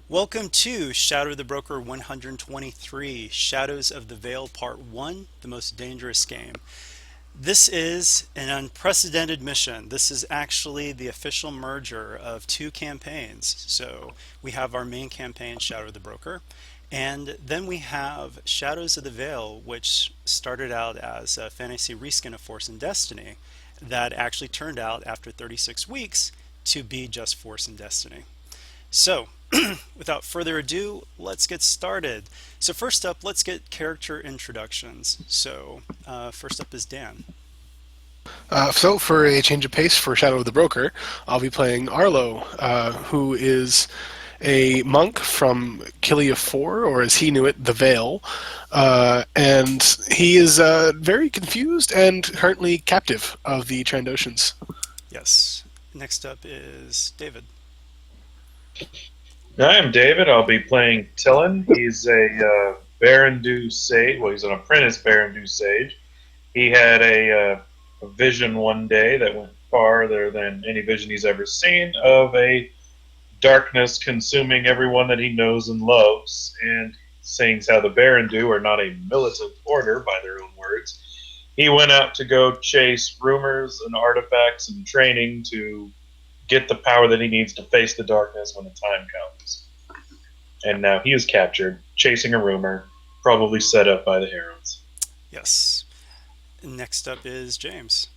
Welcome to Shadow the Broker 123, Shadows of the Veil Part 1, the most dangerous game. This is an unprecedented mission. This is actually the official merger of two campaigns. So we have our main campaign, Shadow the Broker, and then we have Shadows of the Veil, which started out as a fantasy reskin of Force and Destiny that actually turned out after 36 weeks to be just Force and Destiny. So, without further ado, let's get started. So first up, let's get character introductions. So first up is Dan. So for a change of pace for Shadow of the Broker, I'll be playing Arlo, who is a monk from Kilia 4, or as he knew it, the Veil. And he is very confused and currently captive of the Trandoshans. Yes. Next up is David. Hi, I'm David. I'll be playing Tillin. He's a Barandu sage. Well, he's an apprentice Barandu sage. He had a vision one day that went farther than any vision he's ever seen of a darkness consuming everyone that he knows and loves. And seeing as how the Barandu are not a militant order, by their own words, he went out to go chase rumors and artifacts and training to get the power that he needs to face the darkness when the time comes. And now he is captured, chasing a rumor, probably set up by the Heralds. Yes. Next up is James.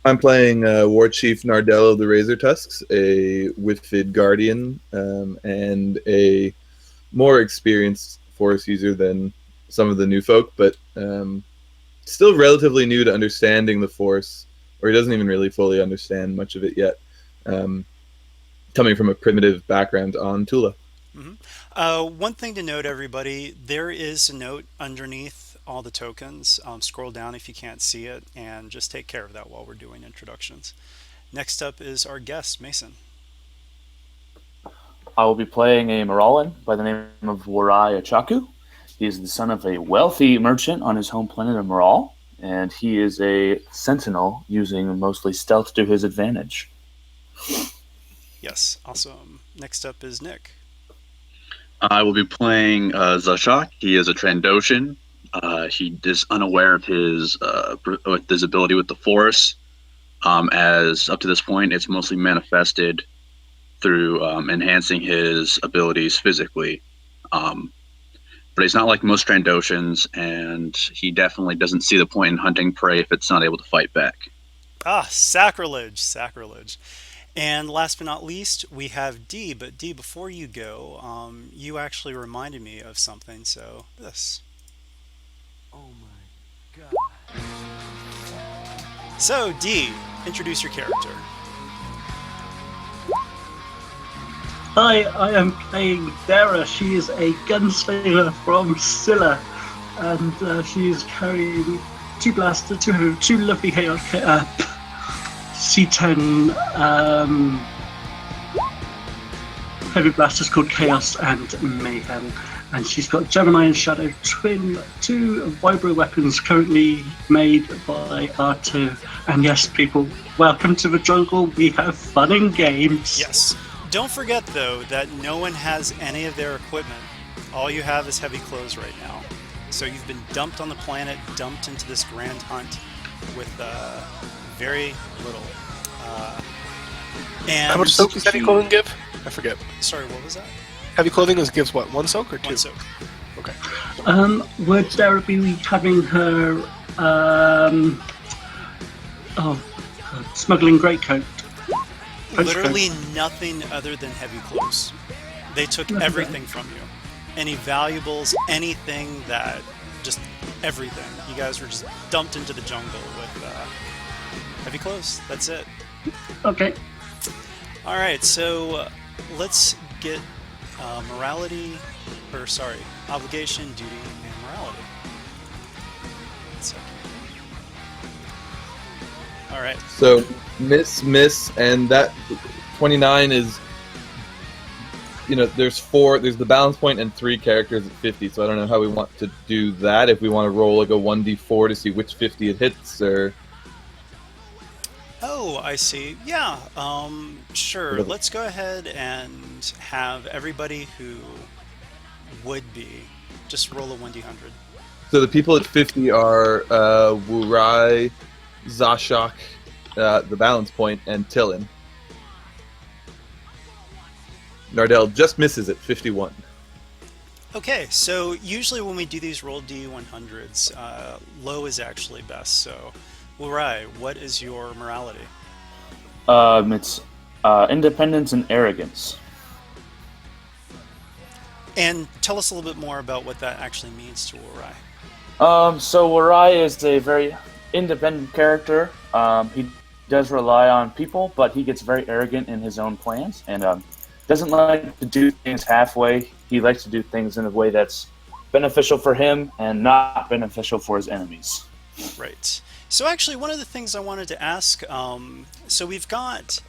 I'm playing War Chief Nardell of the Razor Tusks, a Whiffid Guardian, and a more experienced Force user than some of the new folk, but still relatively new to understanding the Force, or he doesn't even really fully understand much of it yet, coming from a primitive background on Tula. One thing to note, everybody, there is a note underneath all the tokens. Scroll down if you can't see it, and just take care of that while we're doing introductions. Next up is our guest, Mason. I will be playing a Moralan by the name of Warai Achaku. He is the son of a wealthy merchant on his home planet of Moral, and he is a sentinel using mostly stealth to his advantage. Yes, awesome. Next up is Nick. I will be playing Zashak. He is a Trandoshan. He is unaware of his ability with the Force. As up to this point, it's mostly manifested through enhancing his abilities physically. But he's not like most Trandoshans, and he definitely doesn't see the point in hunting prey if it's not able to fight back. Sacrilege, sacrilege. And last but not least, we have D. But D, before you go, you actually reminded me of something, so this. Oh my god. So, D, introduce your character. Hi, I am playing Dara. She is a gunslinger from Scylla, and she is carrying two blasters, two lovely chaos C10 heavy blasters called Chaos and Mayhem, and she's got Gemini and Shadow Twin, two vibro weapons currently made by R2. And yes, people, welcome to the jungle. We have fun and games. Yes. Don't forget, though, that no one has any of their equipment. All you have is heavy clothes right now. So you've been dumped on the planet, dumped into this grand hunt with very little. And How much soak does heavy clothing give? I forget. Sorry, what was that? Heavy clothing gives what, one soak or two? One soak. Okay. Would Dara be having her smuggling greatcoat? Literally nothing other than heavy clothes. They took everything from you. Any valuables, anything that, just everything. You guys were just dumped into the jungle with heavy clothes. That's it. Okay. Alright, so let's get obligation, duty, and morality. Alright. So, miss, and that 29 is, there's the balance point and 3 characters at 50, so I don't know how we want to do that, if we want to roll like a 1d4 to see which 50 it hits, or... Oh, I see. Yeah, sure. Let's go ahead and have everybody who would be just roll a 1d100. So the people at 50 are Wurai, Zashak, the balance point, and Tillin. Nardell just misses at 51. Okay, so usually when we do these roll d100s, low is actually best. So, Urai, what is your morality? It's independence and arrogance. And tell us a little bit more about what that actually means to Urai. So Warai is a very independent character. He does rely on people, but he gets very arrogant in his own plans and doesn't like to do things halfway. He likes to do things in a way that's beneficial for him and not beneficial for his enemies. Right. So actually, one of the things I wanted to ask, so we've got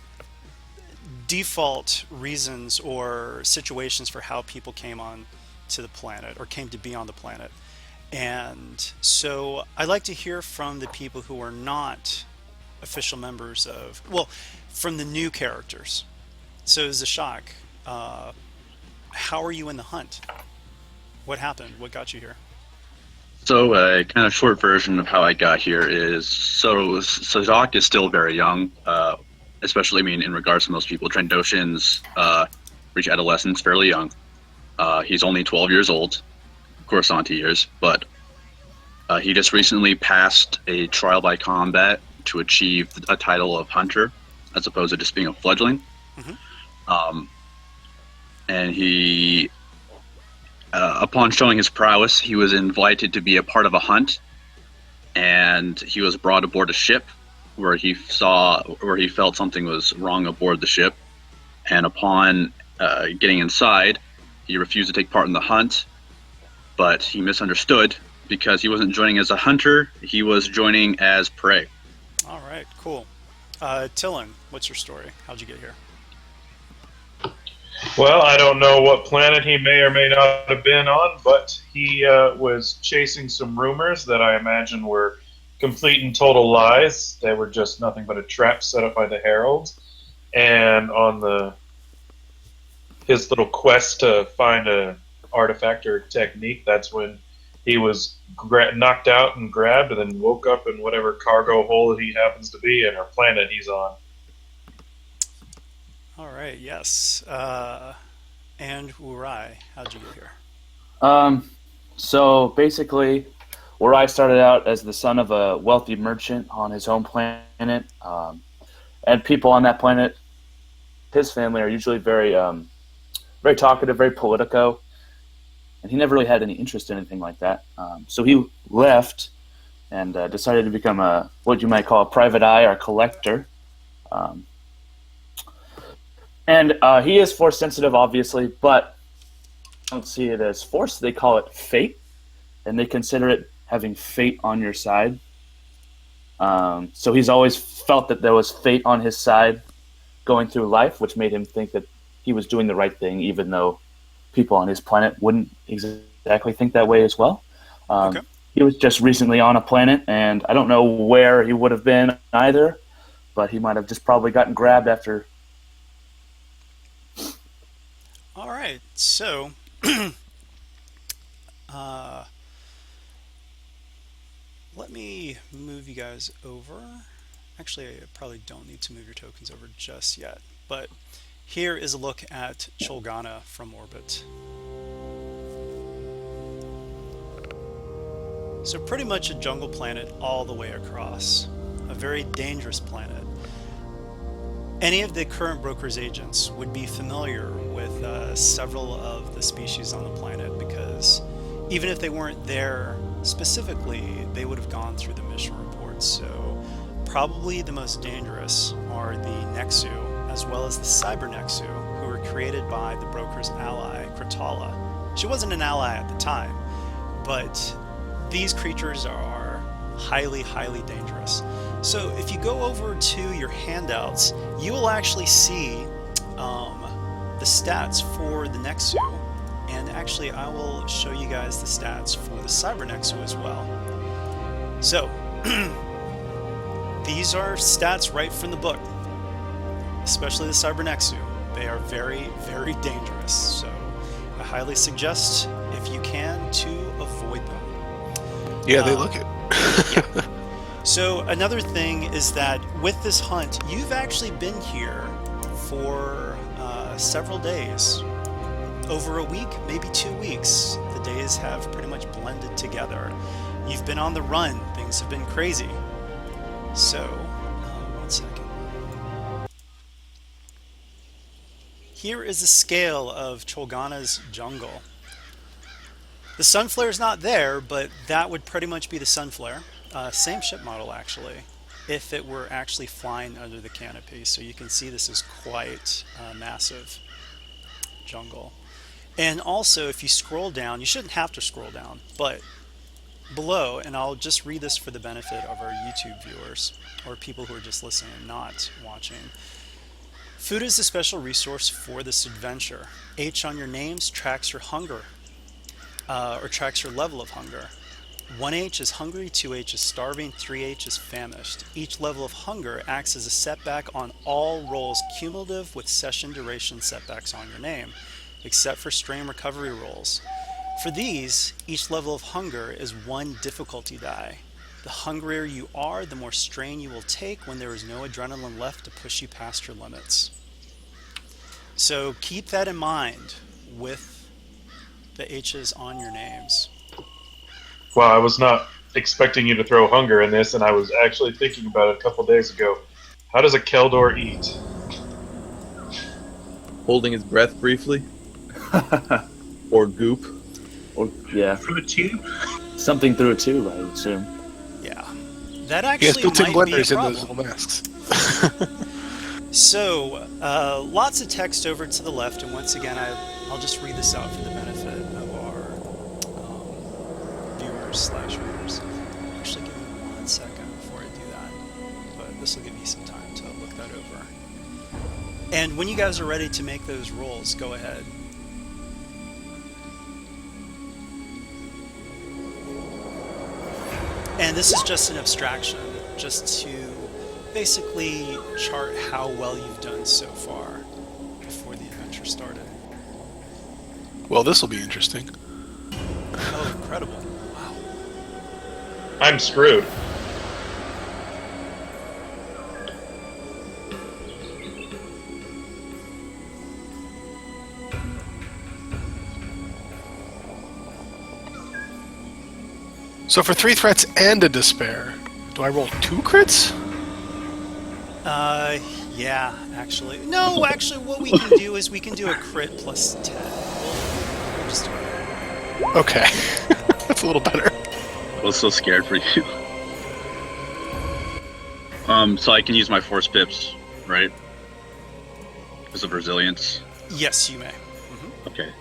default reasons or situations for how people came on to the planet or came to be on the planet. And so I'd like to hear from the people who are not official members of, well, from the new characters. So Zashak, how are you in the hunt? What happened? What got you here? So a kind of short version of how I got here is, so Jacques is still very young, especially, I mean, in regards to most people. Trandoshans reach adolescence fairly young. He's only 12 years old, Coruscant years, but he just recently passed a trial by combat to achieve a title of Hunter, as opposed to just being a fledgling. Mm-hmm. And he, upon showing his prowess, he was invited to be a part of a hunt, and he was brought aboard a ship where he felt something was wrong aboard the ship. And upon getting inside, he refused to take part in the hunt, but he misunderstood because he wasn't joining as a hunter, he was joining as prey. All right, cool. Tillin, what's your story? How'd you get here? Well, I don't know what planet he may or may not have been on, but he was chasing some rumors that I imagine were complete and total lies. They were just nothing but a trap set up by the Heralds. And on his little quest to find a artifact or technique, that's when he was knocked out and grabbed and then woke up in whatever cargo hole that he happens to be in or planet he's on. All right, yes. And Urai, how'd you get here? So basically, Urai started out as the son of a wealthy merchant on his home planet, and people on that planet, his family, are usually very, very talkative, very politico, and he never really had any interest in anything like that. So he left and decided to become what you might call a private eye or collector. And he is force sensitive, obviously, but I don't see it as force. They call it fate, and they consider it having fate on your side. So he's always felt that there was fate on his side going through life, which made him think that he was doing the right thing, even though people on his planet wouldn't exactly think that way as well. Okay. He was just recently on a planet, and I don't know where he would have been either, but he might have just probably gotten grabbed after. All right, so let me move you guys over. Actually, I probably don't need to move your tokens over just yet, but here is a look at Cholganna from orbit. So pretty much a jungle planet all the way across, a very dangerous planet. Any of the current broker's agents would be familiar with several of the species on the planet because even if they weren't there specifically, they would have gone through the mission reports. So probably the most dangerous are the Nexu, as well as the Cyber Nexu, who were created by the broker's ally, Kratala. She wasn't an ally at the time, but these creatures are highly, highly dangerous. So if you go over to your handouts, you will actually see the stats for the Nexu, and actually I will show you guys the stats for the Cyber Nexu as well. So These are stats right from the book, especially the Cybernexu. They are very, very dangerous. So I highly suggest, if you can, to avoid them. Yeah, they look it. So another thing is that with this hunt, you've actually been here for several days. Over a week, maybe 2 weeks. The days have pretty much blended together. You've been on the run. Things have been crazy. So, one second. Here is a scale of Cholganna's jungle. The Sunflare is not there, but that would pretty much be the Sunflare. Same ship model, actually, if it were actually flying under the canopy. So you can see this is quite a massive jungle. And also, if you scroll down, you shouldn't have to scroll down, but below, and I'll just read this for the benefit of our YouTube viewers, or people who are just listening and not watching. Food is a special resource for this adventure. H on your names tracks your hunger, or tracks your level of hunger. 1H is hungry, 2H is starving, 3H is famished. Each level of hunger acts as a setback on all rolls cumulative with session duration setbacks on your name, except for strain recovery rolls. For these, each level of hunger is 1 difficulty die. The hungrier you are, the more strain you will take when there is no adrenaline left to push you past your limits. So keep that in mind with the H's on your names. Well, I was not expecting you to throw hunger in this, and I was actually thinking about it a couple days ago. How does a Keldor eat? Holding his breath briefly. Or goop. Or, yeah, Through a tube. something through a tube, I would assume. Yeah, that He has actually built-in might be a blenders in problem. those little masks. So, lots of text over to the left, and once again, I'll just read this out for the benefit of our viewers/readers. Actually, give me 1 second before I do that, but this will give me some time to look that over. And when you guys are ready to make those rolls, go ahead. And this is just an abstraction, just to basically chart how well you've done so far before the adventure started. Well, this will be interesting. Oh, incredible. Wow. I'm screwed. So for 3 threats and a despair, do I roll 2 crits? Yeah, actually. No, actually, what we can do is we can do a crit plus 10. We'll just do it. Okay. That's a little better. I was so scared for you. So I can use my force pips, right? Because of resilience. Yes, you may. Okay.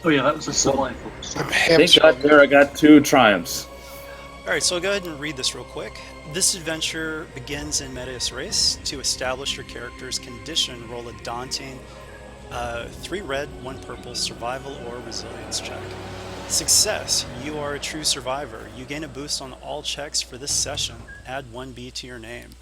Oh yeah, that was a survival. I'm Thank hamstrung. God there I got 2 triumphs. Alright, so I'll go ahead and read this real quick. This adventure begins in Medias Res. To establish your character's condition, roll a daunting 3 red, 1 purple survival or resilience check. Success, you are a true survivor. You gain a boost on all checks for this session. Add 1B to your name.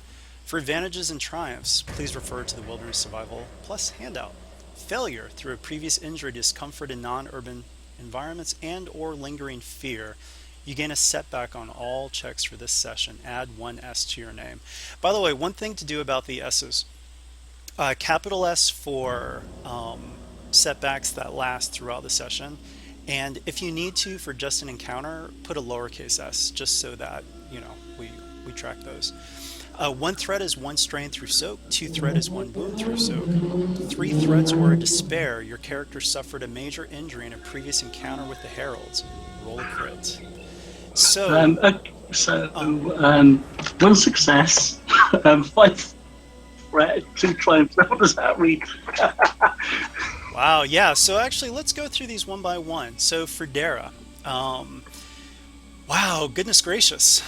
For advantages and triumphs, please refer to the Wilderness Survival Plus handout. Failure, through a previous injury, discomfort in non-urban environments, and or lingering fear. You gain a setback on all checks for this session. Add 1 S to your name. By the way, one thing to do about the S's. Capital S for setbacks that last throughout the session. And if you need to, for just an encounter, put a lowercase s, just so that, you know, we track those. 1 threat is 1 strain through soak. 2 threat is 1 wound through soak. 3 threats or a despair. Your character suffered a major injury in a previous encounter with the Heralds. Roll a crit. So, 1 success, 5 threat, 2 triumphs. What does that read? wow, yeah. So actually, let's go through these one by one. So for Dara, wow, goodness gracious.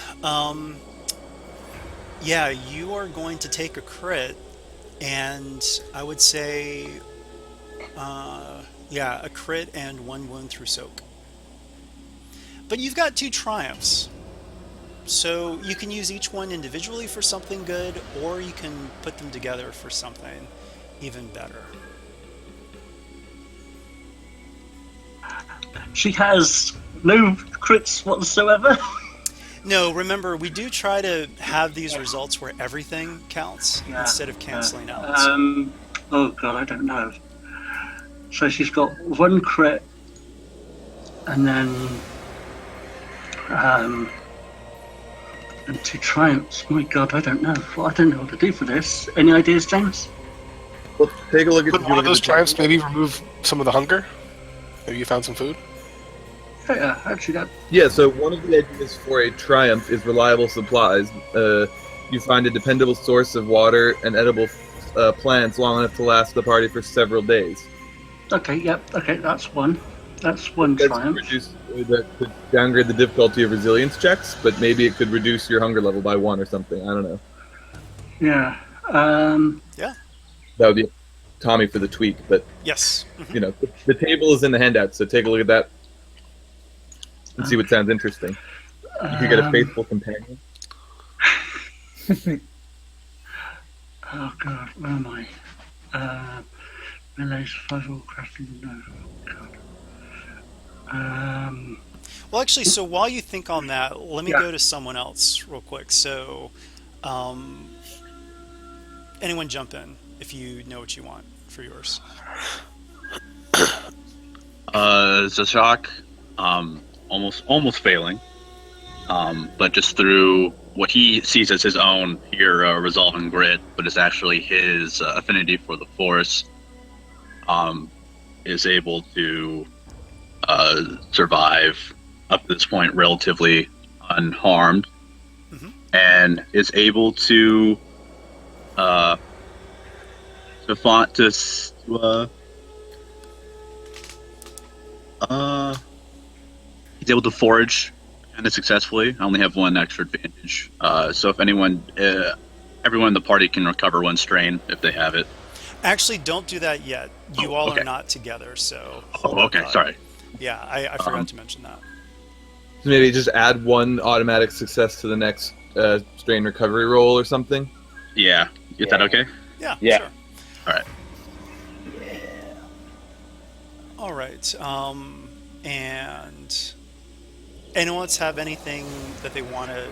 Yeah, you are going to take a crit, and I would say, yeah, a crit and 1 wound through soak. But you've got 2 triumphs. So you can use each one individually for something good, or you can put them together for something even better. She has no crits whatsoever. No, remember, we do try to have these results where everything counts instead of canceling out. Oh god, I don't know. So she's got one crit, and then and 2 triumphs. My god, I don't know. Well, I don't know what to do for this. Any ideas, James? Well, take a look at Could one of those triumphs maybe remove some of the hunger? Maybe you found some food? Yeah, actually, that. Yeah, so one of the ideas for a triumph is reliable supplies. You find a dependable source of water and edible plants long enough to last the party for several days. Okay, yep. Okay, that's one. That's one That triumph. could downgrade the difficulty of resilience checks, but maybe it could reduce your hunger level by 1 or something. I don't know. Yeah. Yeah. That would be Tommy for the tweak, but Yes. you know, the table is in the handout, so take a look at that and see what sounds interesting. You could get a faithful companion. Oh god, where am I? Melee survival crafting. No. God. Well, actually, so while you think on that, let me go to someone else real quick. So, anyone jump in if you know what you want for yours. Zashak, almost failing, but just through what he sees as his own here, resolve and grit, but it's actually his affinity for the force, is able to survive up to this point relatively unharmed, and is able to he's able to forage kind of successfully. I only have 1 extra advantage. So if everyone in the party can recover 1 strain if they have it. Actually, don't do that yet. You all okay. are not together, so. Oh, okay, sorry. Yeah, I forgot to mention that. So maybe just add 1 automatic success to the next strain recovery roll or something. Yeah. Is that okay? Yeah. Yeah. Sure. All right. All right. And anyone else have anything that they want to,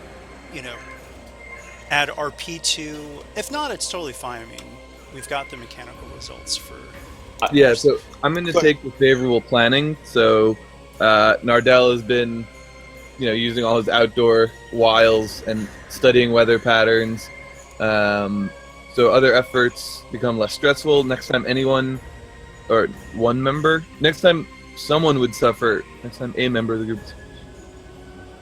add RP to? If not, it's totally fine. I mean, we've got the mechanical results for. Yeah, so I'm going to take the favorable planning. So Nardell has been, using all his outdoor wiles and studying weather patterns. So other efforts become less stressful. Next time next time someone would suffer, next time a member of the group.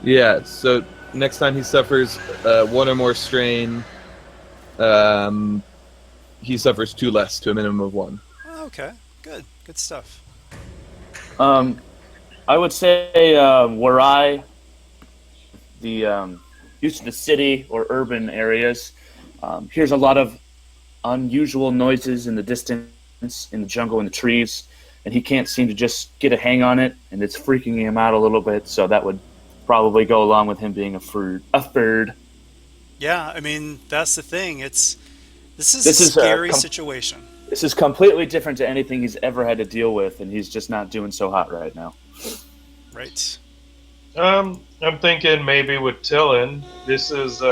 Yeah, so next time he suffers 1 or more strain, he suffers 2 less to a minimum of 1. Okay, good stuff. I would say where I, used to the city or urban areas, hears a lot of unusual noises in the distance, in the jungle, in the trees, and he can't seem to just get a hang on it, and it's freaking him out a little bit, so that would probably go along with him being a bird. Yeah, I mean, that's the thing. This is a scary situation. This is completely different to anything he's ever had to deal with, and he's just not doing so hot right now. Right. I'm thinking maybe with Tillin, this is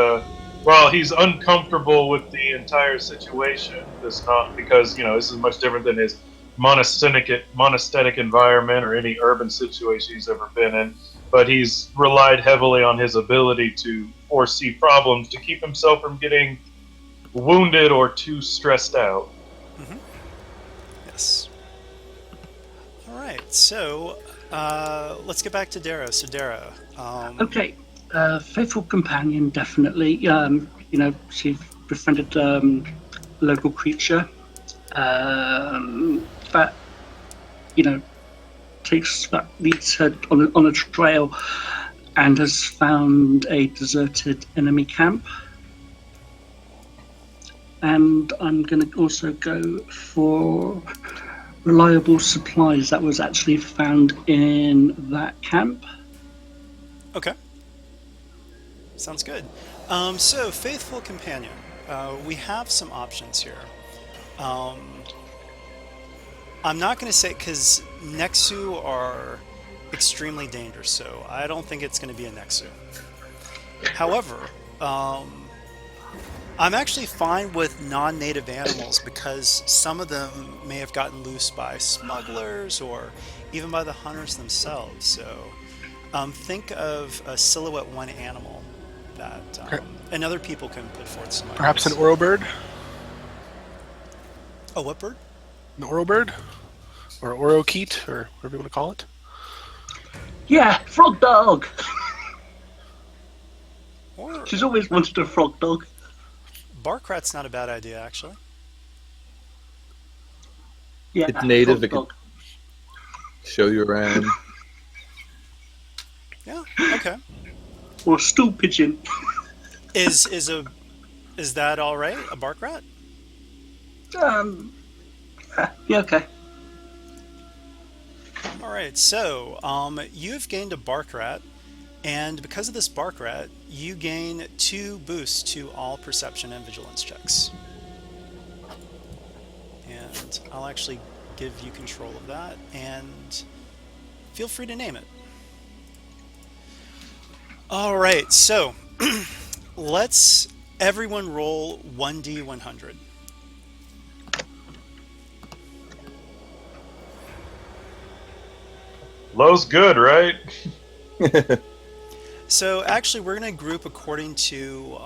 he's uncomfortable with the entire situation. It's not because this is much different than his monastic environment or any urban situation he's ever been in. But he's relied heavily on his ability to foresee problems to keep himself from getting wounded or too stressed out. Mm-hmm. Yes. All right, so let's get back to Dara. So Dara. Okay, faithful companion, definitely. She befriended a local creature that leads her on a trail and has found a deserted enemy camp. And I'm going to also go for reliable supplies that was actually found in that camp. Okay. Sounds good. So, Faithful Companion. We have some options here. I'm not going to say, because Nexu are extremely dangerous, so I don't think it's going to be a Nexu. However, I'm actually fine with non-native animals because some of them may have gotten loose by smugglers or even by the hunters themselves. So think of a silhouette one animal that and other people can put forth some Perhaps an ideas. Oro bird? Oh, what bird? An Oro bird? Or Orokeet, or whatever you want to call it? Yeah, frog dog. Or She's always wanted a frog dog. Barkrat's not a bad idea, actually. Yeah, It's native, frog it could- dog. Show you around. Yeah. Okay. Or a stool pigeon. Is that all right? A Barkrat? Yeah, okay. All right. So you've gained a Barkrat, and because of this Barkrat, you gain 2 boosts to all perception and vigilance checks. And I'll actually give you control of that, and feel free to name it. All right. So let's everyone roll 1d100. Low's good, right? So actually, we're going to group according to.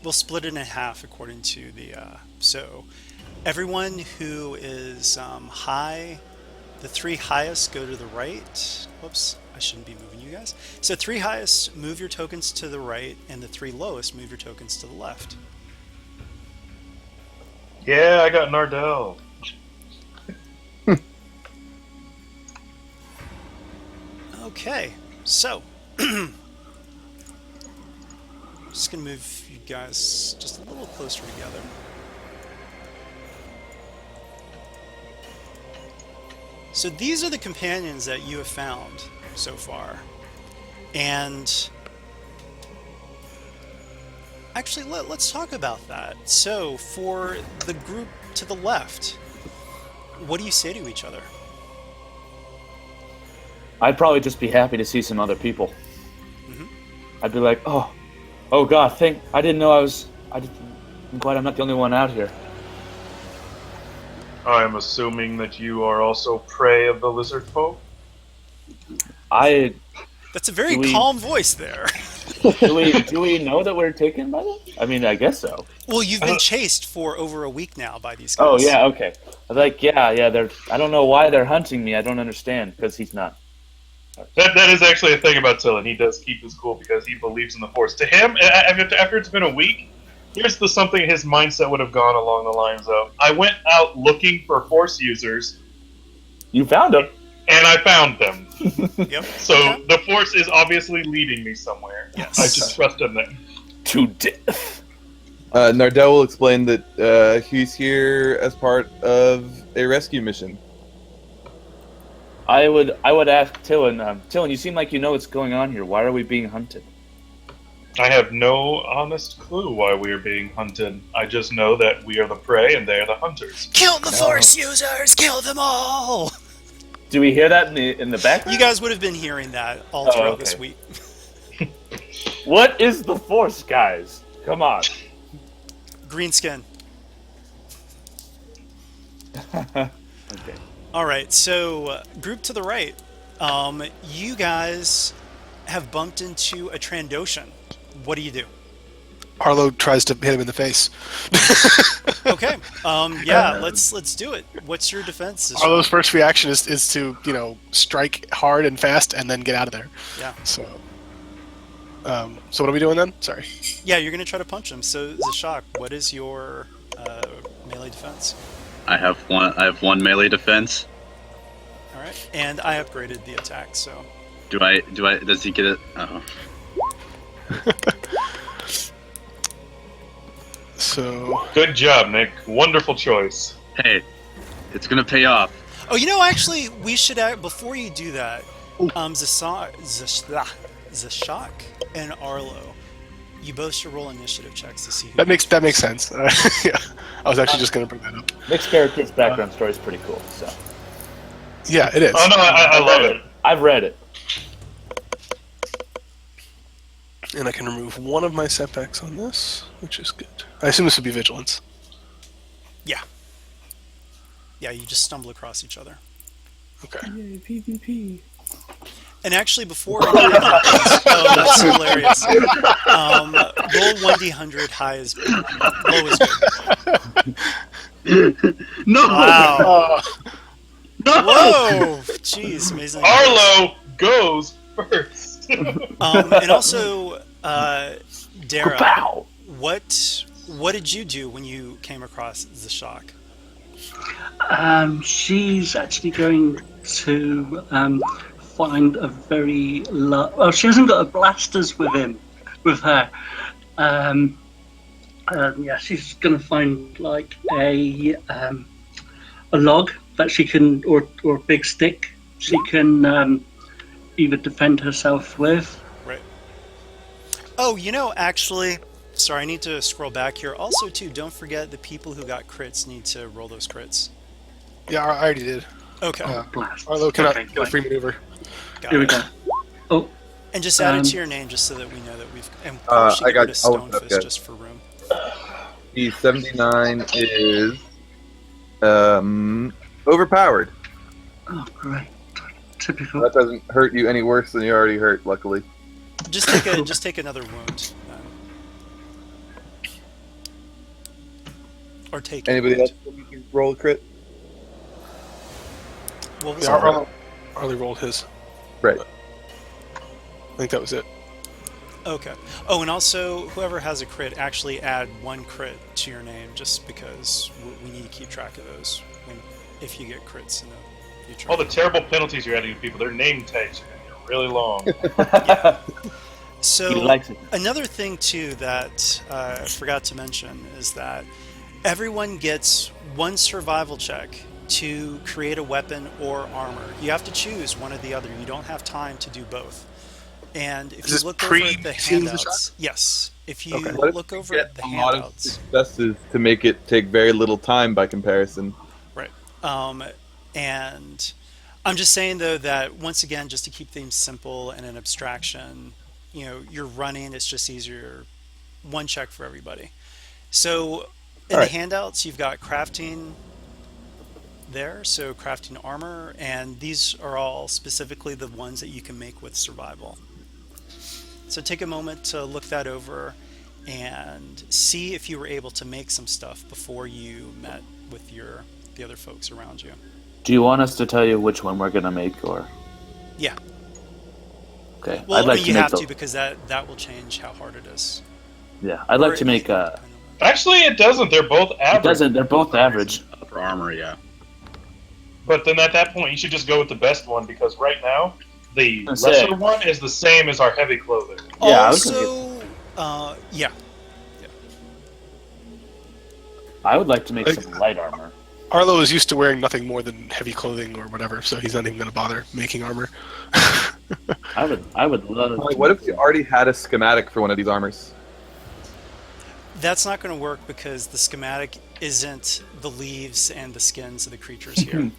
We'll split it in half according to the. So, everyone who is high, the 3 highest go to the right. Whoops, I shouldn't be moving you guys. So 3 highest move your tokens to the right, and the 3 lowest move your tokens to the left. Yeah, I got Nardell. Okay, so just gonna move you guys just a little closer together. So these are the companions that you have found so far. And actually, let's talk about that. So for the group to the left, what do you say to each other? I'd probably just be happy to see some other people. Mhm. I'd be like, oh God, I didn't know I'm glad I'm not the only one out here. I am assuming that you are also prey of the lizard folk. That's a very Do we- calm voice there. Do we know that we're taken by them? I mean, I guess so. Well, you've been chased for over a week now by these guys. Oh yeah, okay. I'm like, yeah. I don't know why they're hunting me. I don't understand because he's not. That is actually a thing about Tillin. He does keep his cool because he believes in the Force. To him, after it's been a week, here's something his mindset would have gone along the lines of, I went out looking for Force users, You found him. and I found them. Yep. So Okay. the Force is obviously leading me somewhere. Yes. I just trust him then. To death. Nardell will explain that he's here as part of a rescue mission. I would ask Tillin. Tillin, you seem like you know what's going on here. Why are we being hunted? I have no honest clue why we are being hunted. I just know that we are the prey and they are the hunters. Kill the Force users! Kill them all! Do we hear that in the background? You guys would have been hearing that all throughout this okay. week. What is the Force, guys? Come on. Green skin. Okay. All right, so group to the right. You guys have bumped into a Trandoshan. What do you do? Arlo tries to hit him in the face. Okay. Yeah, let's do it. What's your defense? Arlo's first reaction is to, strike hard and fast and then get out of there. Yeah. So what are we doing then? Sorry. Yeah, you're gonna try to punch him. So Zashak, what is your melee defense? I have one melee defense. All right, and I upgraded the attack. So Does he get it? Oh. So Good job, Nick. Wonderful choice. Hey, it's gonna pay off. actually, we should before you do that, Zashak and Arlo, You both should roll initiative checks to see who That goes makes first. sense. Yeah, I was actually just going to bring that up. Nick's character's background story is pretty cool. So Yeah, it is. Oh no, I love it. I've read it. And I can remove one of my setbacks on this, which is good. I assume this would be vigilance. Yeah. Yeah, you just stumble across each other. Okay. Yay, PvP. And actually, before anything happens, oh, that's hilarious. Roll 1d100, high is low is good. No. Wow. No. Whoa. Jeez, amazing. Arlo goes first. And also, Dara, Kapow! what did you do when you came across the shock? She's actually going to find a very well, she hasn't got a blasters with her. Yeah, she's going to find like a log that she can, or a big stick she can either defend herself with. Right. Oh, actually, sorry, I need to scroll back here. Also, too, don't forget the people who got crits need to roll those crits. Yeah, I already did. Okay. Blast. Arlo cannot Okay, get a free maneuver. Got Here we it. go. Oh, And just add it to your name just so that we know that we've... And I we should get got- rid of I'll look it up, Stonefist guys. just for room. The 79 is overpowered. oh, great. Typical. That doesn't hurt you any worse than you already hurt, luckily. Just take another wound. Or take a Anybody wound. else looking to roll a crit? What was Yeah, that? Arlo rolled his. Right. I think that was it. Okay. Oh, and also, whoever has a crit, actually add one crit to your name, just because we need to keep track of those if you get crits in the future. All the terrible penalties you're adding to people, their name tags are going to get really long. So He likes it. another thing too that I forgot to mention is that everyone gets one survival check to create a weapon or armor. You have to choose one or the other. You don't have time to do both. And if Is you this look over at the pre-seeing the handouts, yes. If you Okay. What if look you over get at the a lot of handouts, successes to make it take very little time by comparison? right? And I'm just saying though that once again, just to keep things simple and an abstraction, you're running. It's just easier. One check for everybody. So in Alright. the handouts, you've got crafting there, so crafting armor, and these are all specifically the ones that you can make with survival. So take a moment to look that over and see if you were able to make some stuff before you met with the other folks around you. Do you want us to tell you which one we're gonna make, or? Yeah. Okay. Well, I'd like I mean, to you make have the. to because that will change how hard it is. Yeah, I'd like to make. Actually, it doesn't. They're both It average. doesn't. They're both average. For armor, yeah. But then at that point, you should just go with the best one because right now, the Let's say- lesser one is the same as our heavy clothing. Yeah, I was gonna Also, yeah. I would like to make Like- some light armor. Arlo is used to wearing nothing more than heavy clothing or whatever, so he's not even going to bother making armor. I would love. Like, what if you already had a schematic for one of these armors? That's not going to work because the schematic isn't the leaves and the skins of the creatures here.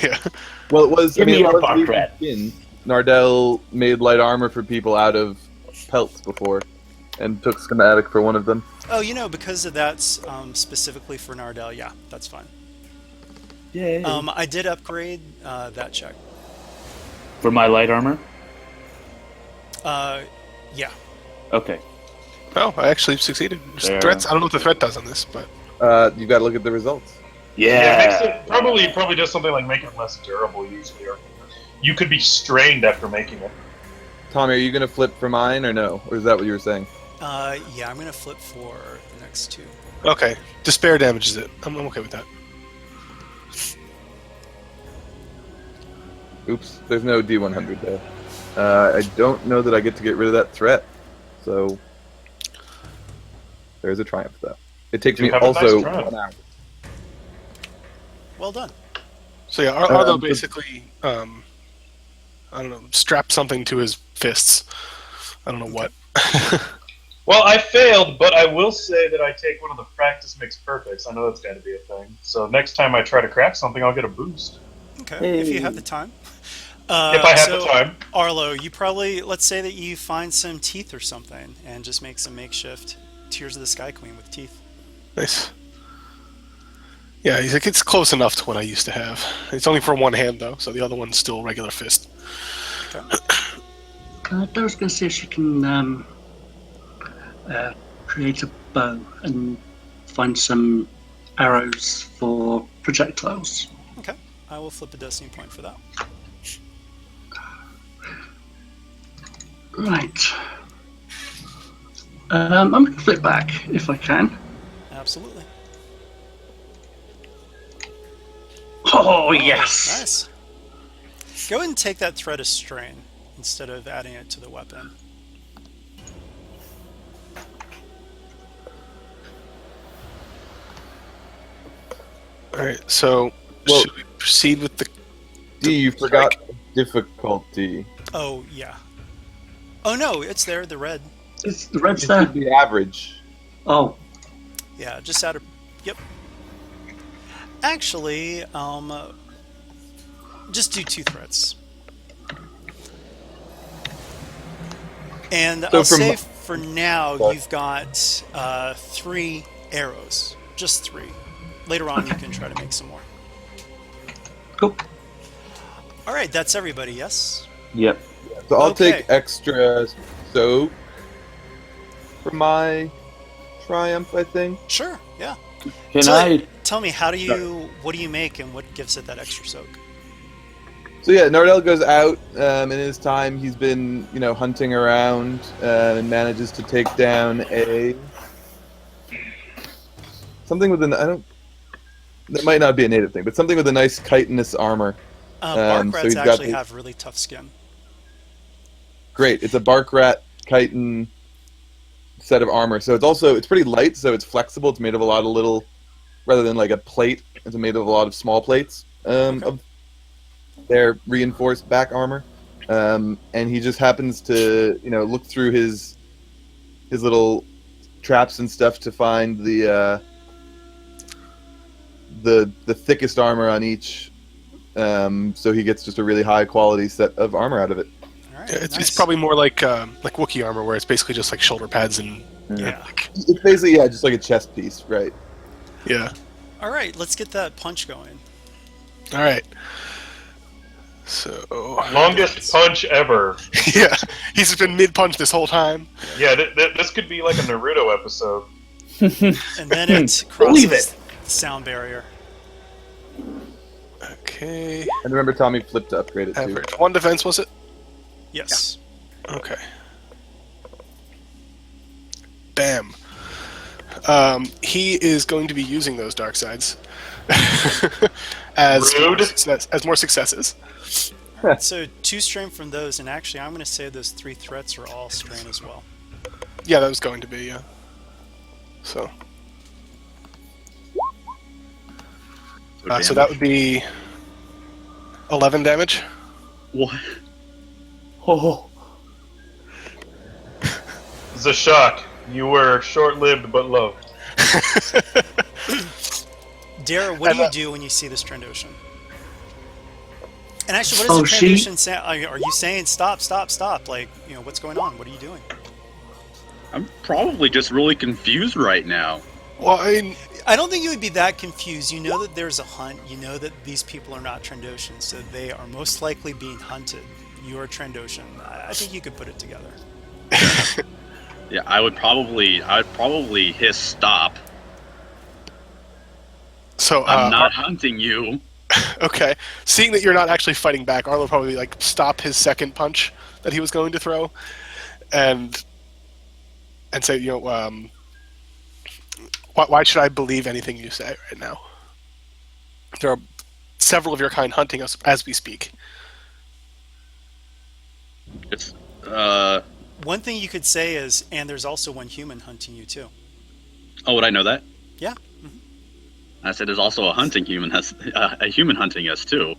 Yeah. Well, it was. Give me your it was bark leaf rat. skin. Nardell made light armor for people out of pelts before, and took schematic for one of them. Oh, because of that's specifically for Nardell, yeah, that's fine. Yay. I did upgrade that check. For my light armor. Yeah. Okay. Oh, I actually succeeded. Just There. threats. I don't know what the threat does on this, but You've got to look at the results. Yeah, it makes Yeah. it, probably does something like make it less durable usually, or you could be strained after making it. Tommy, are you going to flip for mine or no? Or is that what you were saying? Yeah, I'm going to flip for the next two. okay. Despair damages it. I'm okay with that. Oops, there's no D100 there. I don't know that I get to get rid of that threat. So there's a triumph, though. It takes You me have a nice also triumph. 1 hour. Well done. So yeah, Arlo Um, basically, I don't know, strapped something to his fists. I don't know what. Well, I failed, but I will say that I take one of the practice makes perfects. I know that's got to be a thing. So next time I try to craft something, I'll get a boost. Okay, if you have the time. If I have the So, time. Arlo, you probably, let's say that you find some teeth or something and just make some makeshift Tears of the Sky Queen with teeth. Nice. Yeah, he's like, it's close enough to what I used to have. It's only for one hand, though, so the other one's still regular fist. Okay. I was going to see if she can create a bow and find some arrows for projectiles. Okay. I will flip a destiny point for that. Right. I'm going to flip back if I can. Absolutely. Oh, yes! Nice. Go ahead and take that thread of strain instead of adding it to the weapon. Alright, so Well- should we proceed with the... D, you forgot difficulty. Oh, yeah. Oh, no, it's there, the red. It's the red's It there. should be average. Oh, Yeah, just add a... Yep. Actually, just do 2 threats. And So I'll from- say for now, Sorry. you've got 3 arrows. Just 3. Later on, you can try to make some more. cool. All right, that's everybody, yes? Yep. So I'll Okay. take extra soap for my triumph, I think. Sure, yeah. Can So- I? Tell me, what do you make and what gives it that extra soak? So yeah, Nardell goes out. In his time, he's been, hunting around and manages to take down something with that might not be a native thing, but something with a nice chitinous armor. Bark so rats he's got actually the- have really tough skin. Great, it's a bark rat chitin set of armor. So it's pretty light, so it's flexible. It's made of a lot of little, rather than like a plate, it's made of a lot of small plates of their reinforced back armor. And he just happens to, look through his little traps and stuff to find the thickest armor on each. So he gets just a really high quality set of armor out of it. All right, It's nice. probably more like Wookiee armor, where it's basically just like shoulder pads and... Yeah. It's basically, just like a chest piece, right? Yeah. All right, let's get that punch going. Alright. So... Longest punch ever. Yeah, he's been mid-punch this whole time. Yeah, this could be like a Naruto episode. And then it Believe crosses the sound barrier. Okay. And remember, Tommy flipped to upgrade it too. Average. 1 defense, was it? Yes. Okay. Bam. He is going to be using those dark sides as Rude. as more successes. So 2 strain from those, and actually I'm going to say those 3 threats are all strain as well. Yeah, that was going to be, yeah. So so that would be 11 damage. What? Oh, Zashak, you were short-lived but loved. Dara, what do you do when you see this Trandoshan? And actually, what does Oh, the Trandoshan say? Are you saying stop, stop, stop? Like, what's going on? What are you doing? I'm probably just really confused right now. Well, I mean, I don't think you would be that confused. You know that there's a hunt. You know that these people are not Trandoshans, so they are most likely being hunted. You are Trandoshan. I think you could put it together. Yeah, I'd probably hiss stop. so I'm not hunting you. okay. Seeing that you're not actually fighting back, Arlo probably like stop his second punch that he was going to throw, and say, why should I believe anything you say right now? There are several of your kind hunting us as we speak. It's One thing you could say is, and there's also one human hunting you too. oh, would I know that? Yeah. I said there's also a human hunting us too.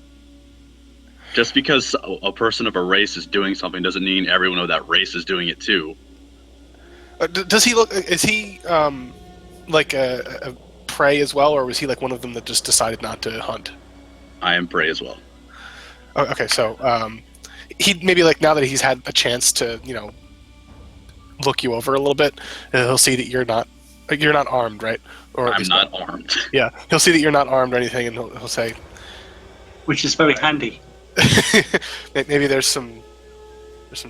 Just because a person of a race is doing something doesn't mean everyone of that race is doing it too. Does he look? Is he like a prey as well, or was he like one of them that just decided not to hunt? I am prey as well. Oh, okay, so he maybe like now that he's had a chance to look you over a little bit, he'll see that you're not armed, right? Or at I'm least not armed. Yeah, he'll see that you're not armed or anything, and he'll say, Which is very handy. maybe there's some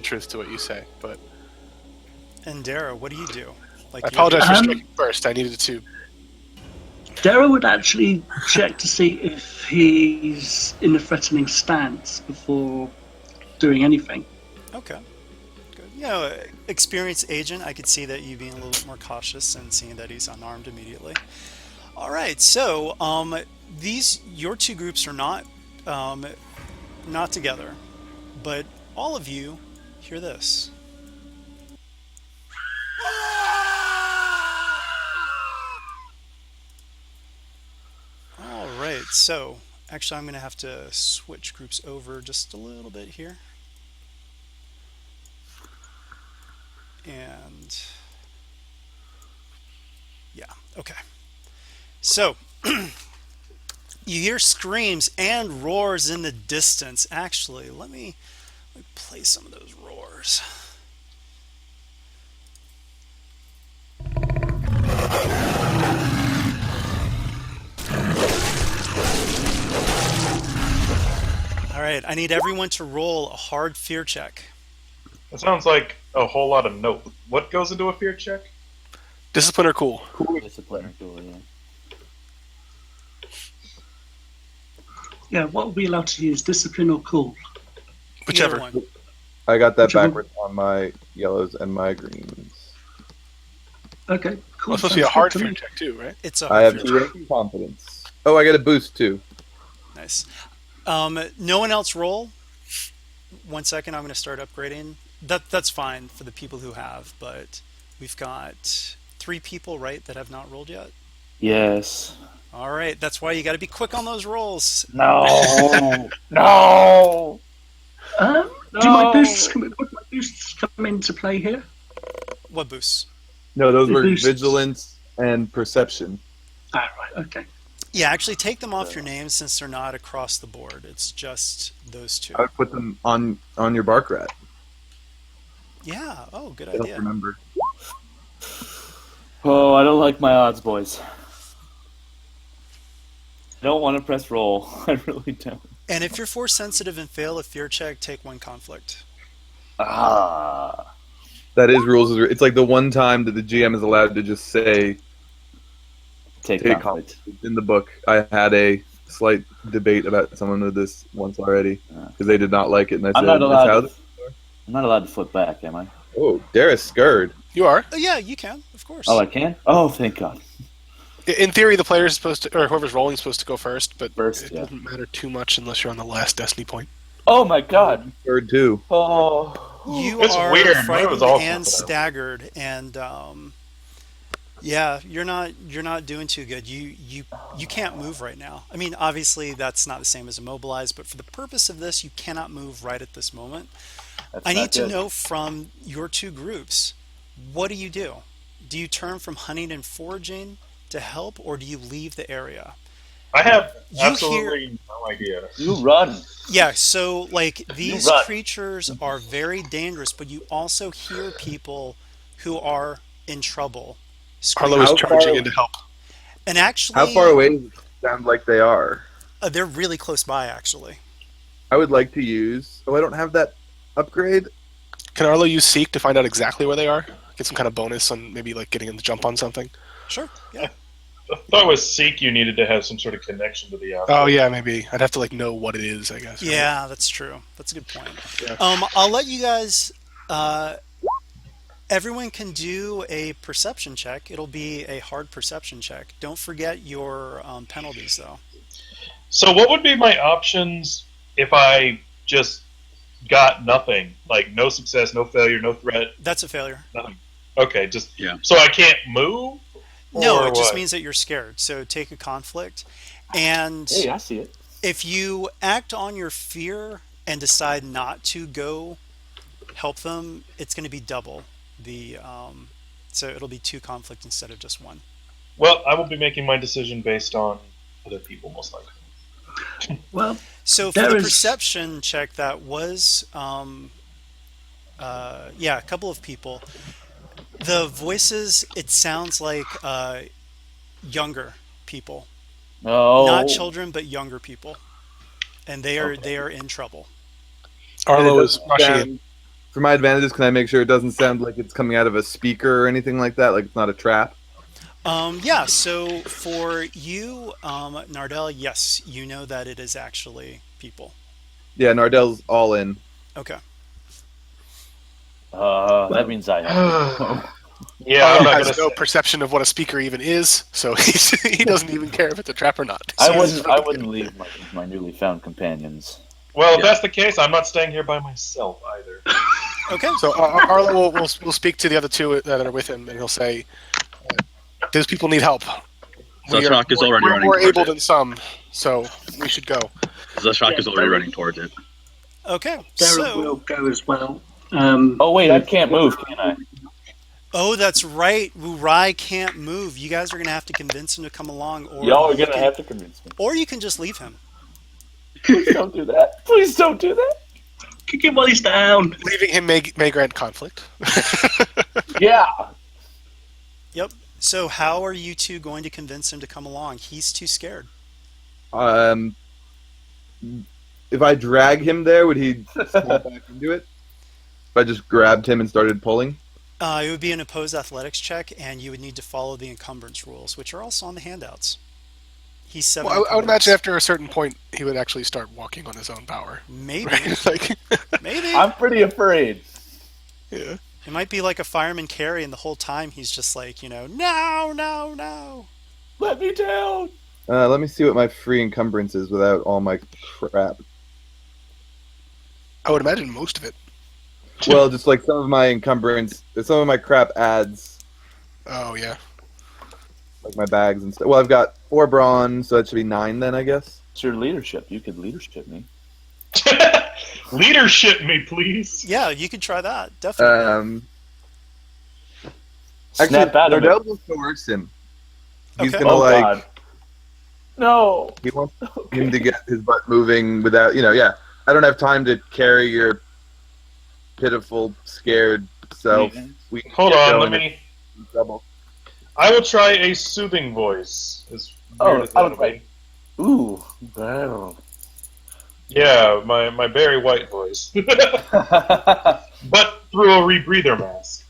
truth to what you say, but And Dara, what do you do? I Like you have apologize for Um, striking first. I needed to. Dara would actually check to see if he's in a threatening stance before doing anything. Okay. Good. Experienced agent, I could see that you being a little bit more cautious and seeing that he's unarmed immediately. All right, so your two groups are not together, but all of you hear this. All right, so actually, I'm going to have to switch groups over just a little bit here. And yeah, okay. So you hear screams and roars in the distance. Actually, let me play some of those roars. All right, I need everyone to roll a hard fear check. That sounds like a whole lot of note. What goes into a fear check? Discipline or cool? Discipline, cool, yeah. Yeah, what are we allowed to use? Discipline or cool? Whichever. Either one. I got that Whichever. backwards on my yellows and my greens. Okay, Well, cool. it's supposed to be a sounds hard good to fear me. check too, right? It's a I hard have fear 2 check. ranking confidence. Oh, I get a boost too. Nice. No one else roll. 1 second, I'm going to start upgrading. That's fine for the people who have, but we've got 3 people, right, that have not rolled yet. Yes. All right, that's why you got to be quick on those rolls. No. No. Do my boosts come into play here? What boosts? No, those The were boosts. vigilance and perception. Ah, right, okay. Yeah, actually take them off your names since they're not across the board. It's just those 2. I would put them on your bark rat. Yeah, oh, good I don't idea. remember. Oh, I don't like my odds, boys. I don't want to press roll. I really don't. And if you're force sensitive and fail a fear check, take 1 conflict. Ah. That is rules. It's like the one time that the GM is allowed to just say Take Take conflict. in the book. I had a slight debate about someone with this once already because they did not like it, and I I'm said, not "That's how." allowed. I'm not allowed to flip back, am I? Oh, Darius scared. You are. Oh, yeah, you can, of course. Oh, I can. Oh, thank God. In theory, the player is supposed to, or whoever's rolling is supposed to go first, but First, it yeah. doesn't matter too much unless you're on the last destiny point. Oh my God. Scared too. Oh. You It's are weird. Mine frightened was also and that. staggered, and yeah, you're not doing too good. You can't move right now. I mean, obviously that's not the same as immobilize, but for the purpose of this, you cannot move right at this moment. That's I not need to good. know from your 2 groups, what do you do? Do you turn from hunting and foraging to help, or do you leave the area? I have You absolutely no idea. You run. Yeah, so like these run. creatures are very dangerous, but you also hear people who are in trouble Arlo screaming. is How charging far- in to help. And actually, How far away does it sound like they are? they're really close by, actually. I would like to use. Oh, I don't have that upgrade. Can Arlo use Seek to find out exactly where they are? Get some kind of bonus on maybe like getting them to jump on something. Sure, yeah. I thought with Seek you needed to have some sort of connection to the outside. Oh yeah, maybe I'd have to like know what it is. I guess. right? Yeah, that's true. That's a good point. Yeah. I'll let you guys. Everyone can do a perception check. It'll be a hard perception check. Don't forget your penalties, though. So what would be my options if I just got nothing? Like no success, no failure, no threat, That's a failure. nothing. Okay, just Yeah. so I can't move? No, Or it just what? means that you're scared. So take a conflict. And Hey, I see it. if you act on your fear and decide not to go help them, it's going to be double the So it'll be 2 conflict instead of just 1. Well, I will be making my decision based on other people, most likely. Well, So for there the is- perception check, that was, a couple of people. The voices, it sounds like younger people, No. not children, but younger people, and they are in trouble. Arlo And it is doesn't rushing in. sound- For my advantages, can I make sure it doesn't sound like it's coming out of a speaker or anything like that? Like it's not a trap? Yeah, so for you, Nardell, yes, you know that it is actually people. Yeah, Nardell's all in. Okay. That means I have to. Yeah, I'm Arlo not has gonna no say. perception of what a speaker even is, so he doesn't even care if it's a trap or not. I So wouldn't. I wouldn't leave my newly found companions. Well, if Yeah. that's the case, I'm not staying here by myself either. Okay. So Arlo will speak to the other 2 that are with him, and he'll say, "These people need help. Zashak is already we're running more towards able it. than some, so we should go." Zashak is already running towards it. Okay. Derek So, will go as well. Oh wait, I can't move, can I? oh, that's right. Wurai can't move. You guys are gonna have to convince him to come along, or Y'all are you gonna can- have to convince me. or you can just leave him. Please don't do that. Please don't do that. Kick him while he's down. Leaving him may grant conflict. Yeah. Yep. So how are you 2 going to convince him to come along? He's too scared. If I drag him there, would he snap back into it? If I just grabbed him and started pulling? It would be an opposed athletics check, and you would need to follow the encumbrance rules, which are also on the handouts. He's 7. Well, I would encumbrance. imagine after a certain point, he would actually start walking on his own power. Maybe. Right? Like, Maybe. I'm pretty afraid. yeah. It might be like a fireman carry, and the whole time he's just like, no, no. Let me down. Let me see what my free encumbrance is without all my crap. I would imagine most of it. Well, just like some of my encumbrance, some of my crap adds, Oh, yeah. like my bags and stuff. Well, I've got 4 brawn, so that should be 9 then, I guess. It's your leadership. You could leadership me. Leadership me, please. Yeah, you could try that. Definitely. Actually, Snap out of it. Nardell will coerce him. He's Okay. gonna Oh like God. No. he wants him to get his butt moving without, yeah. I don't have time to carry your pitiful, scared self. We can Hold get on, going let me. in trouble. I will try a soothing voice. As Oh, weird as I that'll would be. Ooh. Wow. Yeah, my Barry White voice, but through a rebreather mask.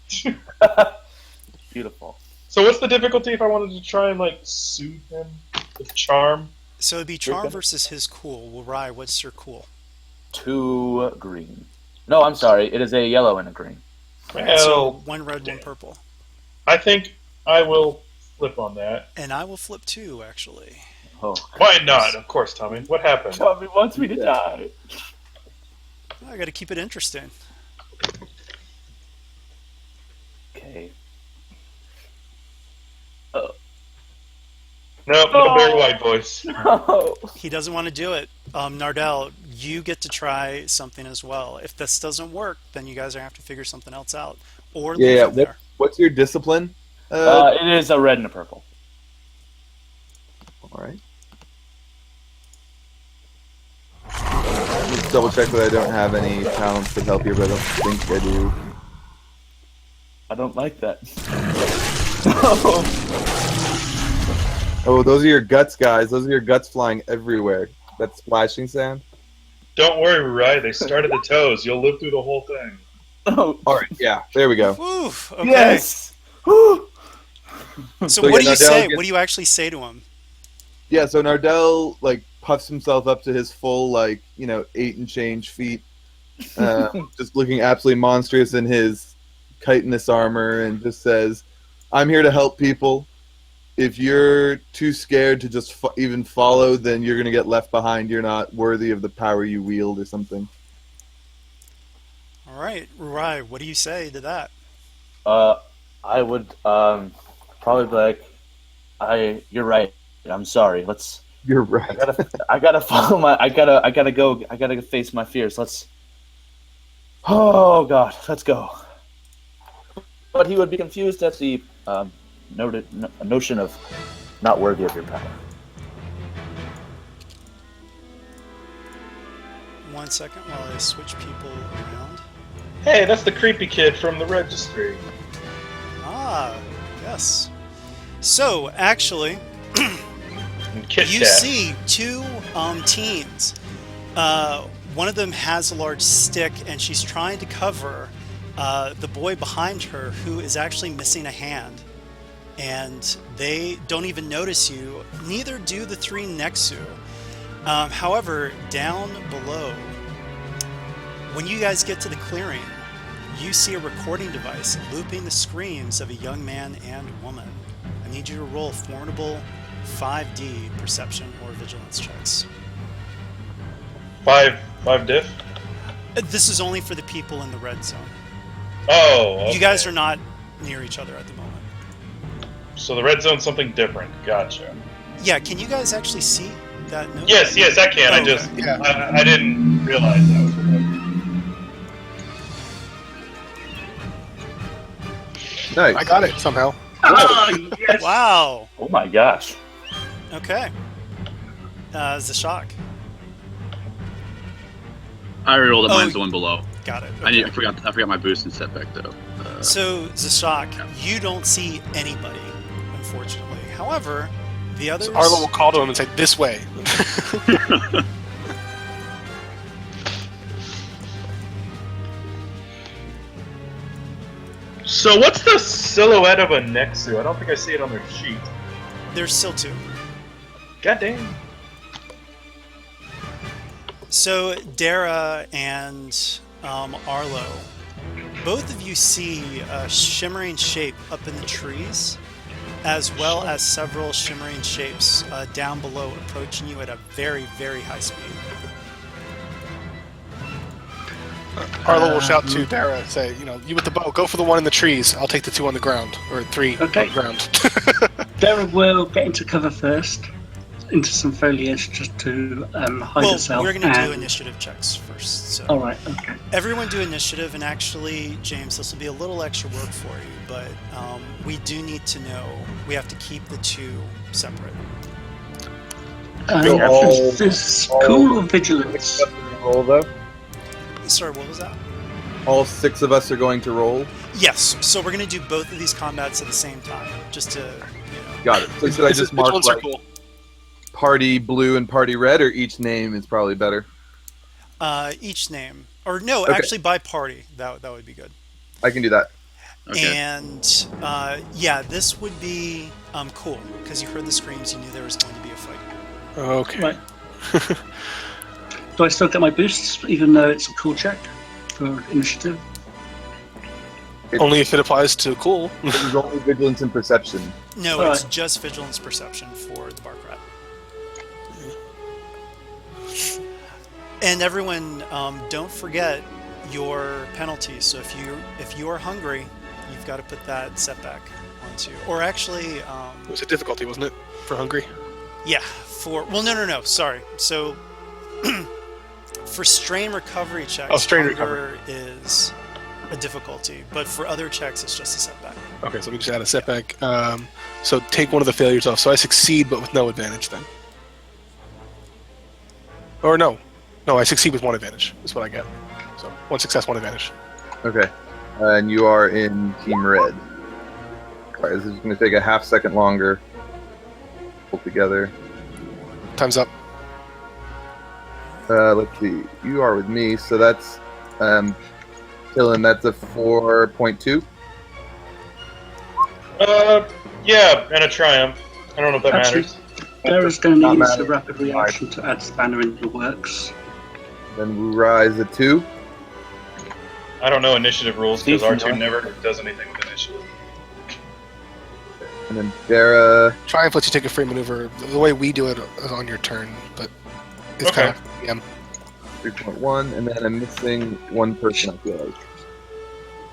Beautiful. So what's the difficulty if I wanted to try and like soothe him with charm? So it'd be charm Okay. versus his cool. Wurai, what's your cool? 2 green. No, I'm sorry. It is a yellow and a green. Well, So 1 red, 1 damn. purple. I think I will flip on that. And I will flip 2, actually. Oh. Why not? Of course, Tommy. What happened? Tommy wants me to die. I gotta keep it interesting. Okay. No, no Barry White voice. No. He doesn't want to do it. Nardell, you get to try something as well. If this doesn't work, then you guys are going to have to figure something else out. Or leave Yeah. it there. What's your discipline? It is a red and a purple. All right. Let's double check that I don't have any talents that help here, but I don't think I do. I don't like that. Oh, those are your guts, guys. Those are your guts flying everywhere. That splashing sound. Don't worry, Rai. They started the toes. You'll live through the whole thing. Oh, All right, yeah, there we go. Whew, okay. yes. Whew. So So, what do yeah, you Nardell say? gets- What do you actually say to him? Yeah, so Nardell like puffs himself up to his full 8 and change feet, just looking absolutely monstrous in his chitinous armor, and just says, "I'm here to help people. If you're too scared to just even follow, then you're gonna get left behind. You're not worthy of the power you wield, or something." All right, Rai, what do you say to that? I would probably be like, you're right. I'm sorry. You're right. I gotta follow I gotta face my fears. Oh God, let's go. but he would be confused at the notion of not worthy of your power. 1 second while I switch people around. Hey, that's the creepy kid from the registry. Ah, yes. So, actually, And Kit you Kat. see two teens. One of them has a large stick, and she's trying to cover the boy behind her, who is actually missing a hand. And they don't even notice you. Neither do the three next to. However, down below, when you guys get to the clearing, you see a recording device looping the screams of a young man and woman. I need you to roll formidable 5D perception or vigilance checks. Five diff? This is only for the people in the red zone. Oh, okay. You guys are not near each other at the moment. So the red zone's something different. Gotcha. Yeah, can you guys actually see that note? Yes, I can. Oh, I just, okay. Yeah. I didn't realize that was red. Nice. I got it somehow. Oh, yes! Wow. Oh my gosh. Okay. Zashak. I already rolled it. Oh, Mine's the one below. Got it. I Okay. forgot my boost and setback though. So, Zashak, you don't see anybody, unfortunately. However, the others... So Arlo will call to him and say, "This way." So what's the silhouette of a Nexu? I don't think I see it on their sheet. There's still two. God damn. So, Dara and Arlo, both of you see a shimmering shape up in the trees, as well as several shimmering shapes down below approaching you at a very, very high speed. Arlo will shout to Dara and say, "You with the bow, go for the one in the trees. I'll take the two on the ground, or three Okay. on the ground." Dara will get into cover first, into some foliage just to hide Well, herself. we're going to do and- initiative checks first. So. All right, okay. Everyone do initiative, and actually, James, this will be a little extra work for you, but we do need to know, we have to keep the two separate. Is this cool or vigilance? Roll though. Sorry, what was that? All 6 of us are going to roll. Yes, so we're going to do both of these combats at the same time, just to, Got it. So should I just mark Vigilance are like cool. party blue and party red, or each name is probably better? each name. Or no, Okay. actually by party, that would be good. I can do that. Okay. And, yeah, this would be cool, because you heard the screams, you knew there was going to be a fight. Okay. Right. Do I still get my boosts, even though it's a cool check for initiative? Only if it applies to cool. This is only vigilance and perception. No, All it's right. just vigilance perception for the bark rat. And everyone, don't forget your penalties. So if you are hungry, you've got to put that setback onto. Or actually, It was a difficulty, wasn't it, for hungry? yeah, no. Sorry. So for strain recovery checks, Oh, strain hunger is a difficulty, but for other checks, it's just a setback. Okay, so we just add a setback. So take one of the failures off. So I succeed, but with no advantage then. Or no, I succeed with one advantage. Is what I get. So one success, one advantage. Okay. And you are in Team Red. Alright, this is going to take a half second longer. Pull together. Time's up. Let's see. You are with me, so that's Dylan, that's a 4.2. Yeah, and a triumph. I don't know if that Actually, matters. Dara's going to Not use a matter. rapid reaction to add spanner in the works. Then we rise a 2. I don't know initiative rules because Steve, R2 no. never does anything with initiative. And then Dara. Triumph lets you take a free maneuver. The way we do it is on your turn, but it's Okay. kind of PM. 3.1, and then I'm missing one person, I feel like.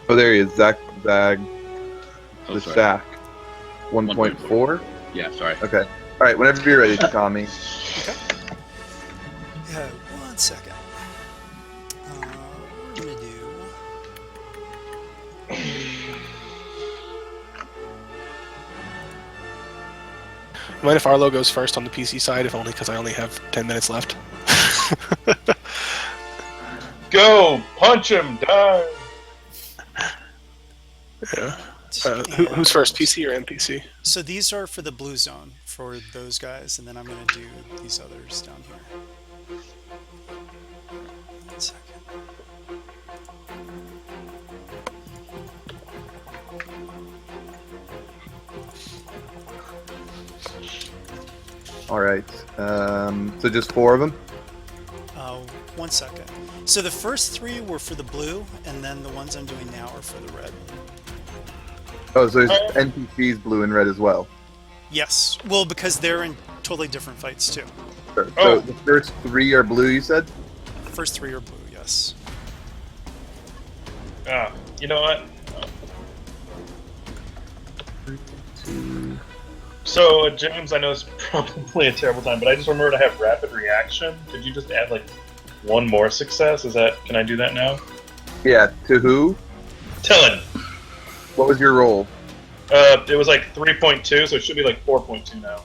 Oh, there he is, Zag, Oh, the sorry. Shack. 1.4? Yeah, sorry. Okay. Alright, whenever you're ready, Tommy. Yeah, 1 second. We're gonna do. Mind if Arlo goes first on the PC side, if only because I only have 10 minutes left? Go! Punch him! Die! Yeah. Who's first, PC or NPC? So these are for the blue zone for those guys, and then I'm going to do these others down here. 1 second. All right. So just 4 of them. 1 second. So the first 3 were for the blue, and then the ones I'm doing now are for the red. Oh, so there's NPCs blue and red as well. Yes. Well, because they're in totally different fights too. Sure. Oh. So the first 3 are blue, you said? First 3 are blue, yes. You know what? So, James, I know it's probably a terrible time, but I just remember to have rapid reaction. Could you just add, like, 1 more success? Can I do that now? Yeah. To who? Tillin. What was your roll? It was like 3.2, so it should be like 4.2 now.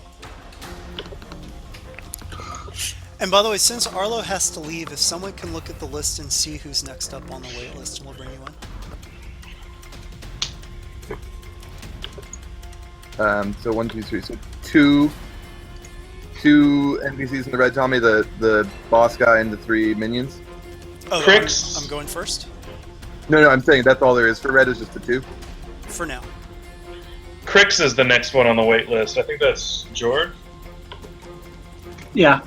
And by the way, since Arlo has to leave, if someone can look at the list and see who's next up on the wait list, we'll bring you in. So 1, 2, 3. So two NPCs in the red. Tell me the boss guy and the 3 minions. Oh, Crix. I'm going first? No, I'm saying that's all there is for red is just the 2. For now. Crix is the next one on the wait list. I think that's George. Yeah,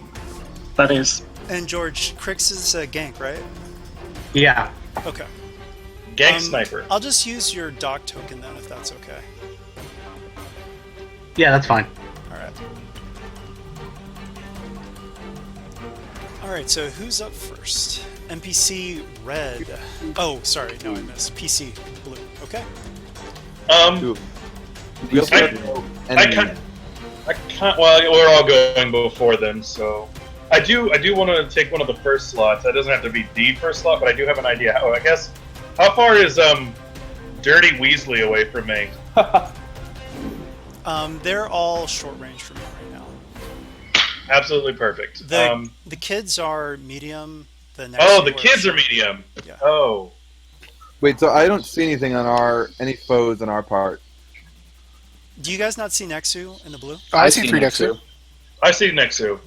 that is. And George, Crix is a gank, right? Yeah. Okay. Gank Sniper. I'll just use your doc token then, if that's okay. Yeah, that's fine. Alright. Alright, so who's up first? NPC red. Oh, sorry, no, I missed. PC blue. Okay. We also I- have no I enemy. can't. Well, we're all going before them, so I do want to take one of the first slots. That doesn't have to be the first slot, but I do have an idea. I guess how far is Dirty Weasley away from me? They're all short range for me right now. Absolutely perfect. The kids are medium. The next Oh, two the kids short. are medium. Yeah. Oh, Wait, so I don't see anything on any foes on our part. Do you guys not see Nexu in the blue? I see 3 Nexu. I see Nexu.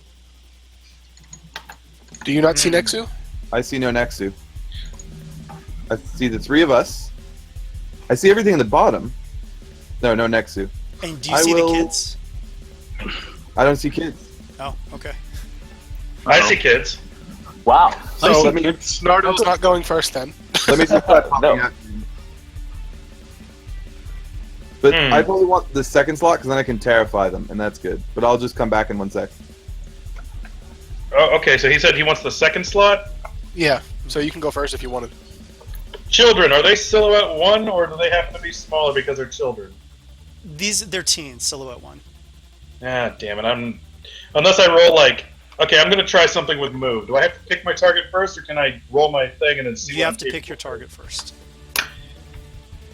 Do you not see Nexu? I see no Nexu. I see the 3 of us. I see everything in the bottom. No Nexu. And do you I see will- the kids? I don't see kids. Oh, okay. I see kids. Wow. So I see let me, kids. Nardo's not going first then. Let me just try popping No. out. But Hmm. I probably want the second slot because then I can terrify them, and that's good. But I'll just come back in 1 sec. Oh, okay. So he said he wants the second slot. Yeah, so you can go first if you wanted. Children, are they silhouette 1, or do they have to be smaller because they're children? They're teens, silhouette 1. Ah, damn it! Unless I roll like. Okay, I'm gonna try something with move. Do I have to pick my target first, or can I roll my thing and then see? You what have I'm to pick capable your of? target first.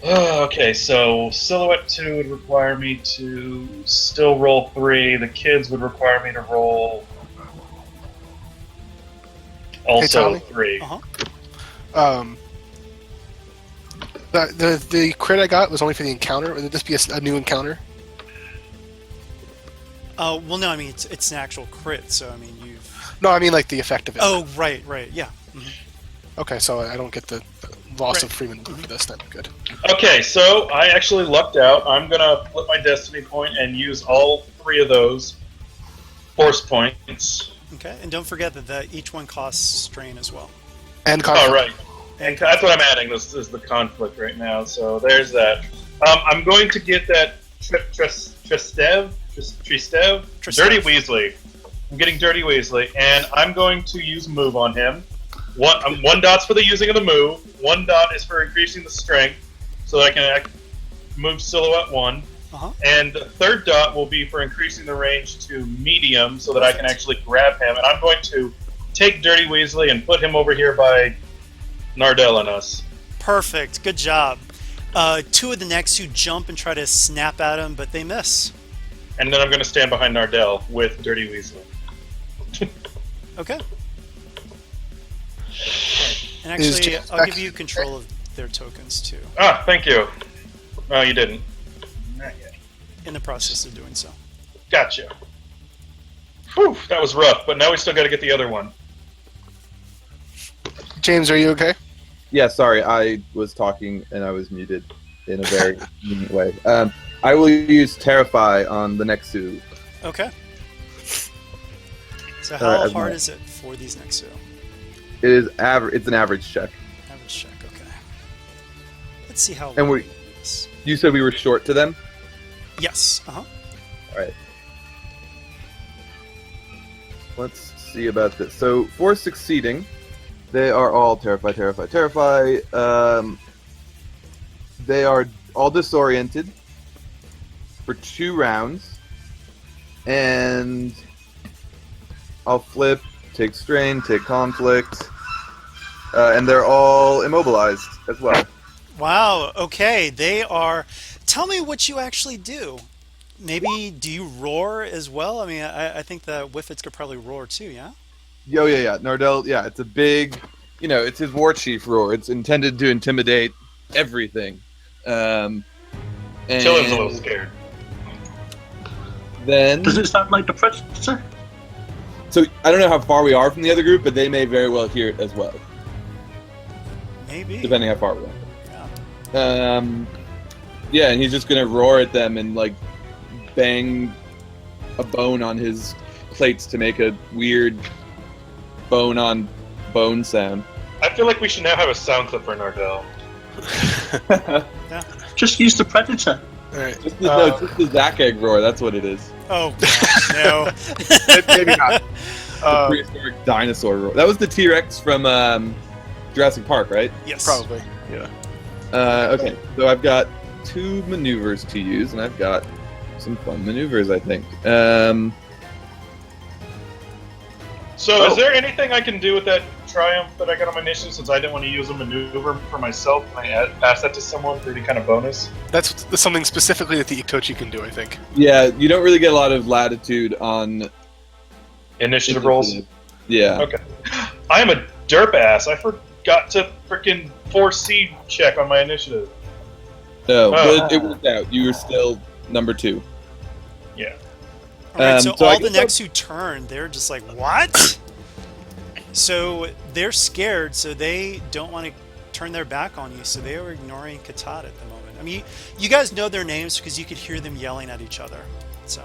Okay, so silhouette 2 would require me to still roll 3. The kids would require me to roll also Tommy? 3. Uh-huh. The crit I got was only for the encounter. Would this be a new encounter? Well, no, I mean, it's an actual crit, so, I mean, you've... No, I mean like the effect of it. Oh, right, yeah. Okay, so I don't get the loss Right. of Freeman for this then. Good. Okay, so I actually lucked out. I'm gonna flip my destiny point and use all 3 of those force points. Okay, and don't forget that each one costs strain as well. And conflict. Oh, right. And that's what I'm adding. This is the conflict right now. So there's that. I'm going to get that Tristev, Dirty Weasley. I'm getting Dirty Weasley, and I'm going to use move on him. One dot's for the using of the move. 1 dot is for increasing the strength, so that I can move silhouette 1. Uh-huh. And the 3rd dot will be for increasing the range to medium, so that I can actually grab him. And I'm going to take Dirty Weasley and put him over here by Nardell and us. Perfect, good job. 2 of the next who jump and try to snap at him, but they miss. And then I'm going to stand behind Nardell with Dirty Weasel. Okay. And Is actually, James I'll back? give you control of their tokens too. Ah, thank you. No, you didn't. Not yet. In the process of doing so. Gotcha. Whew, that was rough, but now we still got to get the other one. James, are you okay? Yeah, sorry, I was talking and I was muted in a very convenient way. I will use Terrify on the next two. Okay. So All right, how I've hard not- is it for these next two? It is average. It's an average check. Average check. Okay. Let's see how. And long we- we do this. You said we were short to them. Yes. All right. Let's see about this. So for succeeding, they are all Terrify, Terrify, Terrify. They are all disoriented for 2 rounds, and I'll flip, take strain, take conflict, and they're all immobilized as well. Wow. Okay. They are. Tell me what you actually do. Maybe do you roar as well? I mean, I think the Whiffets could probably roar too. Yeah. Yeah. Nardell, yeah, it's a big, it's his war chief roar. It's intended to intimidate everything. And Tillen's a little scared. Then, Does it sound like the Predator? so I don't know how far we are from the other group, but they may very well hear it as well, Maybe. depending how far we are. Yeah. Yeah, and he's just gonna roar at them and like bang a bone on his plates to make a weird bone on bone sound. I feel like we should now have a sound clip for Nardell. Just use the Predator. All right. Just the Zach egg roar. That's what it is. Oh God, no. Maybe not. The prehistoric dinosaur roar. That was the T-Rex from Jurassic Park, right? Yes. Probably. Yeah. Okay, so I've got 2 maneuvers to use, and I've got some fun maneuvers, I think. So, is there anything I can do with that Triumph that I got on my initiative since I didn't want to use a maneuver for myself? Can I pass that to someone for any kind of bonus? That's something specifically that the Ikochi can do, I think. Yeah, you don't really get a lot of latitude on Initiative rolls? Yeah. Okay. I am a derp ass. I forgot to freaking force seed check on my initiative. No, Oh. but it worked out. You were still number 2. Yeah. All right, so so I all the guess next who turn, they're just like, what? So they're scared, so they don't want to turn their back on you, so they are ignoring Katat at the moment. I mean, you guys know their names because you could hear them yelling at each other. So,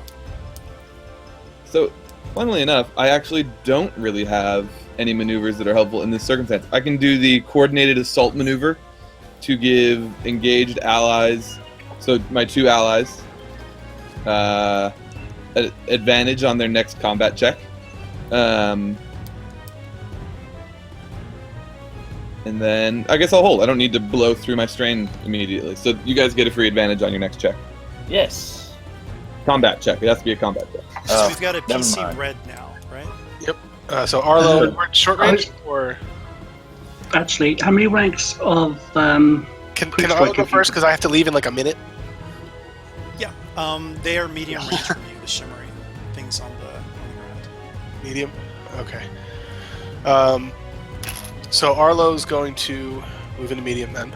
funnily enough, I actually don't really have any maneuvers that are helpful in this circumstance. I can do the coordinated assault maneuver to give engaged allies, so my 2 allies, an advantage on their next combat check. And then I guess I'll hold. I don't need to blow through my strain immediately. So you guys get a free advantage on your next check. Yes. Combat check. It has to be a combat check. So we've got a never PC mind. red now, right? So Arlo, short range, or Actually, how many ranks of can Quick Arlo strike go if you- first? Because I have to leave in like a minute. Yeah. They are medium range from you, the shimmering things on the ground. Medium. Okay. So Arlo's going to move into medium then.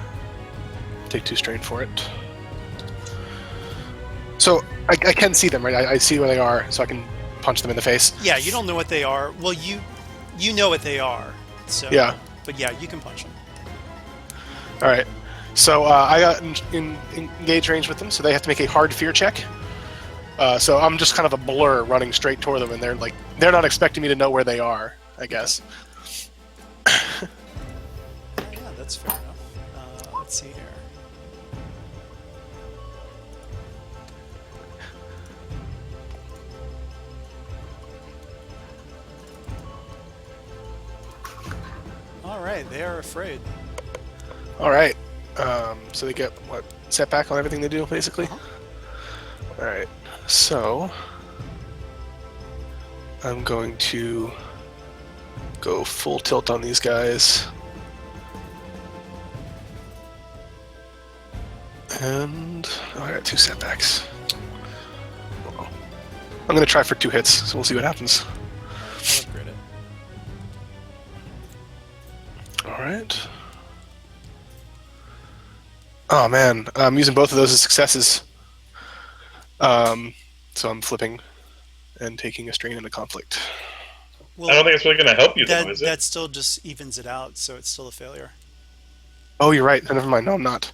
Take 2 strain for it. So I can see them, right? I see where they are, so I can punch them in the face. Yeah, you don't know what they are. Well, you know what they are. So Yeah. But yeah, you can punch them. All right. So I got in engage range with them, so they have to make a hard fear check. So I'm just kind of a blur running straight toward them, and they're not expecting me to know where they are, I guess. Yeah, that's fair enough. Let's see here. All right, they are afraid. All right. So they get what setback on everything they do, basically. All right. So I'm going to go full tilt on these guys. And I got 2 setbacks. I'm going to try for 2 hits, so we'll see what happens. I'll upgrade it. Alright. Oh man, I'm using both of those as successes. So I'm flipping and taking a strain and a conflict. Well, I don't think it's really going to help you, though, is it? that still just evens it out, so it's still a failure. Oh, you're right. Never mind. No, I'm not.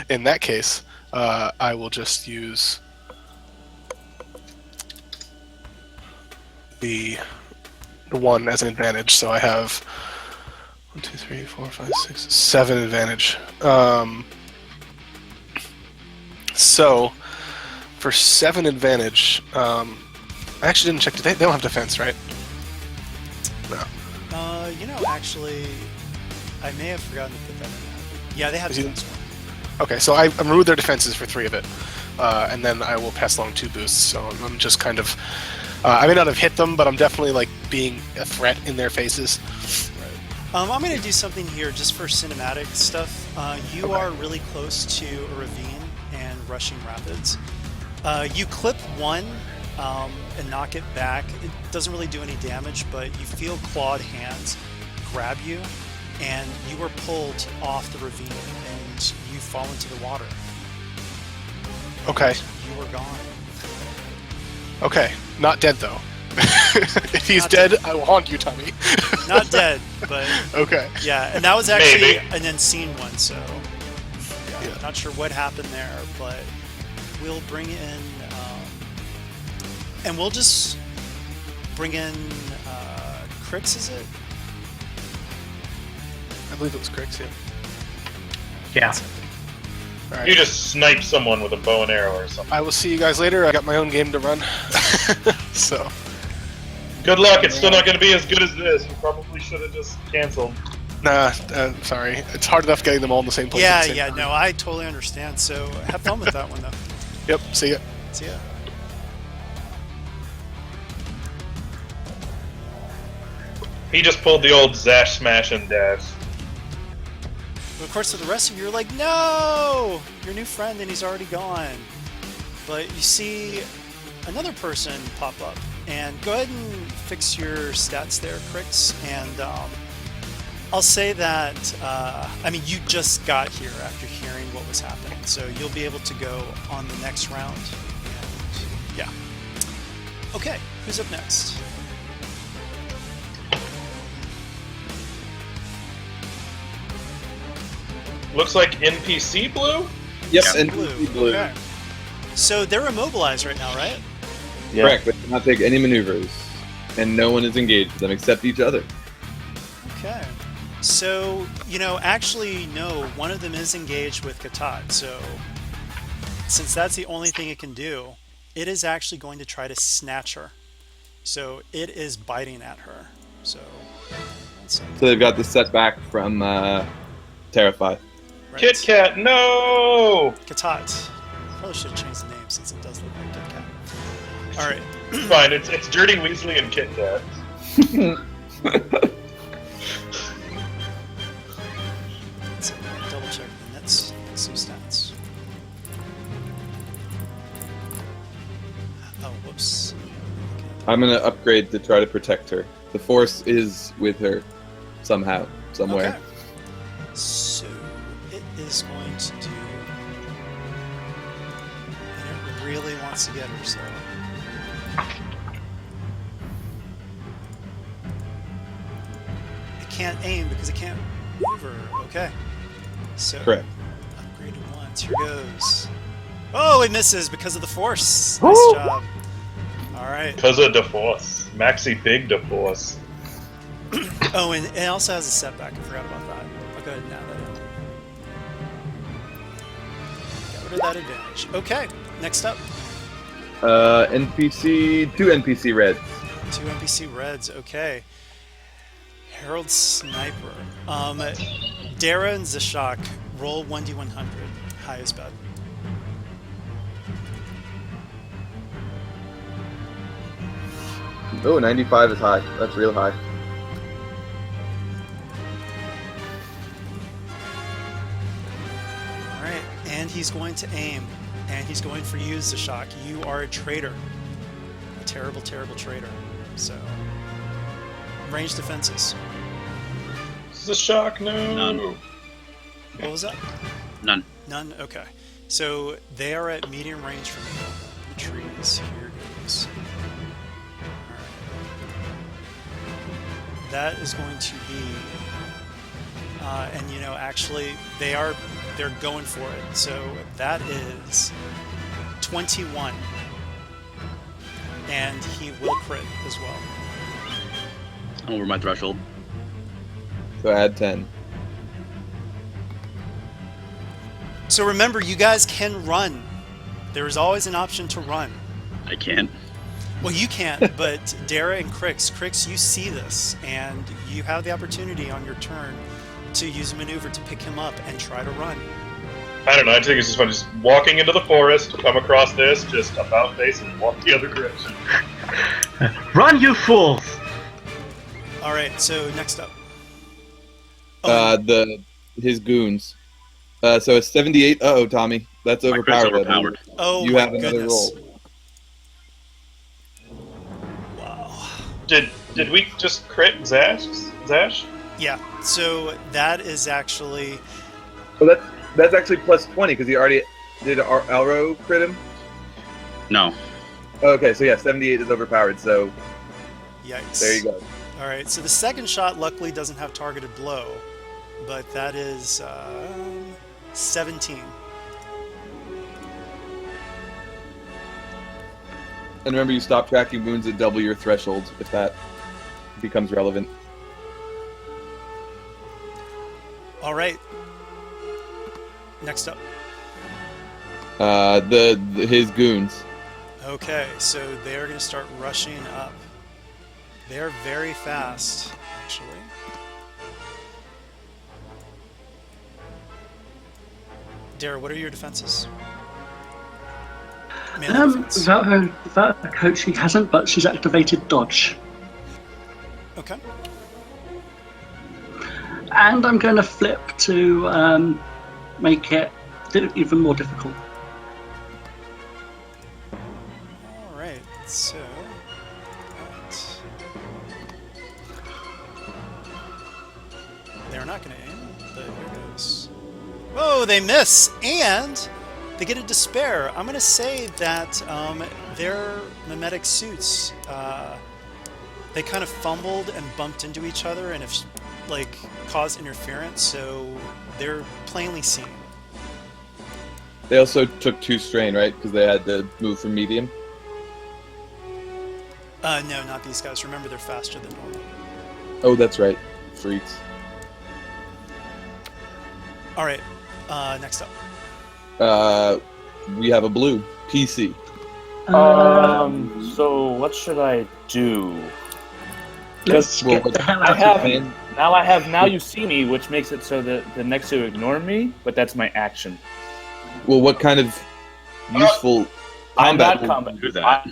In that case, I will just use the 1 as an advantage. So I have 1, 2, 3, 4, 5, 6, 7 advantage. So for 7 advantage, I actually didn't check. They don't have defense, right? No. Actually, I may have forgotten to put that in there. Yeah, they have defense 1. Okay, so I removed their defenses for 3 of it, and then I will pass along 2 boosts. So I'm just kind of, I may not have hit them, but I'm definitely like being a threat in their faces. I'm going to do something here just for cinematic stuff. You are really close to a ravine and rushing rapids. You clip 1 and knock it back. It doesn't really do any damage, but you feel clawed hands grab you, and you are pulled off the ravine, and you fall into the water. Okay. You are gone. Okay, not dead though. If he's Not dead, dead. I will haunt you, Tommy. Not dead, but Okay. yeah, and that was actually Maybe. an unseen one, so Yeah. not sure what happened there, but we'll bring in, and we'll just bring in Crix, is it? I believe it was Crix, yeah. Yeah. All You right. just snipe someone with a bow and arrow or something. I will see you guys later. I got my own game to run. So, Good luck. It's still not going to be as good as this. You probably should have just canceled. nah, sorry. It's hard enough getting them all in the same place. at Yeah, the same yeah, time. no, I totally understand. So have fun with that one, though. Yep, see ya. See ya. He just pulled the old Zash Smash and Dash. But of course, to the rest of you, you're like, no! Your new friend, and he's already gone. But you see another person pop up. And go ahead and fix your stats there, Crix. And I'll say that, I mean, you just got here after hearing what was happening. So you'll be able to go on the next round. And, yeah. Okay, who's up next? Looks like NPC Blue? Yep, Yeah, and blue. Okay. So they're immobilized right now, right? Yeah. Correct, but cannot take any maneuvers. And no one is engaged with them except each other. Okay. So, actually, no, one of them is engaged with Katat. So, since that's the only thing it can do, it is actually going to try to snatch her. So, it is biting at her. So, one second. So they've got the setback from Terrify. Right. Kit Kat, no! Katat. Probably should have changed the name since it does look like Kit Kat. All right. Fine, it's Dirty Weasley and Kit Kat. So, double check the nets. Some stats. Oh, whoops. I'm going to upgrade to try to protect her. The Force is with her somehow, somewhere. Okay. So it is going to do, and it really wants to get her, so. It can't aim because it can't move her. Okay. So Correct. upgraded once. Here goes. Oh, it misses because of the force. Woo! Nice job. All right. Because of the Force. Maxi Big the Force. Oh, and it also has a setback. I forgot about that. I'll go ahead and add that in. Got rid of that advantage. Okay, next up. Two NPC Reds. 2 NPC Reds. Okay. Herald Sniper. Dara and Zashak, roll 1d100. High is bad. Oh, 95 is high. That's real high. Alright, and he's going to aim. And he's going for you, Zashak. You are a traitor. terrible, terrible traitor. So, range defenses. This is a shock. No. None. What was that? None. None? Okay. So they are at medium range from the trees. Here goes. Alright. That is going to be... and actually, they're going for it. So that is 21. And he will crit as well. I'm over my threshold. So add 10. So remember, you guys can run. There is always an option to run. I can't. Well, you can't, but Dara and Crix, you see this, and you have the opportunity on your turn to use a maneuver to pick him up and try to run. I don't know. I think it's just fun just walking into the forest, come across this, just about face and walk the other direction. Run, you fools! All right, so next up. His goons. So it's 78. Uh-oh, Tommy. That's My crit's overpowered. overpowered. Oh You my have another goodness. roll. Wow. Did we just crit Zash? Yeah, so that is actually... Well, that's actually plus 20 because he already did Alro crit him. No. Okay, so yeah, 78 is overpowered. So Yikes. there you go. All right, so the second shot luckily doesn't have targeted blow, but that is 17. And remember, you stop tracking wounds at double your threshold if that becomes relevant. All right. Next up. His goons. Okay, so they are going to start rushing up. They're very fast, actually. Dara, what are your defenses? Melee defense. Without her coach, she hasn't, but she's activated dodge. Okay. And I'm going to flip to make it even more difficult. All right, so... They're not going to aim, but here goes. Whoa, they miss! And they get a despair. I'm going to say that their mimetic suits, they kind of fumbled and bumped into each other and have, caused interference, so they're plainly seen. They also took 2 strain, right? Because they had to move from medium. No, not these guys. Remember, they're faster than normal. Oh, that's right. Freaks. All right, next up. We have a blue PC. So what should I do? Let's Well, get the hell I out have of here. now you see me, which makes it so that the next two ignore me, but that's my action. Well, what kind of useful I'm combat? not combat. do that.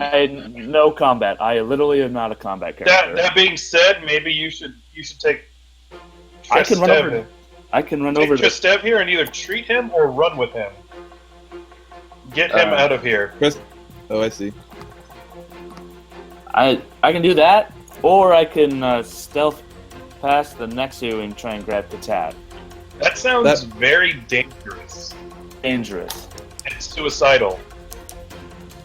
No combat. I literally am not a combat character. That being said, maybe you should take. I can run Trestev over. in. I can run Take over this. Trestev here and either treat him or run with him. Get him out of here. Oh, I see. I can do that, or I can stealth past the Nexu and try and grab the tab. That sounds very dangerous Dangerous. and suicidal.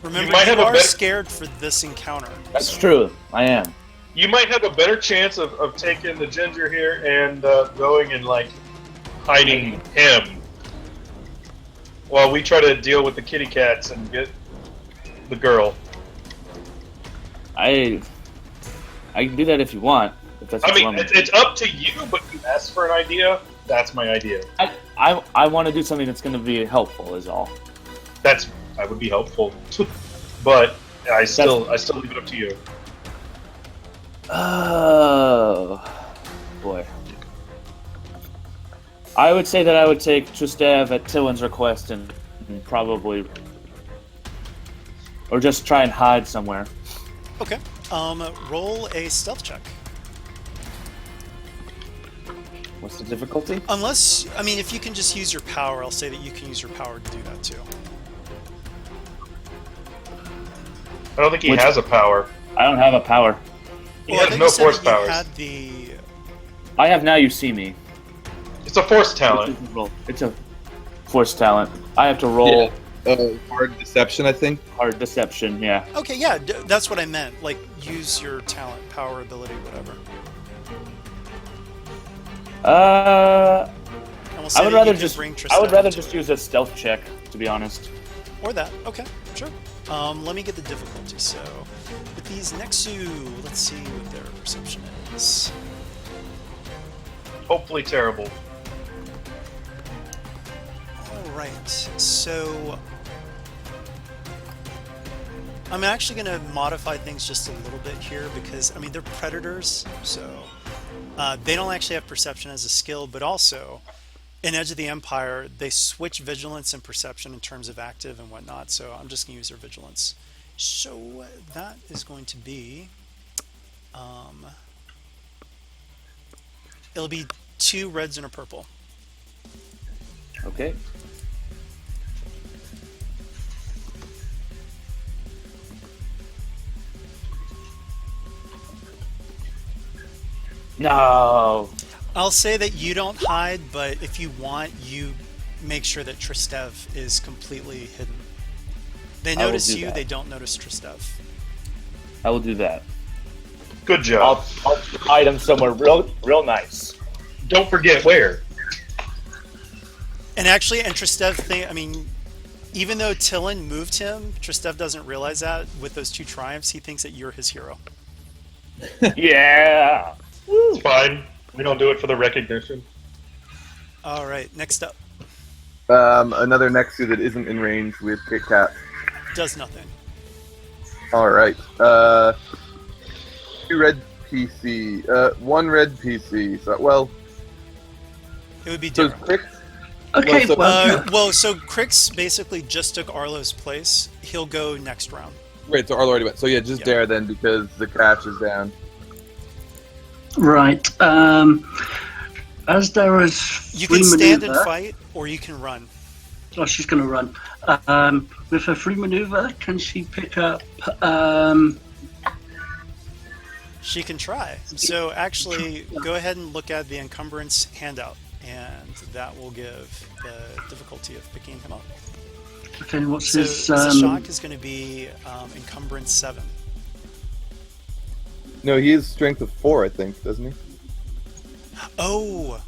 Remember, might you have a are better- scared for this encounter. That's true. I am. You might have a better chance of taking the ginger here and going and hiding him while we try to deal with the kitty cats and get the girl. I can do that if you want. If that's what I you mean, want me it's up to you, but you asked for an idea. That's my idea. I want to do something that's going to be helpful. Is all. That would be helpful, but I still leave it up to you. Oh boy. I would say that I would take Trestev at Tillin's request and probably, or just try and hide somewhere. Okay. Roll a stealth check. What's the difficulty? Unless, if you can just use your power, I'll say that you can use your power to do that too. I don't think he Which- has a power. I don't have a power. He I has thought no you said force that you powers. had the. I have Now You See Me. It's a force talent. It's a force talent. I have to roll Hard deception, I think. hard deception. Yeah. Okay, yeah, that's what I meant. Like, use your talent, power, ability, whatever. And we'll say I would that rather you just. can bring I would Tristan rather into just it. use a stealth check, to be honest. Or that. Okay, sure. Let me get the difficulty. So, with these Nexu, let's see what their perception is. Hopefully terrible. Alright, so I'm actually going to modify things just a little bit here because, I mean, they're predators, so they don't actually have perception as a skill, but also in Edge of the Empire, they switch vigilance and perception in terms of active and whatnot, so I'm just going to use their vigilance. So that is going to be, it'll be 2 reds and a purple. Okay. No. I'll say that you don't hide, but if you want, you make sure that Tristev is completely hidden. They I will notice do you, that. they don't notice Tristev. I will do that. Good job. I'll hide him somewhere real nice. Don't forget where. And actually, and Tristev, I mean, even though Tillin moved him, Tristev doesn't realize that with those 2 triumphs, he thinks that you're his hero. Yeah. It's fine. We don't do it for the recognition. All right, next up. Another Nexu that isn't in range with Kit Kat. Does nothing. All right. 2 red PC. 1 red PC. So, well, It would be so different. quick. Okay, Well, so- Well, so Crix basically just took Arlo's place. He'll go next round. Right, so Arlo already went. So yeah, just Yeah. Dare then because the crash is down. right. As there is You free can stand and maneuver, fight, or you can run. oh, she's going to run. With her free maneuver, can she pick up? She can try. So actually, go ahead and look at the encumbrance handout, and that will give the difficulty of picking him up. Okay, what's So his? the shock is going to be encumbrance 7. No, he has strength of 4, I think, doesn't he? Oh,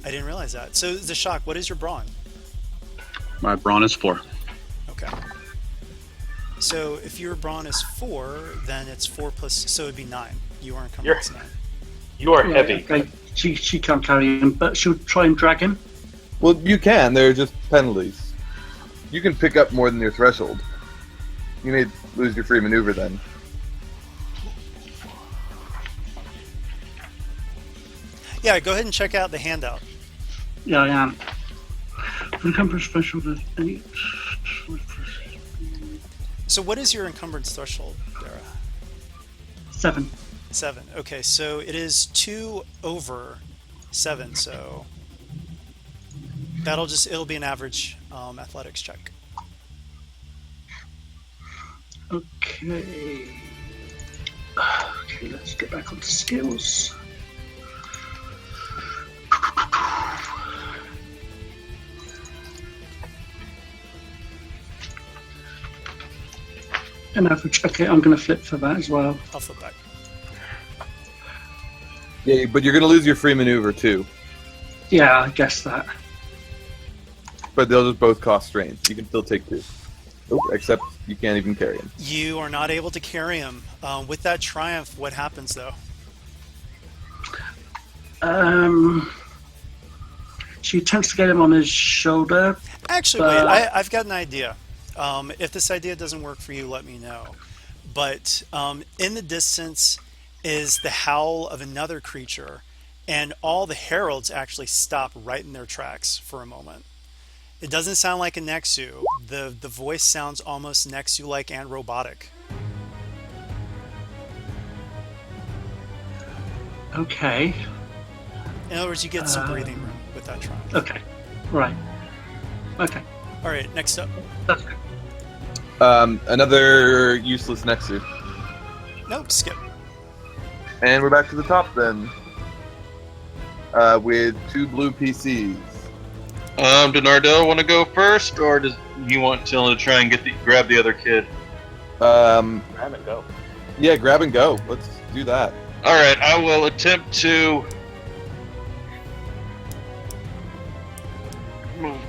I didn't realize that. So the shock, what is your brawn? My brawn is 4. Okay. So if your brawn is 4, then it's 4 plus, so it'd be 9. You are encumbrance 9. You are heavy. Okay, she can't carry him, but she'll try and drag him. Well, you can. They're just penalties. You can pick up more than your threshold. You may lose your free maneuver then. Yeah, go ahead and check out the handout. Yeah, I am. Encumbrance special with 8. So what is your encumbrance threshold, Dara? 7. 7. Okay, so it is 2 over 7, so it'll be an average athletics check. Okay. Okay, let's get back onto skills. An average. Okay, I'm going to flip for that as well. I'll flip back. Yeah, but you're going to lose your free maneuver too. Yeah, I guess that. But they'll just both cost strain. You can still take 2. Oh, except you can't even carry him. You are not able to carry him. With that triumph, what happens though? She attempts to get him on his shoulder. Actually, wait, I've got an idea. If this idea doesn't work for you, let me know. But in the distance is the howl of another creature, and all the heralds actually stop right in their tracks for a moment. It doesn't sound like a Nexu. The voice sounds almost Nexu-like and robotic. Okay. In other words, you get some breathing room with that triumph. Okay. Right. Okay. All right, next up. That's good. Another useless Nexu. Nope, skip. And we're back to the top then. With 2 blue PCs. Did Nardell want to go first, or does you want Tillin to try and grab the other kid? Grab and go. Yeah, grab and go. Let's do that. All right, I will attempt to move.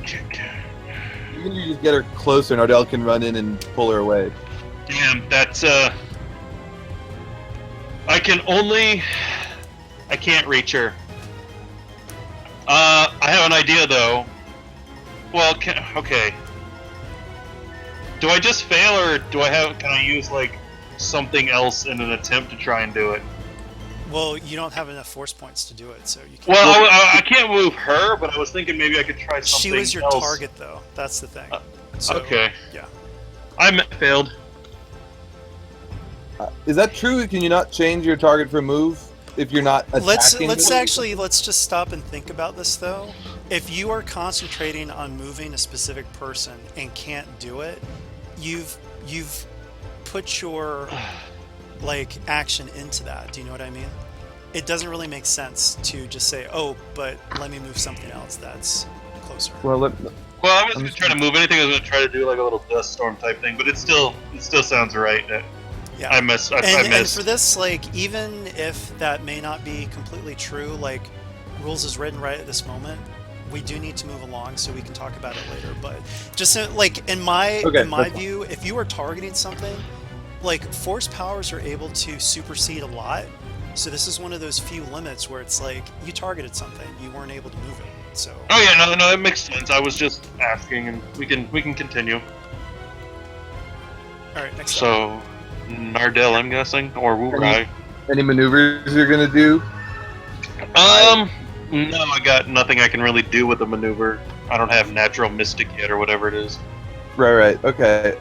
Even if you just get her closer, Nardell can run in and pull her away. Damn, that's I can't reach her. I have an idea though. Well, okay. Do I just fail, or can I use like something else in an attempt to try and do it? Well, you don't have enough force points to do it, so you can't. Well, I can't move her, but I was thinking maybe I could try something else. She was your target, though. That's the thing. So, okay. Yeah. I failed. Is that true? Can you not change your target for move if you're not attacking? Let's just stop and think about this though. If you are concentrating on moving a specific person and can't do it, you've put your like action into that. Do you know what I mean? It doesn't really make sense to just say, "Oh, but let me move something else that's closer." Well, I wasn't trying to move anything. I was going to try to do like a little dust storm type thing, but it still sounds right. Yeah. I missed. And for this, like, even if that may not be completely true, like, rules is written right at this moment, we do need to move along so we can talk about it later. But just like in my view, if you are targeting something, like force powers are able to supersede a lot. So this is one of those few limits where it's like you targeted something, you weren't able to move it. So. Oh yeah, no, that makes sense. I was just asking, and we can continue. All right, next. So. Nardell, I'm guessing, or Wurai. Any maneuvers you're gonna do? No, I got nothing I can really do with the maneuver. I don't have natural mystic yet, or whatever it is. Right. Okay.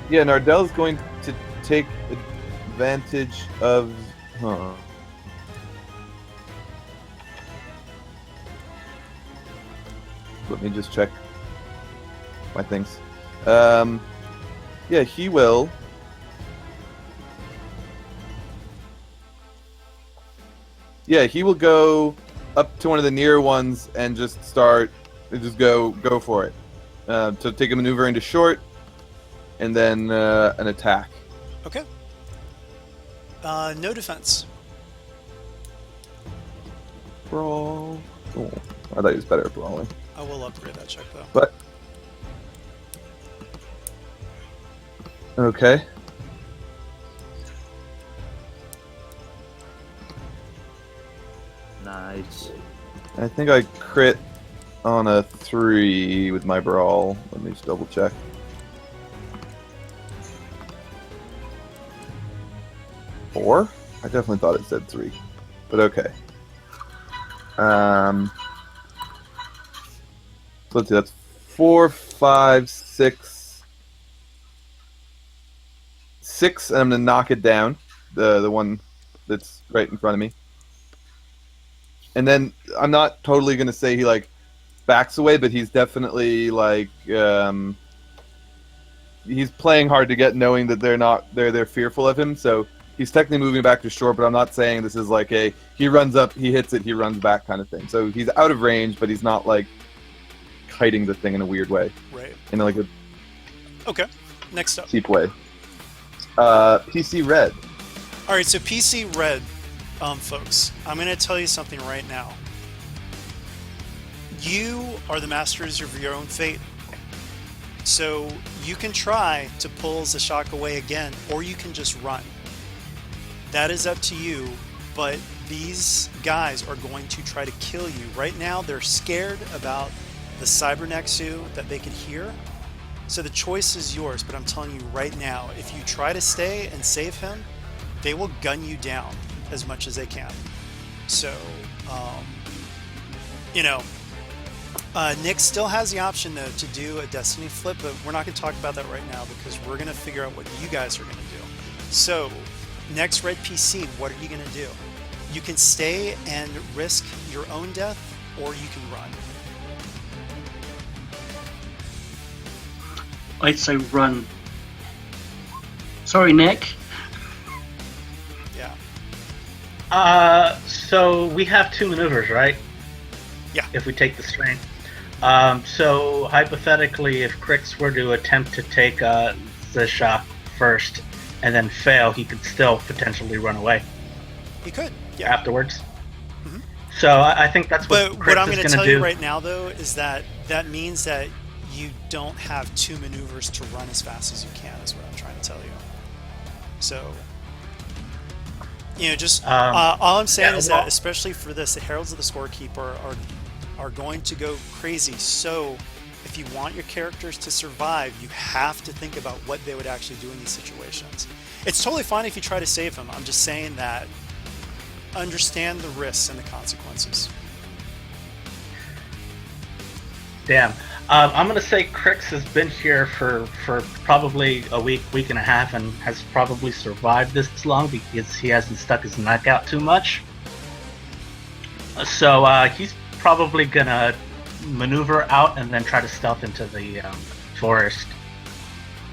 Yeah, Nardell's going to take advantage of. Let me just check my things. Yeah, he will. Yeah, he will go up to one of the near ones and just go for it. So take a maneuver into short, and then an attack. Okay. No defense. Brawl. Oh, I thought he was better at brawling. I will upgrade that check though. But okay. Nice. I think I crit on a 3 with my brawl. Let me just double check. Four? I definitely thought it said 3. But okay. So let's see, that's 4, 5, 6. 6, and I'm gonna knock it down. The one that's right in front of me. And then I'm not totally gonna say he like backs away, but he's definitely like he's playing hard to get, knowing that they're fearful of him. So he's technically moving back to short, but I'm not saying this is like he runs up, he hits it, he runs back kind of thing. So he's out of range, but he's not like kiting the thing in a weird way. Right. In like a Next up. cheap way. PC Red. All right, so PC Red, folks, I'm going to tell you something right now. You are the masters of your own fate. So you can try to pull Zashak away again, or you can just run. That is up to you, but these guys are going to try to kill you. Right now, they're scared about the Cybernexu that they can hear. So the choice is yours, but I'm telling you right now, if you try to stay and save him, they will gun you down as much as they can. So, Nick still has the option, though, to do a Destiny flip, but we're not going to talk about that right now because we're going to figure out what you guys are going to do. So, next Red PC, what are you going to do? You can stay and risk your own death, or you can run. I'd say run. Sorry, Nick. Yeah. So we have 2 maneuvers, right? Yeah. If we take the strain. So hypothetically, if Crix were to attempt to take the shock first and then fail, he could still potentially run away. He could. Yeah. Afterwards. Mhm. So I think that's what But Crix what I'm is going to going tell to do. you right now, though, is that means that you don't have 2 maneuvers to run as fast as you can, is what I'm trying to tell you. So, just all I'm saying is that, especially for this, the Heralds of the Scorekeeper are going to go crazy. So, if you want your characters to survive, you have to think about what they would actually do in these situations. It's totally fine if you try to save them. I'm just saying that understand the risks and the consequences. Damn. I'm going to say Crix has been here for probably a week and a half, and has probably survived this long because he hasn't stuck his neck out too much. So he's probably going to maneuver out and then try to stealth into the forest.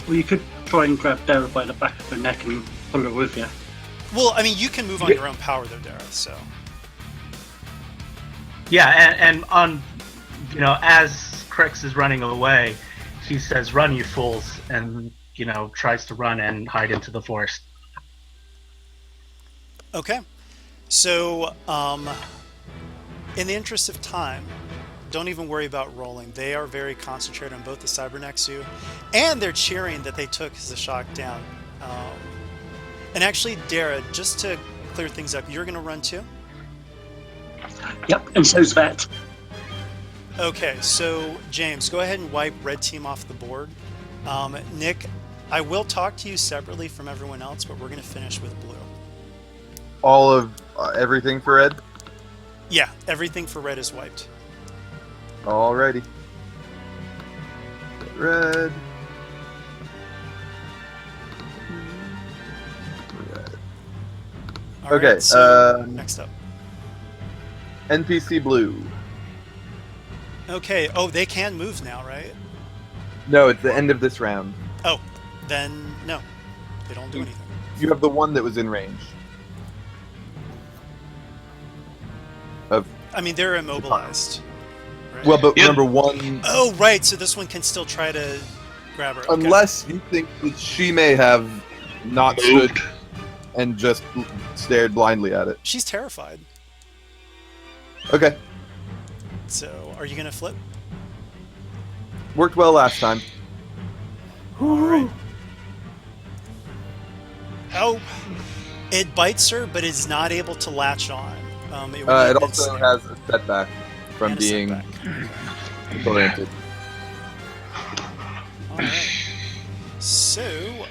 Well, you could try and grab Dara by the back of her neck and pull her with you. Well, I mean, you can move on your own power, though, Dara, so... Yeah, and on, as Crix is running away, he says, "Run, you fools," and, tries to run and hide into the forest. Okay. So, in the interest of time, don't even worry about rolling. They are very concentrated on both the Cybernexu, and they're cheering that they took the shock down. And actually, Dara, just to clear things up, you're going to run too? Yep, and so's Vet. Okay, so James, go ahead and wipe red team off the board. Nick, I will talk to you separately from everyone else, but we're going to finish with blue. All of everything for red? Yeah, everything for red is wiped. Alrighty. Red. All Okay, right, so next up. NPC blue. Okay, oh, they can move now, right? No, it's the end of this round. Oh, then no. They don't do anything. You have the one that was in range. I mean, they're immobilized. Right? Well, but remember one... Oh, right, so this one can still try to grab her. Okay. Unless you think that she may have not stood and just stared blindly at it. She's terrified. Okay. So, are you going to flip? Worked well last time. All right. Oh, it bites her, but is not able to latch on. It also has a setback from being oriented. All right. So,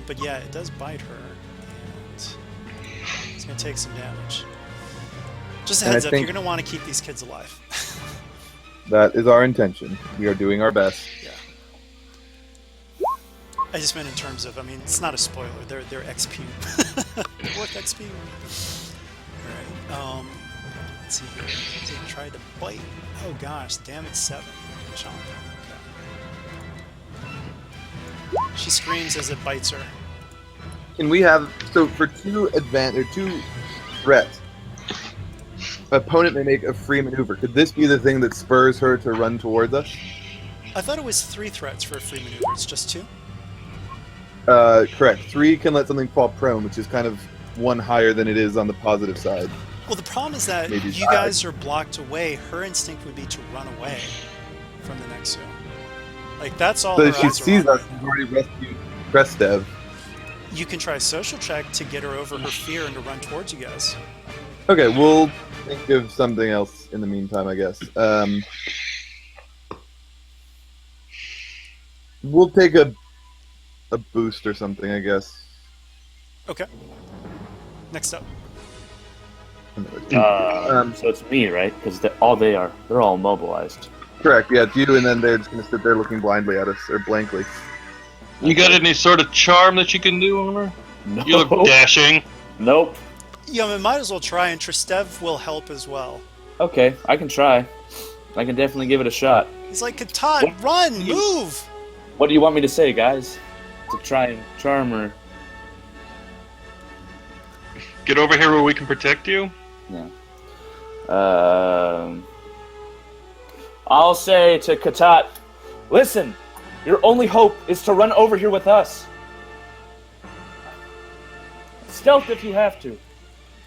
but yeah, it does bite her, and it's going to take some damage. Just a heads up, you're going to want to keep these kids alive. That is our intention. We are doing our best. Yeah. I just meant in terms of, I mean, it's not a spoiler. They're XP. Worth XP. All right. Let's see here. They tried to bite. Oh gosh, damage 7. Chomp. Okay. She screams as it bites her. Can we have for two threats? Opponent may make a free maneuver. Could this be the thing that spurs her to run towards us? I thought it was 3 threats for a free maneuver. It's just 2? Correct. 3 can let something fall prone, which is kind of one higher than it is on the positive side. Well, the problem is that Maybe you guys are blocked away. Her instinct would be to run away from the Nexu. Like, that's all So her if she eyes are sees on us, right we've now. already rescued Krestev. You can try a social check to get her over her fear and to run towards you guys. Okay, we'll think of something else in the meantime, I guess. We'll take a boost or something, I guess. Okay. Next up. So it's me, right? Because they're all mobilized. Correct, yeah, it's you, and then they're just going to sit there looking blindly at us, or blankly. You got any sort of charm that you can do on her? No. You look dashing. Nope. Yeah, I mean, might as well try, and Tristev will help as well. Okay, I can try. I can definitely give it a shot. He's like, Catan, run, move! What do you want me to say, guys? To try and charm her? Get over here where we can protect you. Yeah. I'll say to Katat, listen, your only hope is to run over here with us. Stealth if you have to.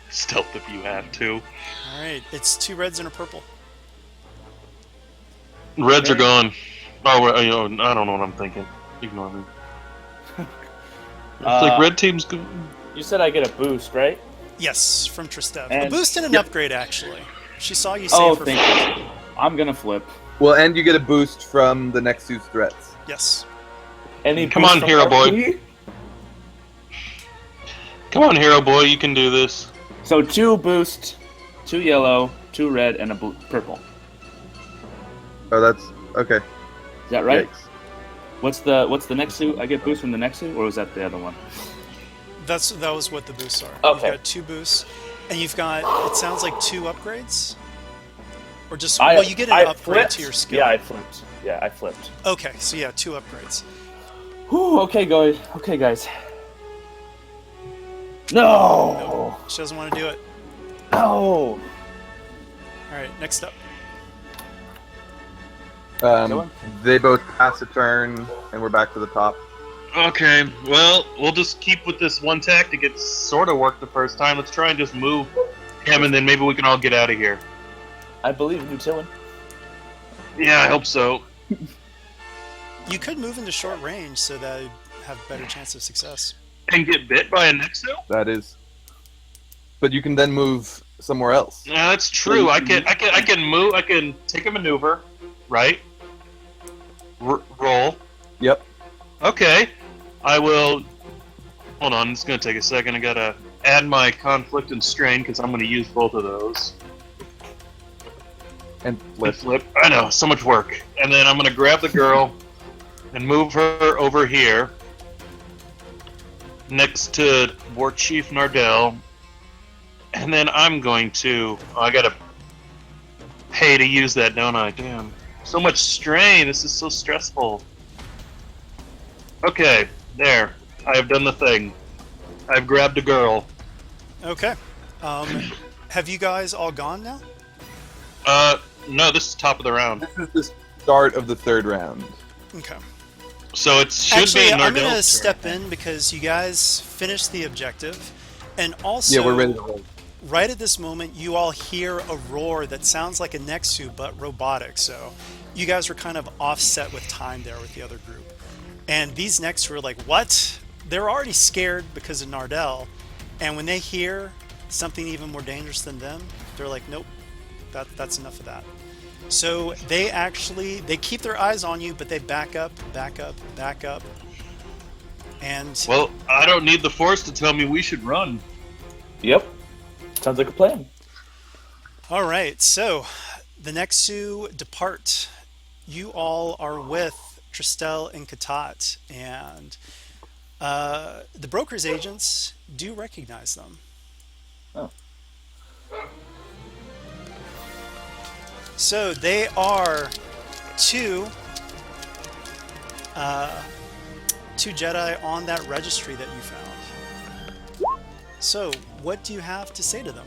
Stealth if you have to. All right, it's 2 reds and a purple. Reds are gone. Oh, I don't know what I'm thinking. Ignore me. It's like red team's good. You said I get a boost, right? Yes, from Tristev. A And- boost and an upgrade, actually. She saw you Oh, save her. thank you. I'm gonna flip. Well, and you get a boost from the next 2 threats. Yes. Any Come boost on, from hero boy. RP? Come on, hero boy, you can do this. So 2 boost, 2 yellow, 2 red, and a purple. Oh, that's okay. Is that right? Yikes. What's the next suit? I get boost from the next suit, or was that the other one? That was what the boosts are. Okay. You've got 2 boosts, and you've got, it sounds like 2 upgrades? Or just, I well, you get an upgrade flipped. to your skill. Yeah, I flipped. Yeah, I flipped. Okay, so yeah, 2 upgrades. Whew, okay, guys. Okay, guys. No! She doesn't want to do it. No! Alright, next up. They both pass a turn, and we're back to the top. Okay, well, we'll just keep with this one tactic. It sort of worked the first time. Let's try and just move him, and then maybe we can all get out of here. I believe in you, Tillin. Yeah, I hope so. You could move into short range so that you have a better chance of success. And get bit by a Nexo? That is. But you can then move somewhere else. Yeah, that's true. I can move. I can take a maneuver, right? Roll. Yep. Okay. I will. Hold on. It's gonna take a second. I gotta add my conflict and strain because I'm gonna use both of those. And flip. Flip. I know. So much work. And then I'm gonna grab the girl and move her over here next to War Chief Nardell. And then I'm going to... Oh, I gotta pay to use that, don't I? Damn. So much strain. This is so stressful. Okay, there. I have done the thing. I've grabbed a girl. Okay. Have you guys all gone now? No, this is top of the round. This is the start of the 3rd round. Okay. So it should Actually, be Nardell's I'm going to turn. step in because you guys finished the objective. And also, Yeah, we're ready to roll. right at this moment, you all hear a roar that sounds like a Nexu, but robotic. So you guys were kind of offset with time there with the other group. And these Nexu were like, what? They're already scared because of Nardell. And when they hear something even more dangerous than them, they're like, nope, that's enough of that. So they keep their eyes on you, but they back up. And Well, I don't need the Force to tell me we should run. Yep. Sounds like a plan. all right, so the Nexu depart. You all are with Tristel and Katat, and the broker's agents do recognize them. Oh. So they are two Jedi on that registry that you found. So what do you have to say to them?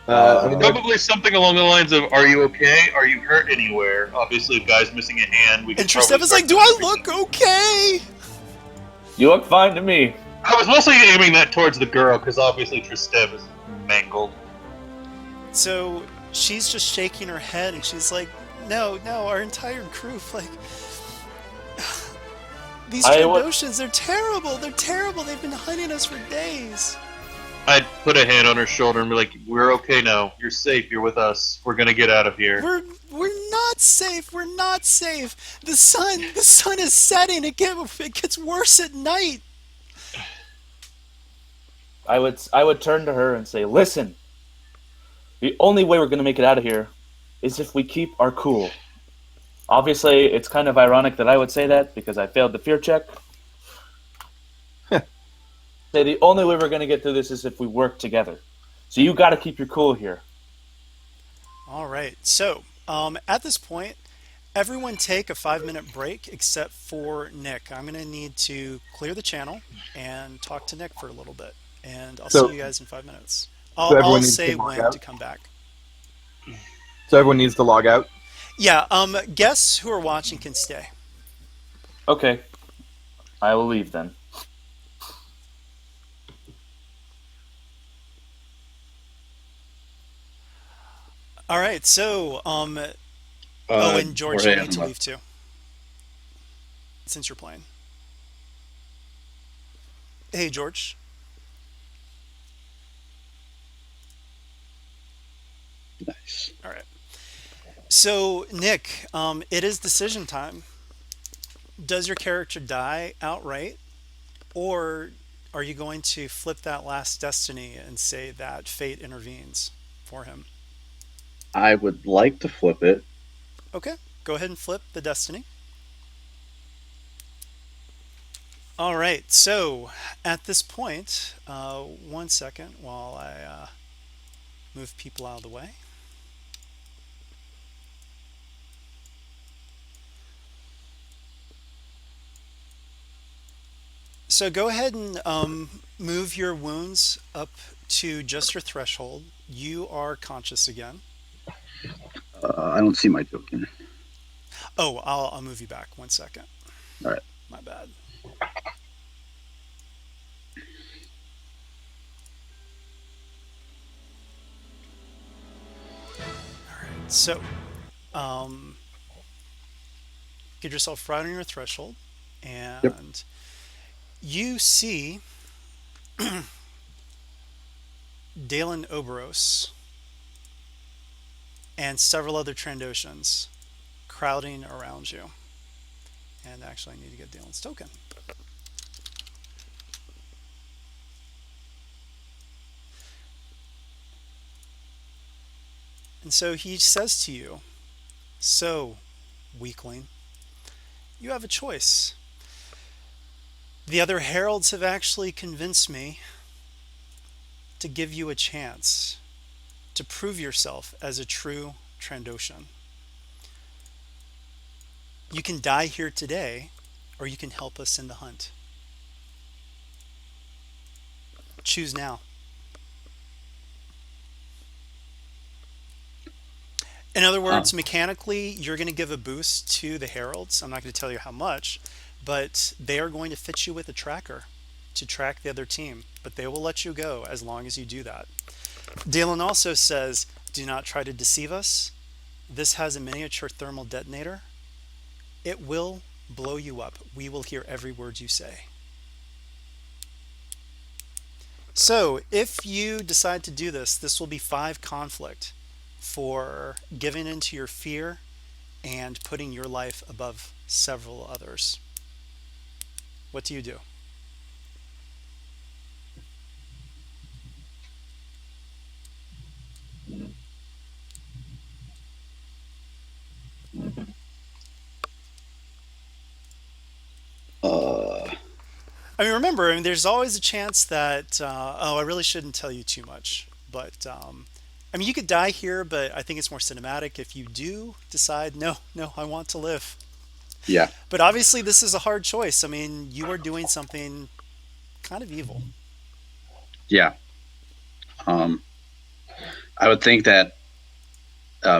Probably something along the lines of, "Are you okay? Are you hurt anywhere?" Obviously, if guy's missing a hand, we can. And Tristev is like, "Do I look okay?" You look fine to me. I was mostly aiming that towards the girl because obviously Tristev is mangled. So she's just shaking her head, and she's like, "No, our entire crew, like, these Trandoshans, they're terrible. They've been hunting us for days." I'd put a hand on her shoulder and be like, "We're okay now. You're safe. You're with us. We're gonna get out of here." We're not safe. We're not safe. The sun is setting. It gets worse at night. I would turn to her and say, "Listen, the only way we're going to make it out of here is if we keep our cool." Obviously, it's kind of ironic that I would say that because I failed the fear check. Say the only way we're going to get through this is if we work together. So you got to keep your cool here. All right. So At this point, everyone take a 5-minute break except for Nick. I'm going to need to clear the channel and talk to Nick for a little bit. And I'll see So, you guys in 5 minutes. so I'll everyone needs to say log when to out. come back. So everyone needs to log out. Yeah, guests who are watching can stay. Okay, I will leave then. All right, so, oh, and George, you'll need to leave too, since you're playing. Hey, George. Nice. All right. So, Nick, it is decision time. Does your character die outright, or are you going to flip that last destiny and say that fate intervenes for him? I would like to flip it. Okay, go ahead and flip the destiny. All right, so at this point, 1 second while I move people out of the way. So go ahead and move your wounds up to just your threshold. You are conscious again. I don't see my token. Oh, I'll move you back 1 second. All right. My bad. All right. So, get yourself right on your threshold, and Yep. you see Dalen Oberos and several other Trandoshans crowding around you. And actually, I need to get Dalen's token. And so he says to you, "So, weakling, you have a choice. The other heralds have actually convinced me to give you a chance to prove yourself as a true Trandoshan. You can die here today, or you can help us in the hunt. Choose now." In other words, mechanically, you're going to give a boost to the heralds. I'm not going to tell you how much, but they are going to fit you with a tracker to track the other team, but they will let you go as long as you do that. Dalen also says, "Do not try to deceive us. This has a miniature thermal detonator. It will blow you up. We will hear every word you say." So, if you decide to do this, this will be 5 conflict for giving into your fear and putting your life above several others. What do you do? I mean, remember, there's always a chance that, oh, I really shouldn't tell you too much. But, I mean, you could die here, but I think it's more cinematic if you do decide, no, I want to live. Yeah. But obviously, this is a hard choice. I mean, you are doing something kind of evil. Yeah. I would think that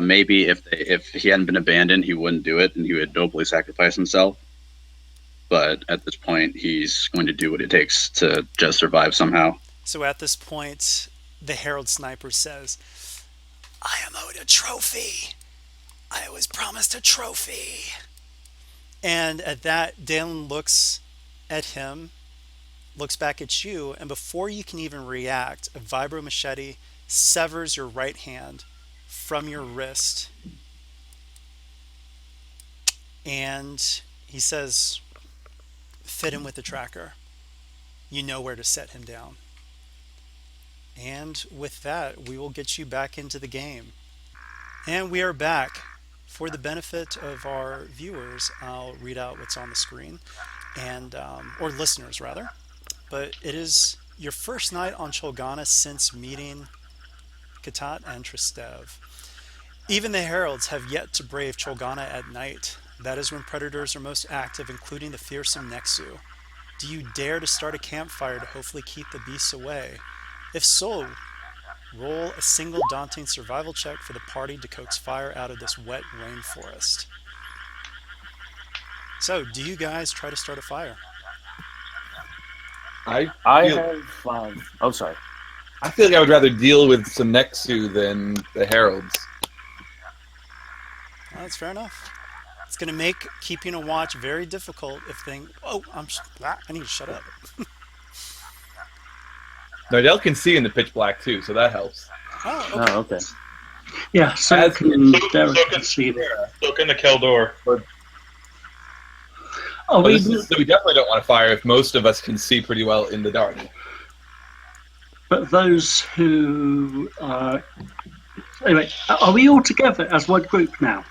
maybe if he hadn't been abandoned, he wouldn't do it, and he would nobly sacrifice himself. But at this point, he's going to do what it takes to just survive somehow. So at this point, the Herald Sniper says, "I am owed a trophy. I was promised a trophy." And at that, Dalen looks at him, looks back at you, and before you can even react, a vibro machete severs your right hand from your wrist. And he says, "Fit him with the tracker. You know where to set him down." And with that, we will get you back into the game. And we are back. For the benefit of our viewers, I'll read out what's on the screen, and or listeners rather. But it is your first night on Cholganna since meeting Katat and Tristev. Even the Heralds have yet to brave Cholganna at night. That is when predators are most active, including the fearsome Nexu. Do you dare to start a campfire to hopefully keep the beasts away? If so, roll a single daunting survival check for the party to coax fire out of this wet rainforest. So, do you guys try to start a fire? I feel- have. Oh, sorry. I feel like I would rather deal with some Nexu than the Heralds. Well, that's fair enough. It's going to make keeping a watch very difficult if things. Oh, I need to shut up. Nardell can see in the pitch black too, so that helps. Oh, okay. Oh, okay. Yeah, so As- can so Derek can- can see them. So can the Keldor. Oh, We definitely don't want to fire if most of us can see pretty well in the dark. but those who anyway, are we all together as one group now?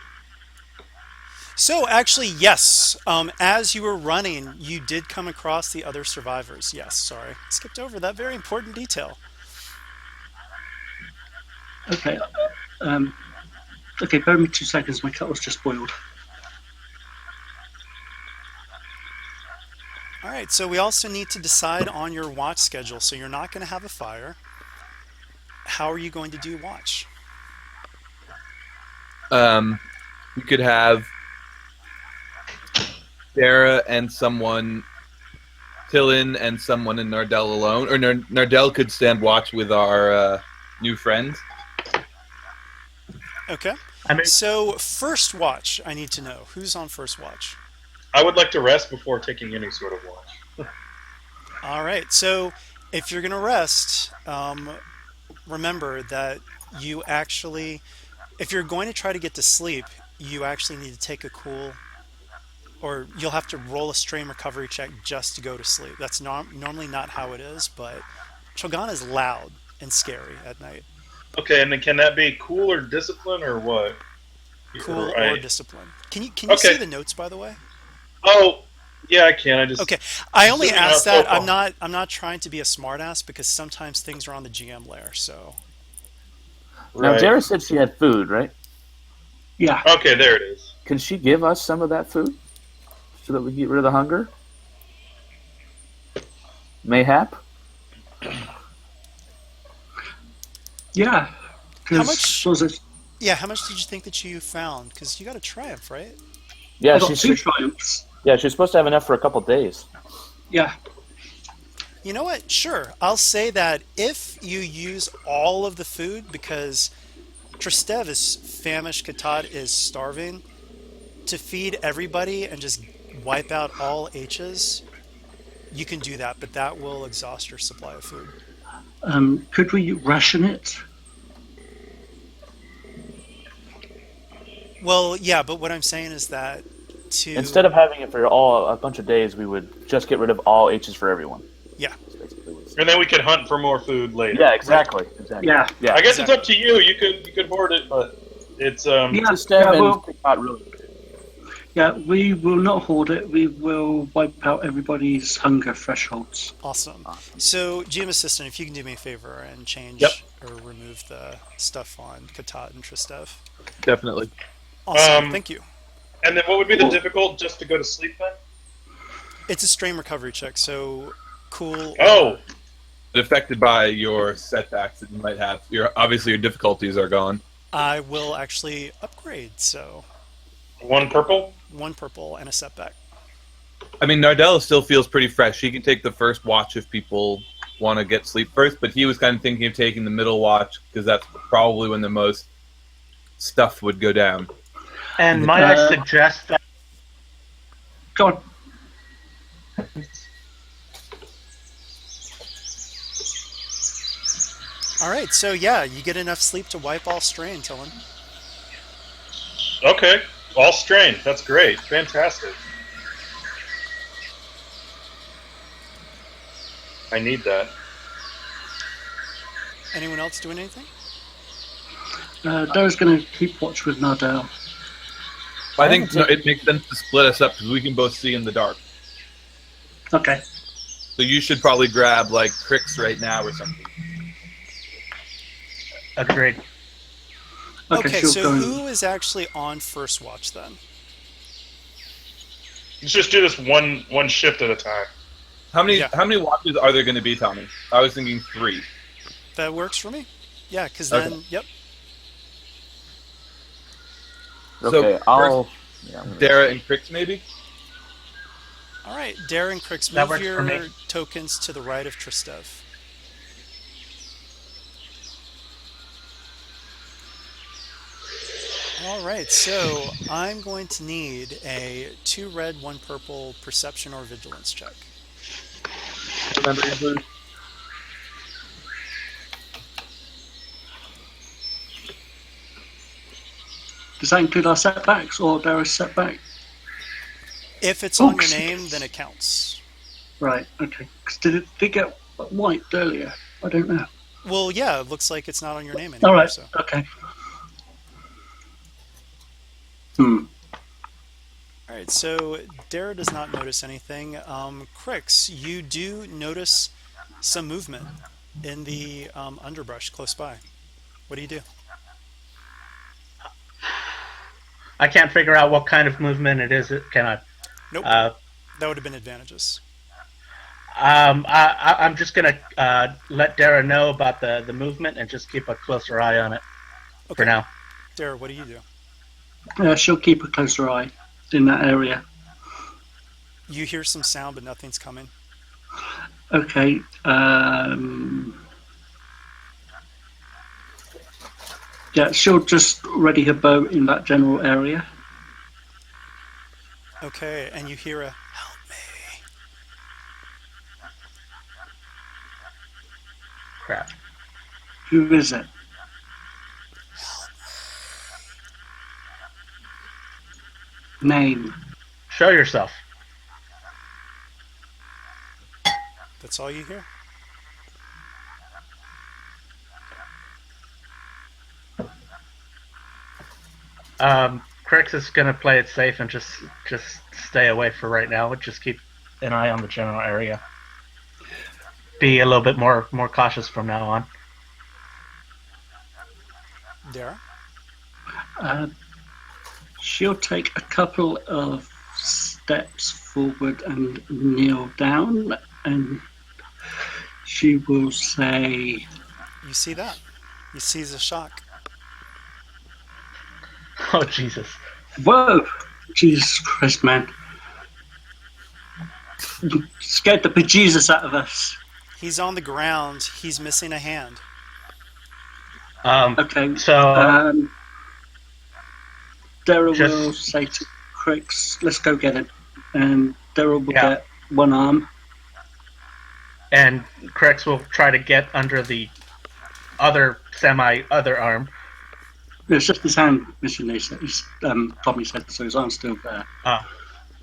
So, actually, yes. As you were running, you did come across the other survivors. Yes, sorry. Skipped over that very important detail. Okay. Okay, bear with me 2 seconds. My kettle's just boiled. All right, so we also need to decide on your watch schedule. So, you're not going to have a fire. How are you going to do watch? We could have Sarah and someone, Tillin and someone, and Nardell alone. Or Nardell could stand watch with our new friends. Okay. I mean, So, first watch, I need to know. Who's on first watch? I would like to rest before taking any sort of watch. All right. So, if you're going to rest, remember that you actually, if you're going to try to get to sleep, you actually need to take a cool, or you'll have to roll a strain recovery check just to go to sleep. That's normally not how it is, but Cholganna is loud and scary at night. Okay, and then can that be cool or discipline or what? Cool Right. or discipline. Can you Okay. see the notes, by the way? Oh, yeah, I can. I just Okay. I only Zooming asked out that. so I'm not trying to be a smartass because sometimes things are on the GM layer. So Now, Right. Jara said she had food, right? Yeah. Okay, there it is. Can she give us some of that food so that we get rid of the hunger? Mayhap? Yeah. How much- Was it? yeah, how much did you think that you found? Because you got a triumph, right? Yeah, I got 2 triumphs. she's supposed to have enough for a couple days. Yeah. You know what? Sure. I'll say that if you use all of the food, because Tristev is famished, Katat is starving, to feed everybody and just wipe out all H's, you can do that, but that will exhaust your supply of food. Could we ration it? Well, yeah, but what I'm saying is that to Instead of having it for a bunch of days, we would just get rid of all H's for everyone. Yeah. That's basically what it's- And then we can hunt for more food later. Yeah, exactly. Yeah. Yeah. I guess it's up to you. You could hoard it, but it's Yeah, Stev yeah, and well, Katat really. yeah, we will not hoard it. We will wipe out everybody's hunger thresholds. Awesome. So, GM Assistant, if you can do me a favor and change Yep. or remove the stuff on Katat and Tristev. Definitely. Awesome. Thank you. And then what would be the difficult just to go to sleep then? It's a strain recovery check, so cool. Oh, Affected by your setbacks that you might have. Obviously your difficulties are gone. I will actually upgrade, so 1 purple? 1 purple and a setback. I mean, Nardell still feels pretty fresh. He can take the first watch if people want to get sleep first, but he was kind of thinking of taking the middle watch because that's probably when the most stuff would go down. And might I suggest that Go on. All right, so yeah, you get enough sleep to wipe all strain, Tillin. Okay. All strain. That's great. Fantastic. I need that. Anyone else doing anything? Dara's going to keep watch with Nardell. I think it makes sense to split us up because we can both see in the dark. Okay. So you should probably grab like Crix right now or something. agreed. Okay, she'll so go. who is actually on first watch then? Let's just do this one shift at a time. How many Yeah. how many watches are there going to be, Tommy? I was thinking 3. That works for me. Yeah, because Okay. then, yep. Okay, So, I'll. Yeah, I'm gonna- Dara and Crix, maybe? All right, Darren Crix, That move works for your me. tokens to the right of Tristev. All right, so I'm going to need a 2 red, 1 purple perception or vigilance check. Remember your boost? Does that include our setbacks or Dara's setback? If it's Oh, on your name, then it counts. Right, okay. 'Cause did it get wiped earlier? I don't know. Well, yeah, it looks like it's not on your name anymore. All right, So. okay. All right, so Dara does not notice anything. Crix, you do notice some movement in the underbrush close by. What do you do? I can't figure out what kind of movement it is. Can I? Nope. Uh, That would have been advantages. I'm just gonna let Dara know about the movement and just keep a closer eye on it Okay. for now. Dara, what do you do? She'll keep a closer eye in that area. You hear some sound, but nothing's coming. Okay. Yeah, she'll just ready her bow in that general area. Okay, and you hear a "help me." Crap. Who is it? Name. Show yourself. That's all you hear. Crix is gonna play it safe and just stay away for right now. Just keep an eye on the general area. Be a little bit more cautious from now on. Dara? She'll take a couple of steps forward and kneel down, and she will say, You see that? You see the shock. Oh Jesus! "Whoa, Jesus Christ, man! You scared the bejesus out of us." He's on the ground. He's missing a hand. Okay. So Dara Just- will say to Crix, "Let's go get him," and Dara will Yeah. get one arm. and Crix will try to get under the other arm. It's just his hand, Mr. Nisa. Tommy said, so his arm's still there.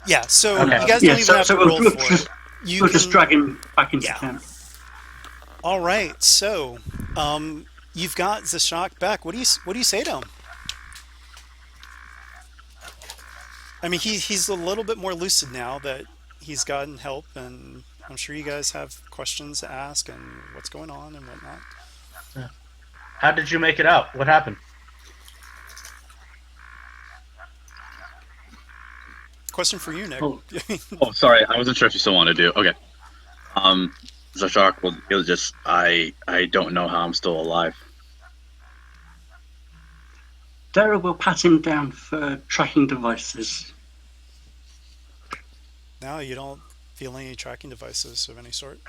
Yeah, so Okay. you guys Yeah, don't even have to roll we'll for just, it. You we'll just can- drag him back into Yeah. camp. All right, so you've got Zashak back. What do you say to him? I mean, he's a little bit more lucid now that he's gotten help, and I'm sure you guys have questions to ask and what's going on and whatnot. How did you make it out? What happened? Question for you, Nick. Oh. Oh, sorry, I wasn't sure if you still want to do. Okay. Zashak, well, it was just I don't know how I'm still alive. Dara will pat him down for tracking devices. No, you don't feel any tracking devices of any sort.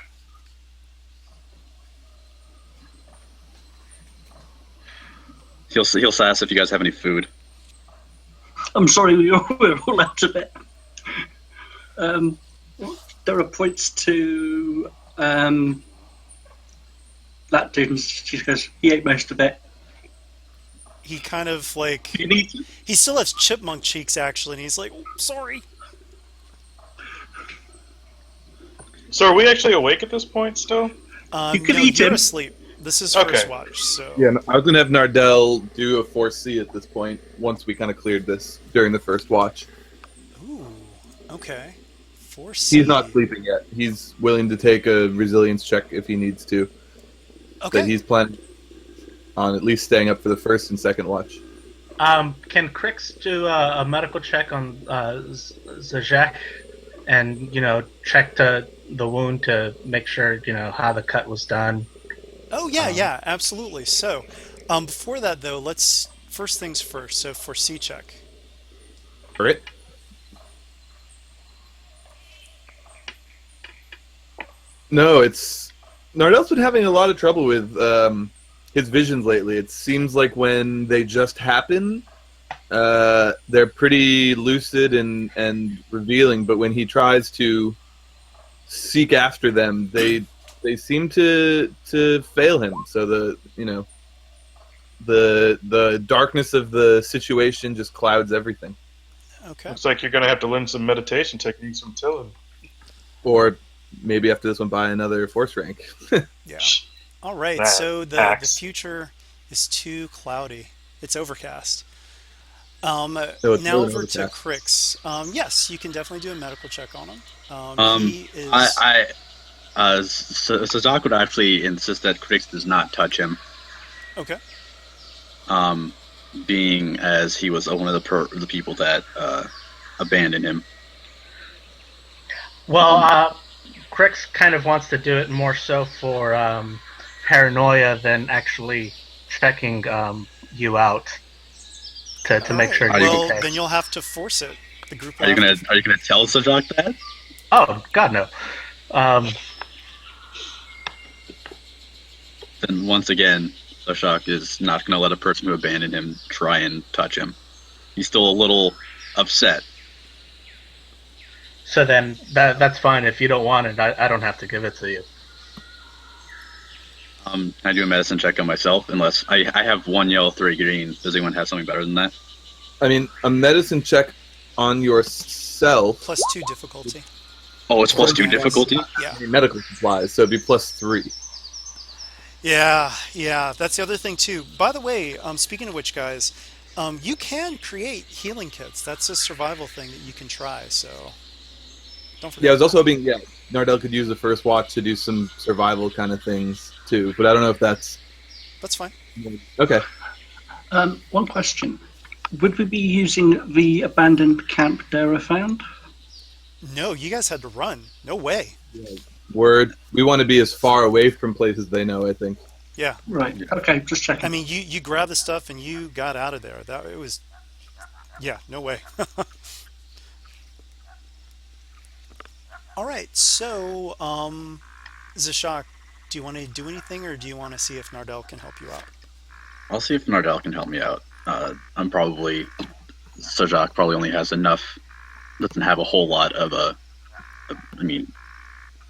He'll ask if you guys have any food. I'm sorry, we're all out of it. Dara points to that dude, and she goes, "He ate most of it." He kind of like You need he still has chipmunk cheeks actually, and he's like, "Oh, sorry." So are we actually awake at this point still? You can no, eat you're him. asleep. This is Okay. first watch, so Yeah, I was gonna have Nardell do a 4C at this point once we kind of cleared this during the first watch. Ooh, okay. 4C. He's not sleeping yet. He's willing to take a resilience check if he needs to. Okay. But he's planning on at least staying up for the first and second watch. Can Crix do a medical check on Zajak, and check the wound to make sure how the cut was done? Oh yeah, Um, yeah, absolutely. So, before that though, let's first things first. So for C check. All right. No, it's Nardell's been having a lot of trouble with his visions lately. It seems like when they just happen, they're pretty lucid and revealing, but when he tries to seek after them, they seem to fail him. So the darkness of the situation just clouds everything. Okay. Looks like you're going to have to learn some meditation techniques from Tillin. Or maybe after this one, buy another force rank. Yeah. All right. That So the axe. future is too cloudy. It's overcast. So it's Now really over to overcast. Crix. Yes, you can definitely do a medical check on him. He is. Sazak would actually insist that Crix does not touch him, Okay. being as he was one of the people that abandoned him. well, Crix kind of wants to do it more so for paranoia than actually checking you out to All make right. sure Are you're you- Well, okay. then you'll have to force it. The group will Are you have gonna tell Sazak that? Oh God, no. Um, Then once again, Sazak is not gonna let a person who abandoned him try and touch him. He's still a little upset. so then that's fine. If you don't want it, I don't have to give it to you. Can I do a medicine check on myself? Unless I have 1 yellow, 3 green. Does anyone have something better than that? I mean, a medicine check on yourself. +2 difficulty. Oh, it's +2 Yes. difficulty? Yeah. I mean, medical supplies, so it'd be +3. Yeah, yeah. That's the other thing too. By the way, speaking of which, guys, you can create healing kits. That's a survival thing that you can try. So don't forget. Yeah, I was also hoping, Nardell could use the first watch to do some survival kind of things too, but I don't know if that's That's fine. okay. One question. Would we be using the abandoned camp Dara found? No, you guys had to run. No way. We want to be as far away from places they know. I think. Yeah. Right. Okay, just checking. I mean, you grabbed the stuff and you got out of there. That it was. Yeah. No way. All right. So, Zashak, do you want to do anything, or do you want to see if Nardell can help you out? I'll see if Nardell can help me out. Sazak probably only has enough, doesn't have a whole lot of I mean,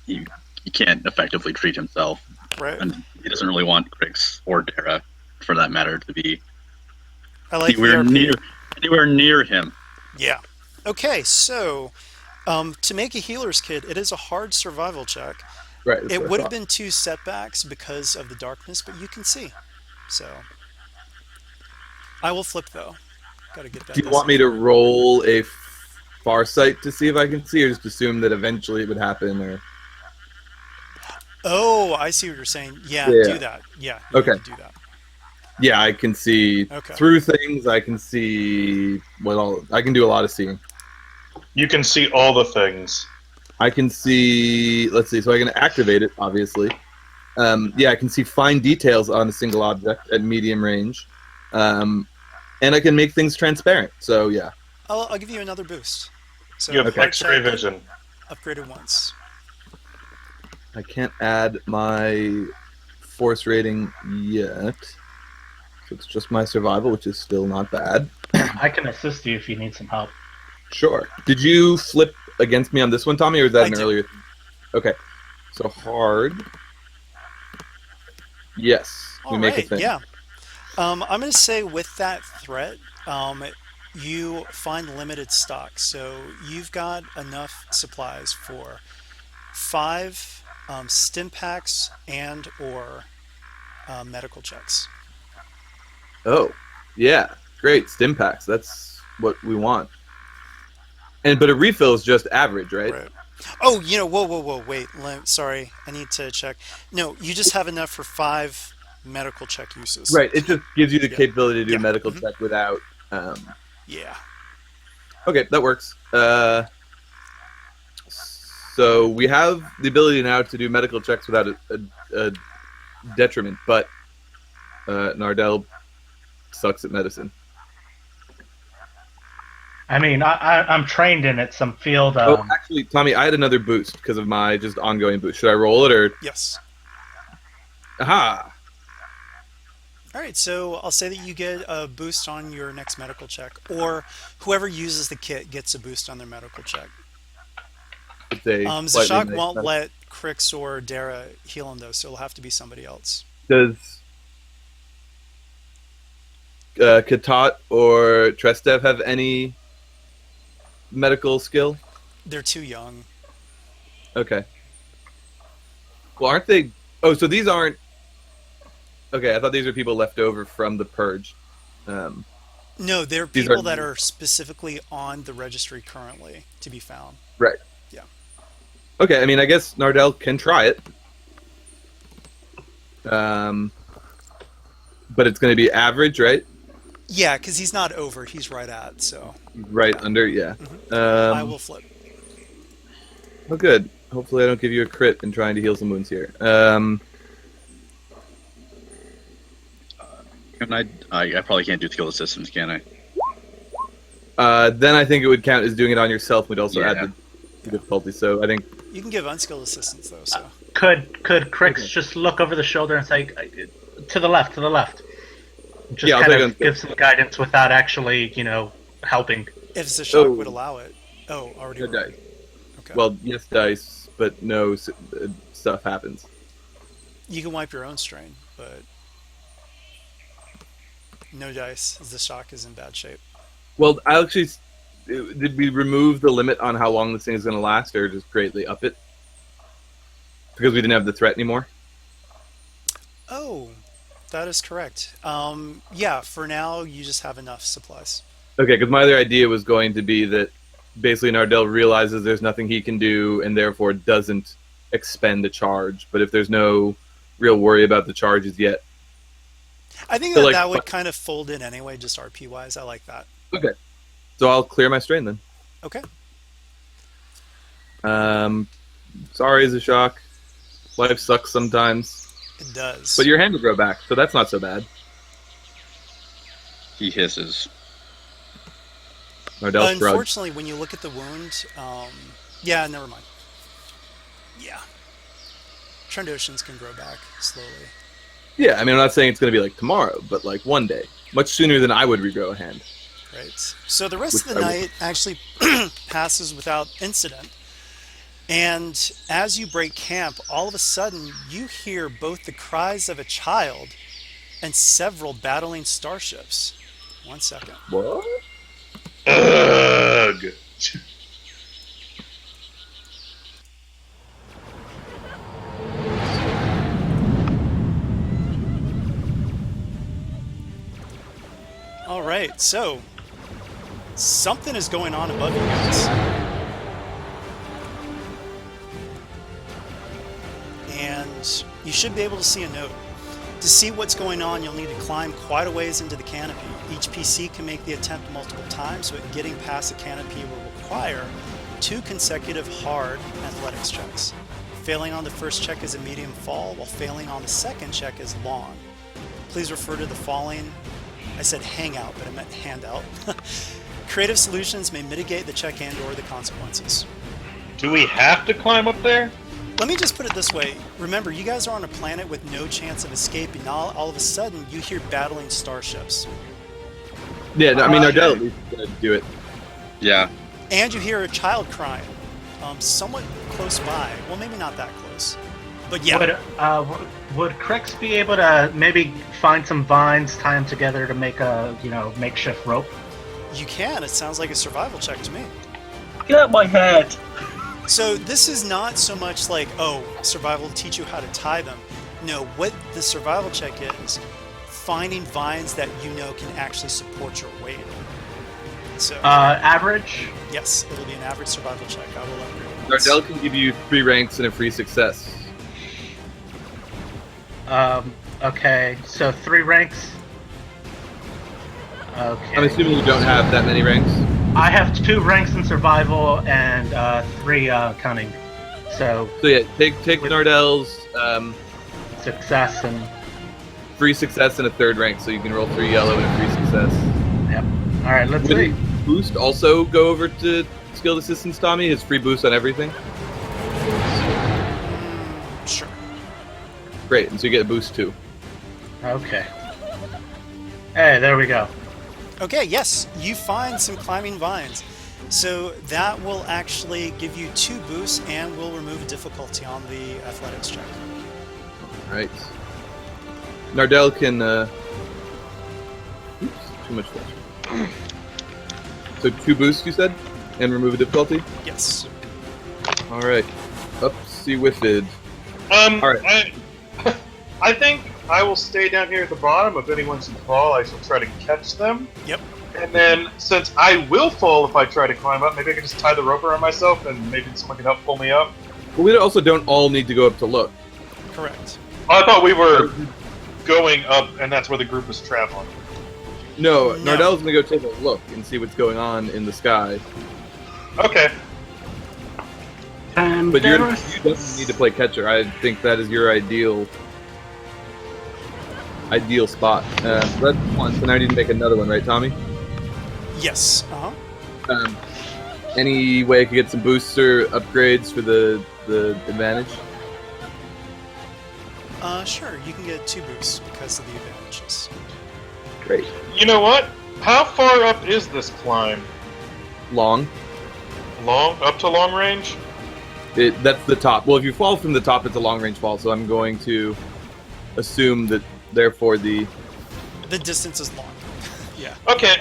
he can't effectively treat himself. Right. And he doesn't really want Crix or Dara, for that matter, to be I like anywhere VRP. anywhere near him. Yeah. Okay. So, to make a healer's kit, it is a hard survival check. Right. that's It what I would have thought. been 2 setbacks because of the darkness, but you can see. So, I will flip though. Got to get that. Do you want me to roll a Farsight to see if I can see, or just assume that eventually it would happen? Or Oh, I see what you're saying. Yeah, Yeah. do that. Yeah, you Okay. need to do that. yeah, I can see Okay. through things. I can see I can do a lot of seeing. You can see all the things. I can see. Let's see. So I can activate it, obviously. I can see fine details on a single object at medium range, and I can make things transparent. So yeah, I'll give you another boost. So You have hard X-ray check, vision. upgraded once. I can't add my force rating yet. So it's just my survival, which is still not bad. I can assist you if you need some help. Sure. Did you flip against me on this one, Tommy, or is that I an did. earlier? Okay. So hard. Yes. We All make a right. thing. Yeah. I'm going to say with that threat, you find limited stock. So you've got enough supplies for 5 stim packs and or medical checks. Oh, yeah. Great. Stim packs. That's what we want. But a refill is just average, right? Right. Oh, whoa, wait. Sorry, I need to check. No, you just have enough for 5 medical check uses. Right. It just gives you the Yeah. capability to do Yeah. a medical Mhm. check without Yeah. Okay, that works. So we have the ability now to do medical checks without a detriment, but Nardell sucks at medicine. I mean, I'm trained in it. Some field. Oh, actually, Tommy, I had another boost because of my just ongoing boost. Should I roll it or? Yes. Aha! All right, so I'll say that you get a boost on your next medical check, or whoever uses the kit gets a boost on their medical check. Zashak won't let Crix or Dara heal him though, so it'll have to be somebody else. Does Katat or Trestev have any medical skill? They're too young. Okay. Well, aren't they? Oh, so these aren't. Okay, I thought these were people left over from the purge. No, they're people that are specifically on the registry currently to be found. Right. Yeah. Okay, I mean, I guess Nardell can try it. But it's going to be average, right? Yeah, because he's not over; he's right at. So. Right under, yeah. I will flip. Oh, good. Hopefully, I don't give you a crit in trying to heal some wounds here. Can I probably can't do skill assistance, can I? Then I think it would count as doing it on yourself. We'd also add the difficulty. So I think you can give unskilled assistance though. So could Crix just look over the shoulder and say, to the left, to the left? Just kind of give some guidance without actually, helping. If Zashak would allow it. Oh, already. No dice. Okay. Well, yes, dice, but no stuff happens. You can wipe your own strain, but no dice. Zashak is in bad shape. Well, I actually did we remove the limit on how long this thing is going to last, or just greatly up it because we didn't have the threat anymore? Oh. That is correct. Yeah, for now, you just have enough supplies. Okay, because my other idea was going to be that basically Nardell realizes there's nothing he can do and therefore doesn't expend a charge. But if there's no real worry about the charges yet... I think that would kind of fold in anyway, just RP-wise. I like that. Okay. So I'll clear my strain then. Okay. Sorry, Zashak. Life sucks sometimes. It does. But your hand will grow back, so that's not so bad. He hisses. Unfortunately, when you look at the wound, yeah, never mind. Yeah. Trendoshans can grow back slowly. Yeah, I mean, I'm not saying it's going to be like tomorrow, but like one day. Much sooner than I would regrow a hand. Right. So the rest of the night actually passes without incident. And as you break camp, all of a sudden, you hear both the cries of a child and several battling starships. 1 second. What? Ugh. All right, so something is going on above you guys. And you should be able to see a note. To see what's going on, you'll need to climb quite a ways into the canopy. Each PC can make the attempt multiple times, but getting past the canopy will require 2 consecutive hard athletics checks. Failing on the first check is a medium fall, while failing on the second check is long. Please refer to the following. I said hangout, but I meant handout. Creative solutions may mitigate the check and/or the consequences. Do we have to climb up there? Let me just put it this way. Remember, you guys are on a planet with no chance of escaping. Now, all of a sudden, you hear battling starships. Yeah, I mean, Nardell at least is going to do it. Yeah. And you hear a child crying, somewhat close by. Well, maybe not that close. But yeah. Would Crix be able to maybe find some vines, tie them together to make a, makeshift rope? You can. It sounds like a survival check to me. Get out my head! So this is not so much like, survival will teach you how to tie them. No, what the survival check is, finding vines that you know can actually support your weight. So average? Yes, it'll be an average survival check. I will upgrade it. Nardell can give you 3 ranks and a free success. Okay, so 3 ranks. Okay. I'm assuming you don't have that many ranks. I have 2 ranks in survival and 3 cunning. So So yeah, take Nardell's success and free success and a 3rd rank, so you can roll 3 yellow and a free success. yep. All right, let's Would see. boost also go over to skilled assistance, Tommy? His free boost on everything. Sure. Great, and so you get a boost too. Okay. Hey, there we go. Okay, yes, you find some climbing vines. So that will actually give you 2 boosts and will remove a difficulty on the athletics check. Right. Nardell can. Oops, too much flash. So 2 boosts, you said, and remove a difficulty. Yes. All right. Upsy Whiffid. All right. I think I will stay down here at the bottom. If anyone should fall, I shall try to catch them. Yep. And then, since I will fall if I try to climb up, maybe I can just tie the rope around myself and maybe someone can help pull me up. Well, we also don't all need to go up to look. Correct. I thought we were going up, and that's where the group was traveling. No, No. Nardell's gonna go take a look and see what's going on in the sky. Okay. And But you there don't are need to play catcher. I think that is your ideal spot. That's one. So now I need to make another one, right, Tommy? Yes. Any way I could get some booster upgrades for the advantage? Sure, you can get 2 boosts because of the advantages. Great. You know what? How far up is this climb? Long. Long? Up to long range? That's the top. Well, if you fall from the top, it's a long range fall. So I'm going to assume that, therefore, the distance is long. Yeah. Okay,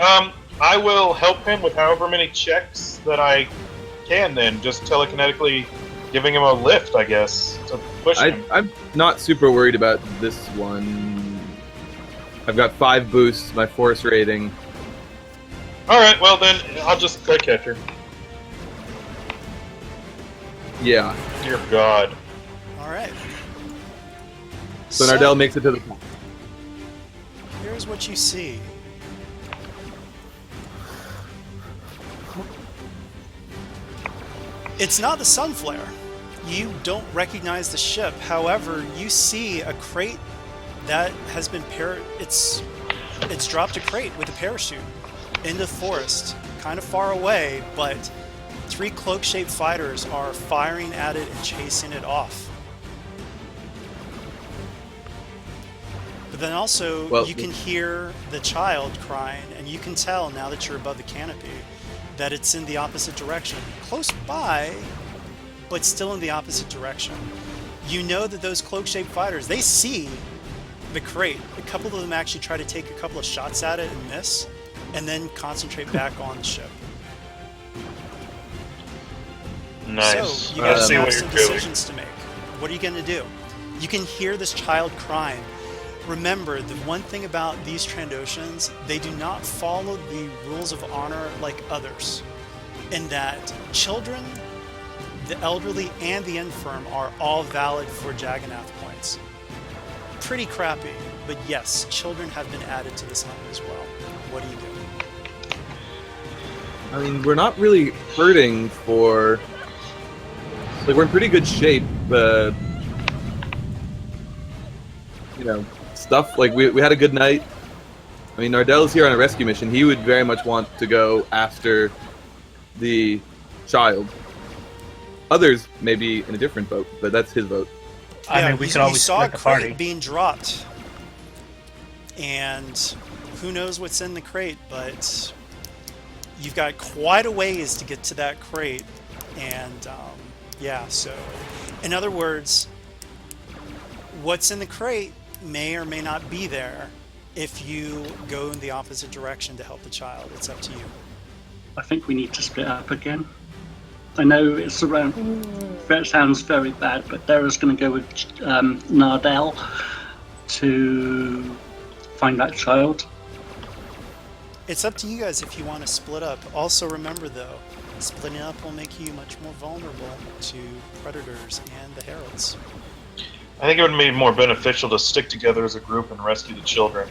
I will help him with however many checks that I can then, just telekinetically giving him a lift, I guess, to push him. I'm not super worried about this one. I've got 5 boosts, my force rating. Alright, well then, I'll just play catcher. Yeah. Dear God. All right. So Nardell makes it to the top. Here's what you see. It's not the Sunflare. You don't recognize the ship. However, you see a crate that has been it's dropped a crate with a parachute into the forest, kind of far away, but 3 cloak-shaped fighters are firing at it and chasing it off. But then also, you can hear the child crying, and you can tell now that you're above the canopy that it's in the opposite direction. Close by, but still in the opposite direction. You know that those cloak-shaped fighters, they see the crate. A couple of them actually try to take a couple of shots at it and miss, and then concentrate back on the ship. Nice. So, you guys have some decisions to make. What are you going to do? You can hear this child crying. Remember, the one thing about these Trandoshans, they do not follow the rules of honor like others. In that children, the elderly, and the infirm are all valid for Jagannath points. Pretty crappy, but yes, children have been added to this number as well. What do you do? I mean, we're not really hurting for... Like, we're in pretty good shape. Stuff, like, we had a good night. I mean, Nardell's here on a rescue mission. He would very much want to go after the child. Others may be in a different boat, but that's his vote. I mean, we could always saw a split the party. crate being dropped, and who knows what's in the crate, but you've got quite a ways to get to that crate, and yeah, so in other words, what's in the crate may or may not be there if you go in the opposite direction to help the child. It's up to you. I think we need to split up again. I know it sounds very bad, but Dara's going to go with Nardell to find that child. It's up to you guys if you want to split up. Also remember though, splitting up will make you much more vulnerable to predators and the Heralds. I think it would be more beneficial to stick together as a group and rescue the children.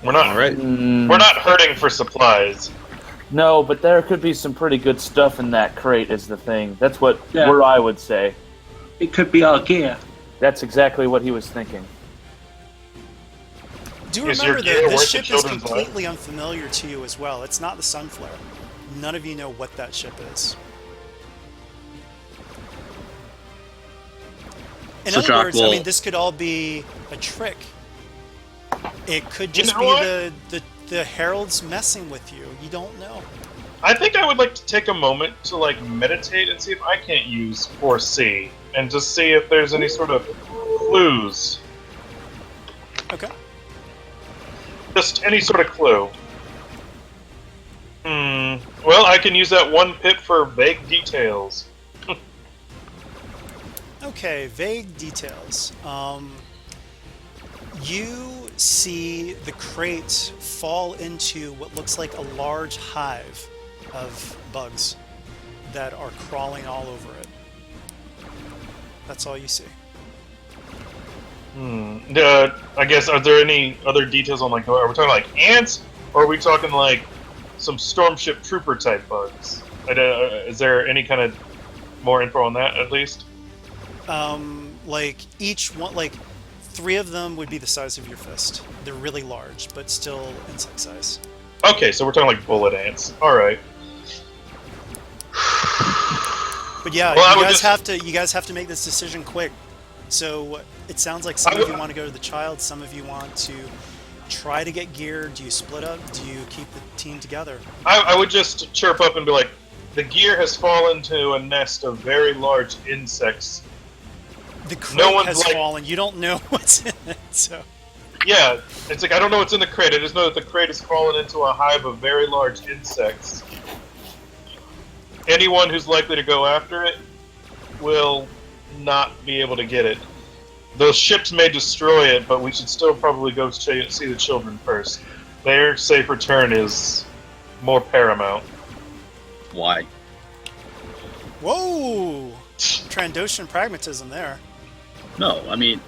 We're not. All right. We're not hurting for supplies. No, but there could be some pretty good stuff in that crate. Is the thing. That's what Yeah. I would say. It could be our gear. That's exactly what he was thinking. Do Is your remember gear that this worth the ship is children's life? completely unfamiliar to you as well. It's not the Sunflare. None of you know what that ship is. In So other Jock words, I will- mean, this could all be a trick. It could You just know be what? the Heralds messing with you. You don't know. I think I would like to take a moment to like meditate and see if I can't use foresee and just see if there's any sort of clues. Okay. Just any sort of clue. Well, I can use that one pip for vague details. Okay, vague details. You see the crate fall into what looks like a large hive of bugs that are crawling all over it. That's all you see. I guess, are there any other details on, like, are we talking like ants, or are we talking like some stormship trooper type bugs? Is there any kind of more info on that, at least? Like each one, like 3 of them would be the size of your fist. They're really large, but still insect size. Okay, so we're talking like bullet ants. All right. But yeah, Well, you guys have to make this decision quick. So it sounds like some of you want to go to the child, some of you want to try to get gear. Do you split up? Do you keep the team together? I would just chirp up and be like, the gear has fallen to a nest of very large insects. The crate No one's has like- fallen. You don't know what's in it, so. Yeah, it's like, I don't know what's in the crate. I just know that the crate has fallen into a hive of very large insects. Anyone who's likely to go after it will not be able to get it. Those ships may destroy it, but we should still probably go see the children first. Their safe return is more paramount. Why? Whoa! Trandoshan pragmatism there. No, I mean,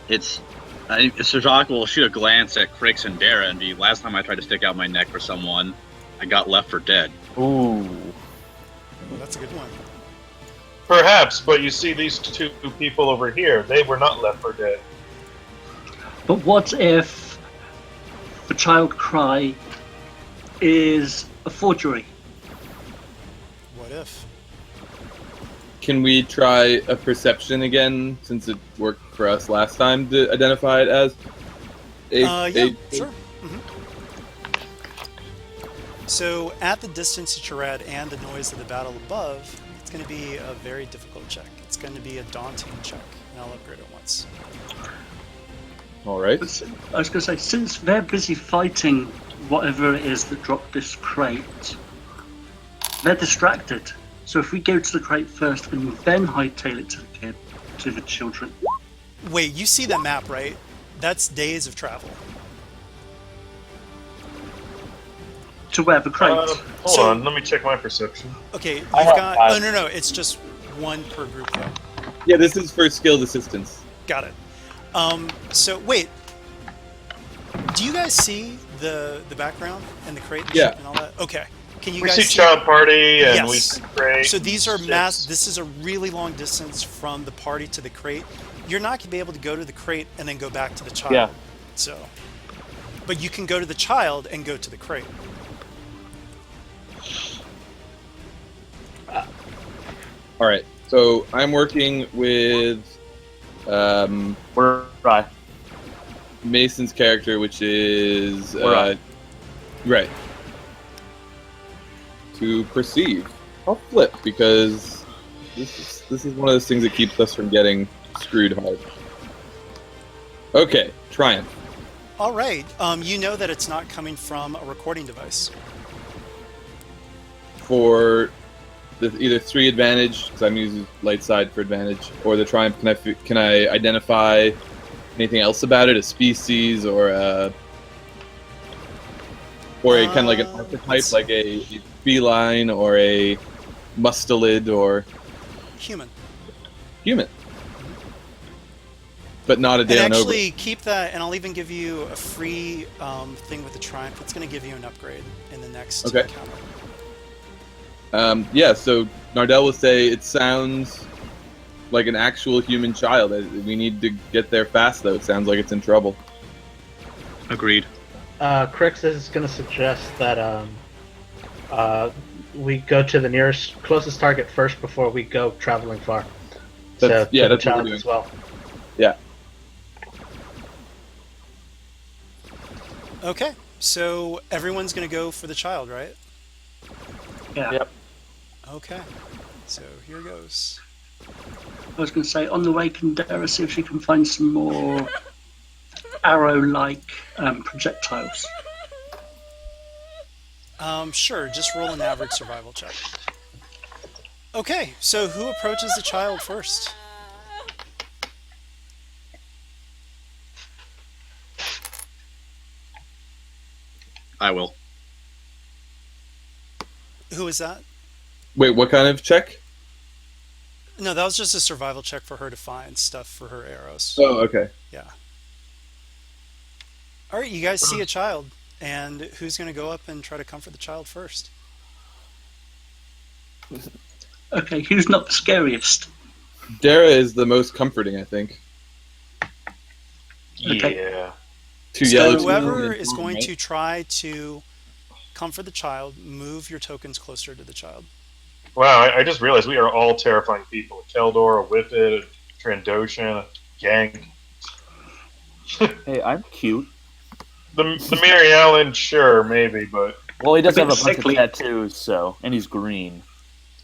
Sir Jacques will shoot a glance at Crix and Dara and be, last time I tried to stick out my neck for someone, I got left for dead. Ooh. Well, that's a good one. Perhaps, but you see these 2 people over here, they were not left for dead. But what if the child cry is a forgery? What if? Can we try a perception again, since it worked for us last time to identify it as Yeah, sure. So at the distance that you're at and the noise of the battle above, it's going to be a very difficult check. It's going to be a daunting check, and I'll upgrade it once. All right. But I was going to say, since they're busy fighting whatever it is that dropped this crate, they're distracted. So if we go to the crate first and then hightail it to the children. Wait, you see the map, right? That's days of travel. To where the crate? Hold on, let me check my perception. Okay, you've I have got... 5. Oh, no, it's just 1 per group, though. Yeah, this is for skilled assistance. Got it. So, wait. Do you guys see the background and the crate and, Yeah. ship and all that? Okay. Can you We guys see child party and we Yes. see crate. So these are ships. this is a really long distance from the party to the crate. You're not going to be able to go to the crate and then go back to the child. Yeah. So, but you can go to the child and go to the crate. All right. So I'm working with Where I? Mason's character, which is Right. right. To perceive. I'll flip because this is one of those things that keeps us from getting screwed hard. Okay, triumph. All right. You know that it's not coming from a recording device. For the either 3 advantage, because I'm using light side for advantage, or the triumph. Can I identify anything else about it? A species or a kind of like an archetype, like a feline or a mustelid or Human. human. but not a And day on over. actually, keep that, and I'll even give you a free thing with the Triumph. It's going to give you an upgrade in the next Okay. encounter. Yeah, so Nardell will say it sounds like an actual human child. We need to get there fast, though. It sounds like it's in trouble. Agreed. Crix is going to suggest that we go to the closest target first before we go traveling far. That's to the what we're child doing. as well. Yeah. Okay, so everyone's going to go for the child, right? Yeah. Yep. Okay, so here goes. I was going to say, on the way, can Dara see if she can find some more arrow-like projectiles? Sure, just roll an average survival check. Okay, so who approaches the child first? I will. Who is that? Wait, what kind of check? No, that was just a survival check for her to find stuff for her arrows. Oh, okay. Yeah. All right, you guys see a child, and who's going to go up and try to comfort the child first? Okay, who's not the scariest? Dara is the most comforting, I think. Okay. Yeah. Two So yellow. whoever is going to try to comfort the child, move your tokens closer to the child. Wow, I just realized we are all terrifying people. A Keldor, a Whippet, a Trandoshan, a Gank. Hey, I'm cute. The Mary Allen, sure, maybe, but Well, he does A have a bit bunch sickly. of tattoos, so, and he's green.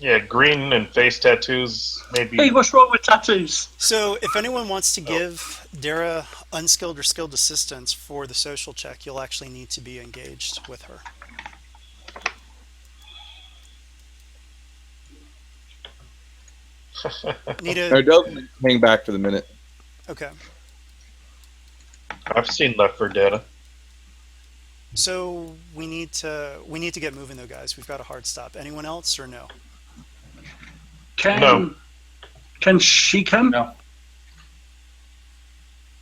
yeah, green and face tattoos, maybe. Hey, what's wrong with tattoos? So if anyone wants to give Dara unskilled or skilled assistance for the social check, you'll actually need to be engaged with her. Need a... Nardell's hang back for the minute. Okay. I've seen Left 4 Dead. So we need to get moving though, guys. We've got a hard stop. Anyone else or no? No. Can she come? No.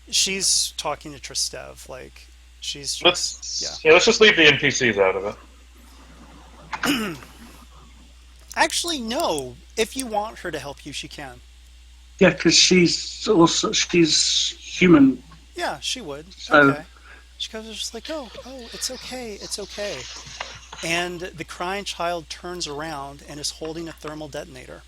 She's talking to Tristev, like she's just, Let's just leave the NPCs out of it. Actually, no. If you want her to help you, she can. Yeah, because she's human. Yeah, she would. So- Okay. She goes just like, oh, it's okay, it's okay. And the crying child turns around and is holding a thermal detonator.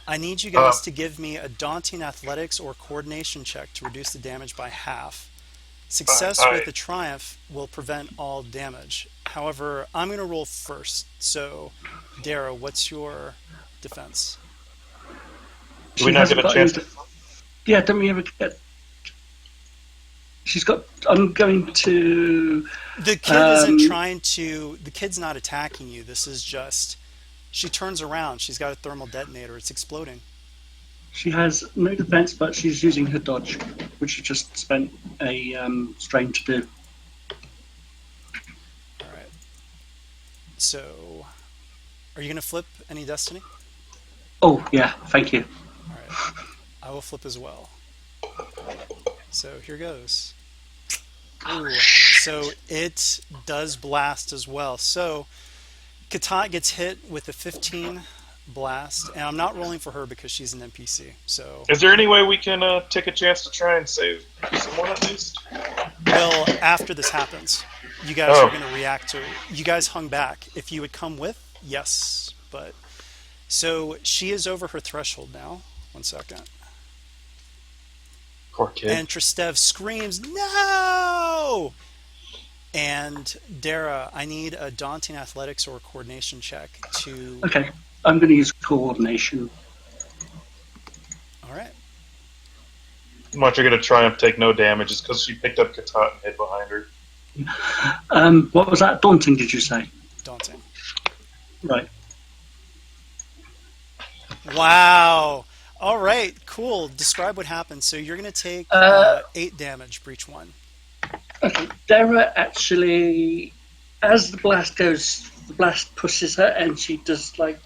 I need you guys to give me a daunting athletics or coordination check to reduce the damage by half. Success with the Triumph will prevent all damage. However, I'm going to roll first. So, Dara, what's your defense? Do we not get a chance to... Yeah, don't we ever get... She's got... I'm going to... The kid isn't trying to... The kid's not attacking you. This is just... She turns around. She's got a thermal detonator. It's exploding. She has no defense, but she's using her dodge, which she just spent a strain to do. All right. So, are you going to flip any destiny? Oh, yeah, thank you. All right. I will flip as well. So, here goes. Ooh. So, it does blast as well. So, Katat gets hit with a 15 blast, and I'm not rolling for her because she's an NPC. So, Is there any way we can take a chance to try and save someone at least? well, after this happens, you guys are going to react to it. You guys hung back. If you would come with, yes, but so she is over her threshold now. 1 second. Poor kid. And Tristev screams, "No!" And Dara, I need a daunting athletics or coordination check to... Okay, I'm going to use coordination. All right. Much are going to try and take no damage just because she picked up Katat and hid behind her. What was that? Daunting, did you say? Daunting. Right. Wow. All right, cool. Describe what happened. So you're going to take 8 damage, breach 1. Okay, Dara actually, as the blast goes, the blast pushes her, and she does like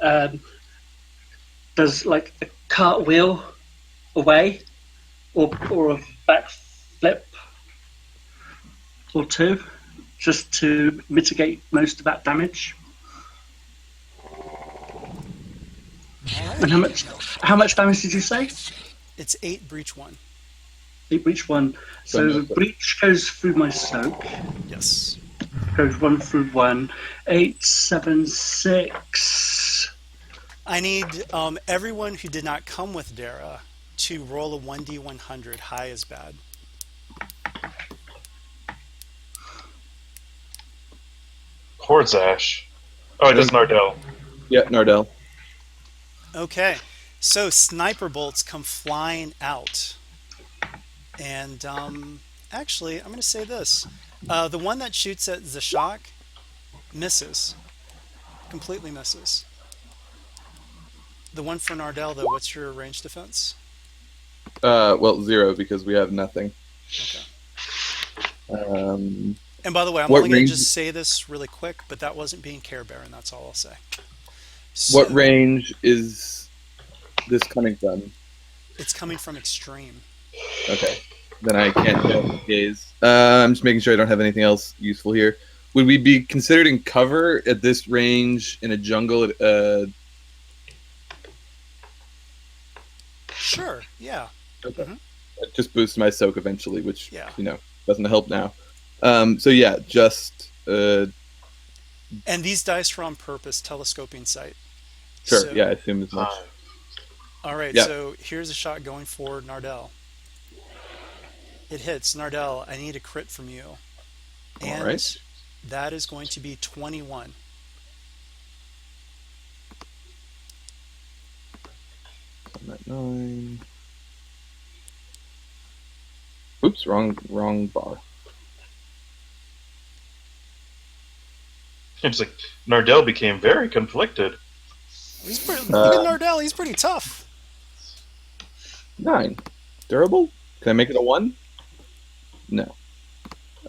a cartwheel away, or a backflip or two, just to mitigate most of that damage. And how much damage did you say? It's 8 breach 1. 8 breach 1. So the breach goes through my soak. Yes. Goes 1 through 1. 8, 7, 6. I need everyone who did not come with Dara to roll a 1d100. High is bad. Hordes Ash. Oh, it is Nardell. Yeah, Nardell. Okay, so sniper bolts come flying out. And actually, I'm going to say this. The one that shoots at Zashak misses. Completely misses. The one for Nardell, though, what's your range defense? Well, 0 because we have nothing. Okay. And by the way, I'm what only going range- to just say this really quick, but that wasn't being Care Baron. That's all I'll say. So, What range is this coming from? It's coming from extreme. Okay. Then I can't gaze. I'm just making sure I don't have anything else useful here. Would we be considered in cover at this range in a jungle? Sure, yeah. Okay. Mhm. It just boosts my soak eventually, which, Yeah. doesn't help now. So yeah, just... And these dice are on purpose, telescoping sight. Sure, So- yeah, I assume as much. All right, Yeah. so here's a shot going for Nardell. It hits. Nardell, I need a crit from you. And All right. that is going to be 21. I'm at 9. Oops, wrong bar. Seems like Nardell became very conflicted. He's pretty, look at Nardell, he's pretty tough. 9. Durable? Can I make it a 1? No.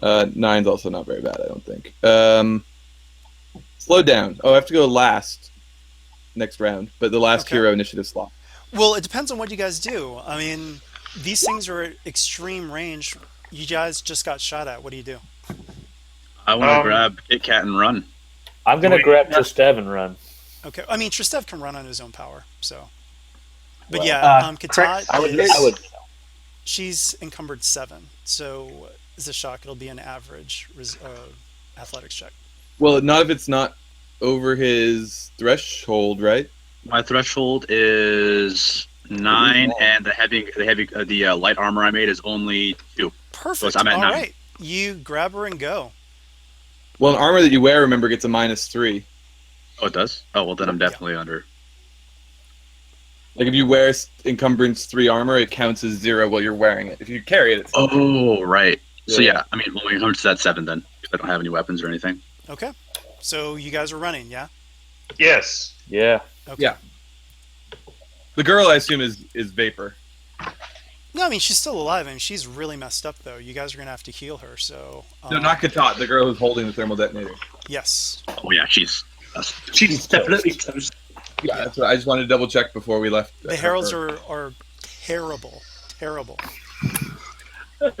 9's also not very bad, I don't think. Slow down. Oh, I have to go last next round, but the last Okay. hero initiative slot. Well, it depends on what you guys do. I mean, these things are at extreme range. You guys just got shot at. What do you do? I want to grab Kit Kat and run. I'm going to grab Tristev and run. Okay. I mean, Tristev can run on his own power, so. But Well, yeah, Katat I would. she's encumbered 7. So as a shock, it'll be an average athletics check. Well, not if it's not over his threshold, right? My threshold is 9, and the light armor I made is only 2. Perfect. So I'm at All 9. right. You grab her and go. Well, an armor that you wear, remember, gets a -3. Oh, it does? Oh, well, then I'm definitely under. Like, if you wear encumbrance 3 armor, it counts as 0 while you're wearing it. If you carry it, it's... Oh, right. So Yeah. yeah, I mean, when we come to that 7 then, because I don't have any weapons or anything. Okay. So you guys are running, yeah? Yes. Yeah. Okay. Yeah. The girl, I assume, is Vapor. No, I mean, she's still alive. I mean, she's really messed up, though. You guys are going to have to heal her, so... No, not Katat, the girl who's holding the thermal detonator. Yes. Oh yeah, she's She's definitely toast. Yeah, that's what I just wanted to double check before we left. The Heralds are terrible. Terrible.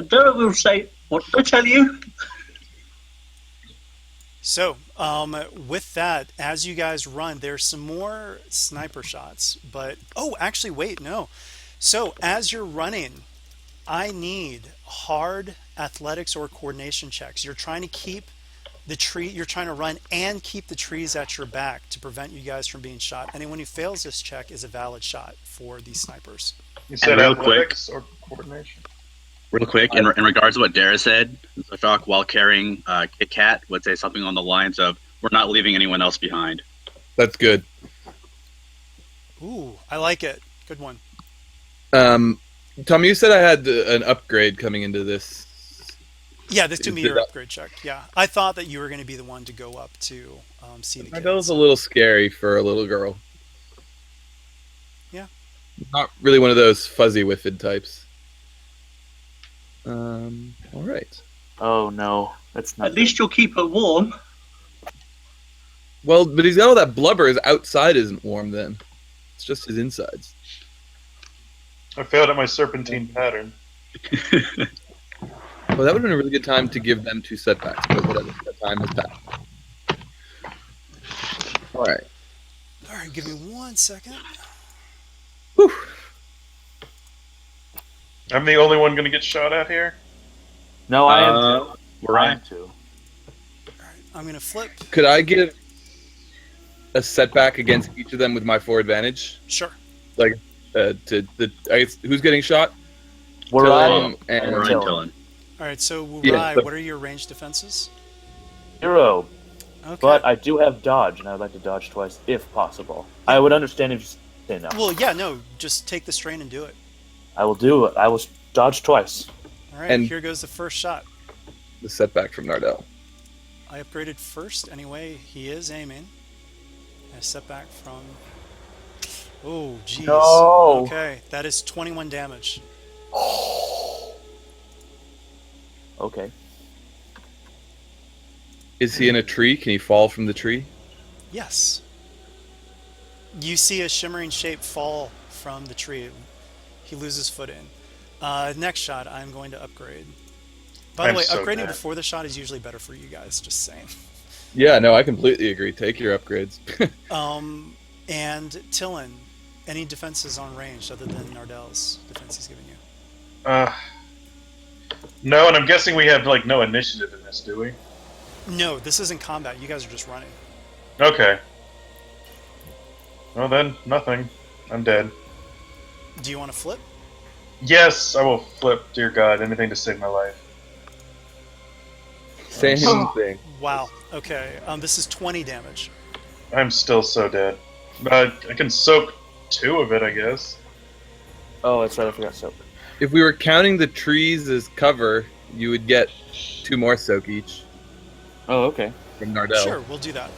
Dara will say, "What did I tell you?" So, with that, as you guys run, there's some more sniper shots, but... Oh, actually, wait, no. So, as you're running, I need hard athletics or coordination checks. You're trying to keep the tree, you're trying to run and keep the trees at your back to prevent you guys from being shot. Anyone who fails this check is a valid shot for these snipers. You said real quick- athletics or coordination? real quick. In regards to what Dara said, Zashak, while carrying Kit Kat, would say something on the lines of, "We're not leaving anyone else behind." That's good. Ooh, I like it. Good one. Tom, you said I had an upgrade coming into this. Yeah, this 2 Is meter it- upgrade check. Yeah, I thought that you were going to be the one to go up to see the That was kids. a little scary for a little girl. Yeah. Not really one of those fuzzy whiffid types. All right. Oh no, that's not. At least you'll keep her warm. Well, but he's got all that blubber. His outside isn't warm then. It's just his insides. I failed at my serpentine pattern. Well, that would have been a really good time to give them 2 setbacks, but whatever. That time has passed. All right. All right, give me 1 second. Whew. I'm the only one going to get shot at here? No, I am too. We're I right. am too. All right, I'm gonna flip. Could I give a setback against each of them with my 4 advantage? Sure. Like, to the I guess, who's getting shot? We're Tillin right. and We're right, Tillin. Tillin. All right, so Wurai, Yeah, so- what are your ranged defenses? 0. Okay. But I do have dodge, and I'd like to dodge twice if possible. I would understand if you say no. Well, yeah, no, just take the strain and do it. I will do it. I will dodge twice. All right, And- here goes the first shot. the setback from Nardell. I upgraded first anyway. He is aiming. A setback from. Oh, jeez. No. Okay, that is 21 damage. Okay. Is he in a tree? Can he fall from the tree? Yes. You see a shimmering shape fall from the tree. He loses footing. Next shot, I'm going to upgrade. By the I'm way, so upgrading bad. before the shot is usually better for you guys, just saying. Yeah, no, I completely agree. Take your upgrades. And Tillin, any defenses on range other than Nardell's defense he's giving you? No, and I'm guessing we have, like, no initiative in this, do we? No, this isn't combat. You guys are just running. Okay. Well then, nothing. I'm dead. Do you want to flip? Yes, I will flip, dear God, anything to save my life. Same thing. Wow. Okay. This is 20 damage. I'm still so dead. I can soak 2 of it, I guess. Oh, that's right. I forgot soap. If we were counting the trees as cover, you would get 2 more soak each Oh, okay. from Nardell. Sure, we'll do that.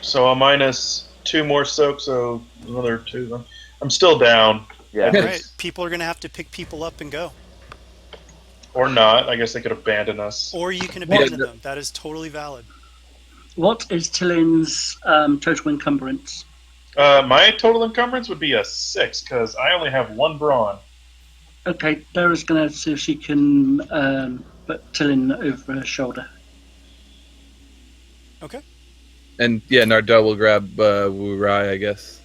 So I'll minus 2 more soak, so another 2. I'm still down. Yeah. All right. People are going to have to pick people up and go. Or not. I guess they could abandon us. Or you can abandon Yeah, them. That is totally valid. What is Tillin's total encumbrance? My total encumbrance would be a 6, because I only have 1 brawn. Okay, Dara's going to see if she can put Tillin over her shoulder. Okay. And yeah, Nardell will grab Wurai, I guess.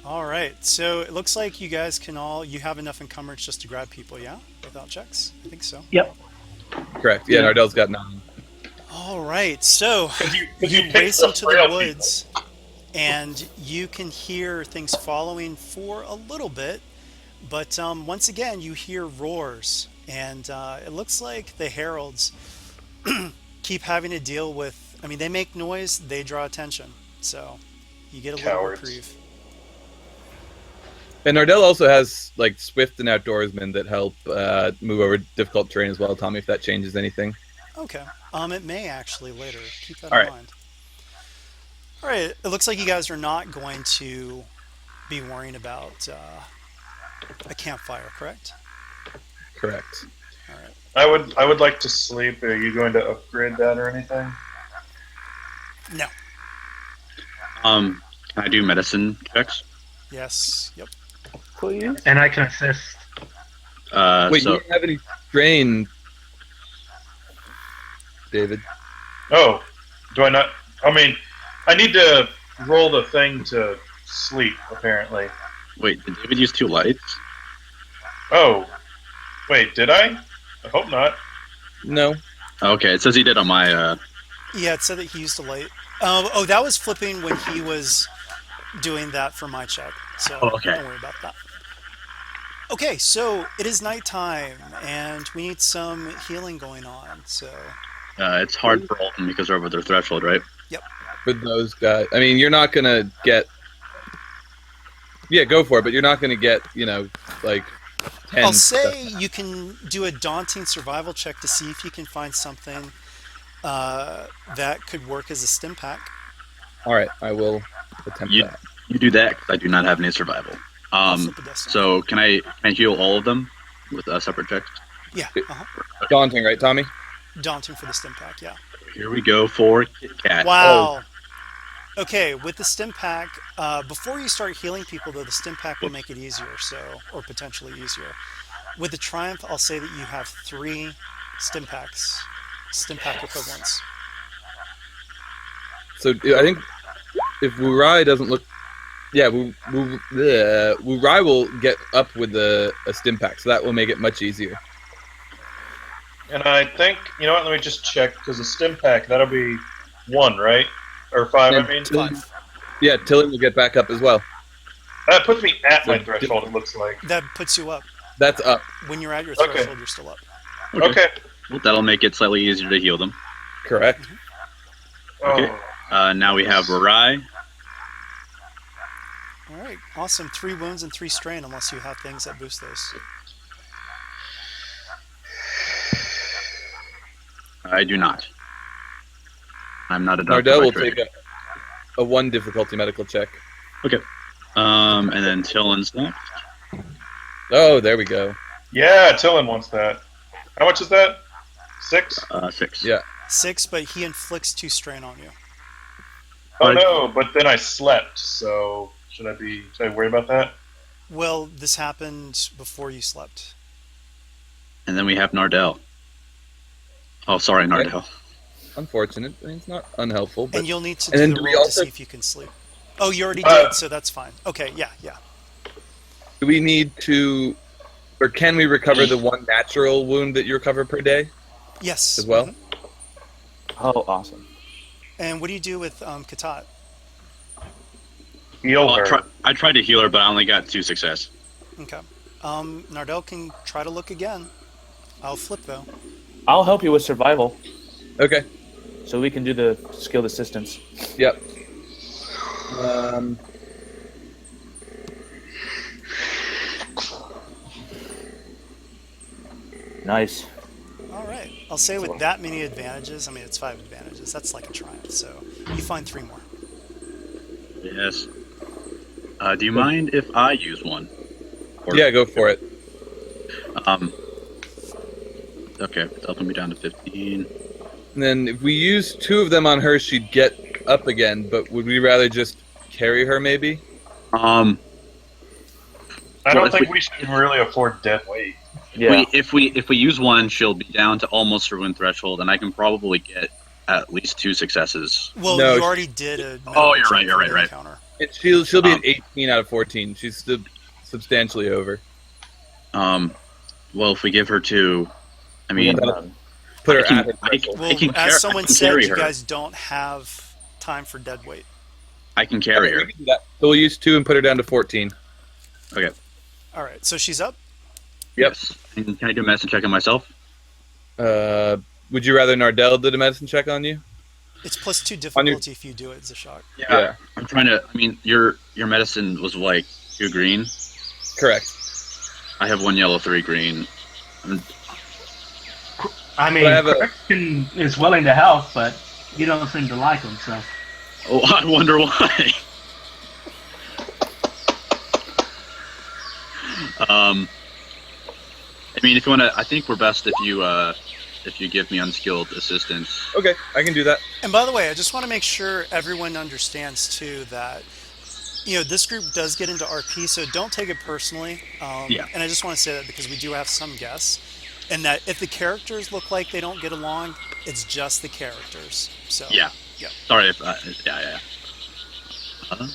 All right. So it looks like you guys can you have enough encumbrance just to grab people, yeah? Without checks? I think so. Yep. Correct. Yeah, Nardell's got 9. All right. So 'Cause you you picked race the into the frail woods, and you can hear things following for a little bit. But once again, you hear roars, and it looks like the Heralds keep having to deal with. I mean, they make noise, they draw attention, so you get a little Cowards. reprieve. And Nardell also has like Swift and Outdoorsman that help move over difficult terrain as well. Tommy, if that changes anything. Okay. It may actually later. Keep that All in right. mind. All right. It looks like you guys are not going to be worrying about a campfire, correct? Correct. All right. I would like to sleep. Are you going to upgrade that or anything? No. Can I do medicine checks? Yes. Yep. Please. And I can assist. Wait, So you don't have any strain, David? Oh, do I not? I mean, I need to roll the thing to sleep, apparently. wait, did David use 2 lights? Oh, wait, did I? I hope not. No. Okay, it says he did on my. Yeah, it said that he used a light. Oh, that was flipping when he was doing that for my check. So Oh, okay. don't worry about that. Okay, so it is nighttime, and we need some healing going on. So It's hard for Alton because they're over their threshold, right? For those guys, I mean, you're not gonna get. Yeah, go for it, but you're not gonna get, like 10. I'll say you can do a daunting survival check to see if you can find something that could work as a stim pack. All right, I will attempt You- that. You do that because I do not have any survival. I'll flip a dice. So can I heal all of them with separate checks? Yeah, Daunting, right, Tommy? daunting for the stim pack. Yeah. Here we go for Kit Kat. Wow. Okay, with the stim pack, before you start healing people, though, the stim pack will make it easier, or potentially easier. With the Triumph, I'll say that you have 3 stim packs, stim pack equivalents. So I think if Wurai doesn't look, yeah, Wurai will get up with a stim pack, so that will make it much easier. And I think, you know what, let me just check, because the stim pack, that'll be 1, right? Or 5, And I mean. Tilly, 5. yeah, Tilly will get back up as well. That puts me at So my threshold, it looks like. That puts you up. That's up. When you're at your Okay. threshold, you're still up. Okay. Well, that'll make it slightly easier to heal them. Correct. Okay. Now we have Rai. All right, awesome. 3 wounds and 3 strain, unless you have things that boost those. I do not. I'm not a doctor. Nardell by will trade. take a 1 difficulty medical check. Okay. And then Tillen's next. Oh, there we go. Yeah, Tillin wants that. How much is that? 6? 6. Yeah. 6, but he inflicts 2 strain on you. Oh no, but then I slept, so should I worry about that? Well, this happened before you slept. And then we have Nardell. Oh, sorry, Nardell. Unfortunate. I mean, it's not unhelpful. But... And you'll need to And do then the do we roll also- to see if you can sleep. Oh, you already did, so that's fine. Okay, yeah. Do we need to, or can we recover the 1 natural wound that you recover per day Yes. as well? Oh, awesome. And what do you do with Katat? Heal Well, her. I tried to heal her, but I only got 2 success. Okay. Nardell can try to look again. I'll flip, though. I'll help you with survival, Okay. so we can do the skilled assistance. Yep. Nice. All right. I'll say with that many advantages, I mean, it's 5 advantages. That's like a triumph. So you find 3 more. Yes. Do you mind if I use one? Or- Yeah, go for it. Okay, it's upping me down to 15. And then if we use 2 of them on her, she'd get up again. But would we rather just carry her, maybe? I well, don't if think we- we should really afford dead weight. Yeah. If we use one, she'll be down to almost her wound threshold, and I can probably get at least 2 successes. Well, No, you she- already did a Oh, you're right, check you're for right, the right. encounter. She'll be at 18 out of 14. She's substantially over. Well, if we give her 2, I mean, Put her I can- at her I- threshold. Well, can as car- someone I can said, carry you her. guys don't have time for dead weight. I can carry Okay, her. we can do that. So we'll use 2 and put her down to 14. Okay. All right, so she's up. Yep. Yes. And can I do a medicine check on myself? Would you rather Nardell did a medicine check on you? It's +2 difficulty if you do it, Zashak. Yeah. I'm trying to. I mean, your medicine was like 2 green. Correct. I have 1 yellow, 3 green. I mean, But I have a- Christian is willing to help, but you don't seem to like him, so. Oh, I wonder why. I mean, if you want to, I think we're best if you give me unskilled assistance. Okay, I can do that. And by the way, I just want to make sure everyone understands too that this group does get into RP, so don't take it personally. Yeah. And I just want to say that because we do have some guests, and that if the characters look like they don't get along, it's just the characters. So Yeah. Yeah. Sorry if yeah. I'm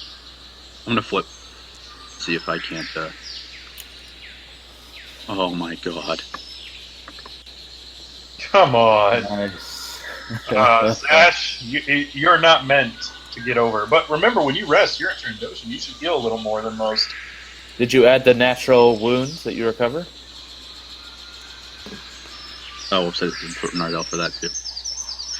gonna flip. See if I can't. Oh my god. Come on. Nice. Sash, you're not meant to get over. But remember, when you rest, you're at Trandoshan. You should heal a little more than most. Did you add the natural wounds that you recover? Oh, we'll put Nardell for that too.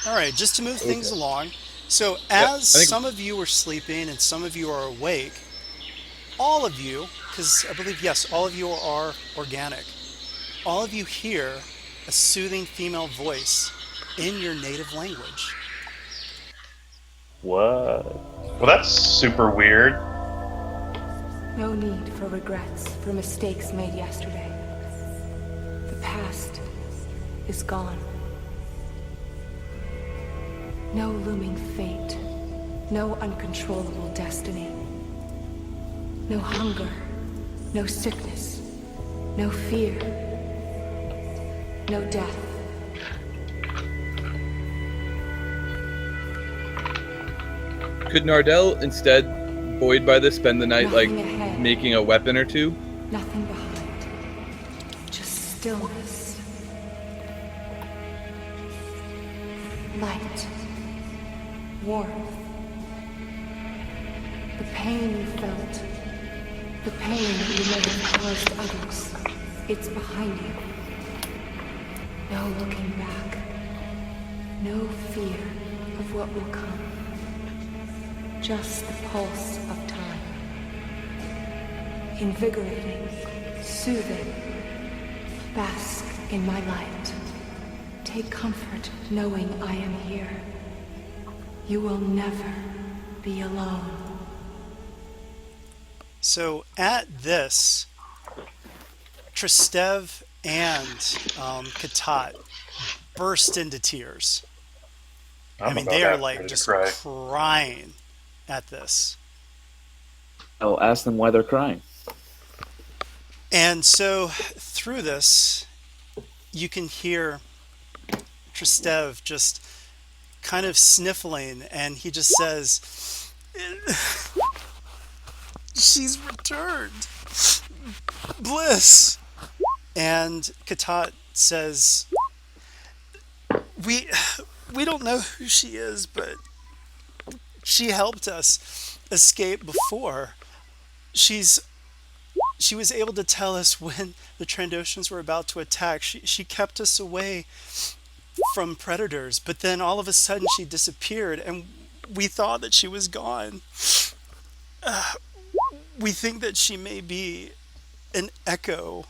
All right, just to move things along. So I as think- some of you are sleeping and some of you are awake, all of you, because I believe, yes, all of you are organic, all of you hear a soothing female voice in your native language. What? Well, that's super weird. No need for regrets for mistakes made yesterday. The past is gone. No looming fate, No uncontrollable destiny. No hunger. No sickness. No fear. No death. Could Nardell instead, buoyed by this, spend the night Nothing ahead. making a weapon or two? Nothing behind. Just stillness. Light. Warmth. The pain you felt. The pain you may have caused others. It's behind you. No looking back. No fear of what will come. Just the pulse of time. Invigorating, soothing. Bask in my light. Take comfort knowing I am here. You will never be alone. So at this, Tristev and Katat burst into tears. I mean, they are like just crying at this. I'll ask them why they're crying. And so through this, you can hear Tristev just kind of sniffling, and he just says, "She's returned. Bliss." And Katat says, We don't know who she is, but she helped us escape before. She was able to tell us when the Trandoshans were about to attack. She kept us away from predators, but then all of a sudden she disappeared, and we thought that she was gone. We think that she may be an echo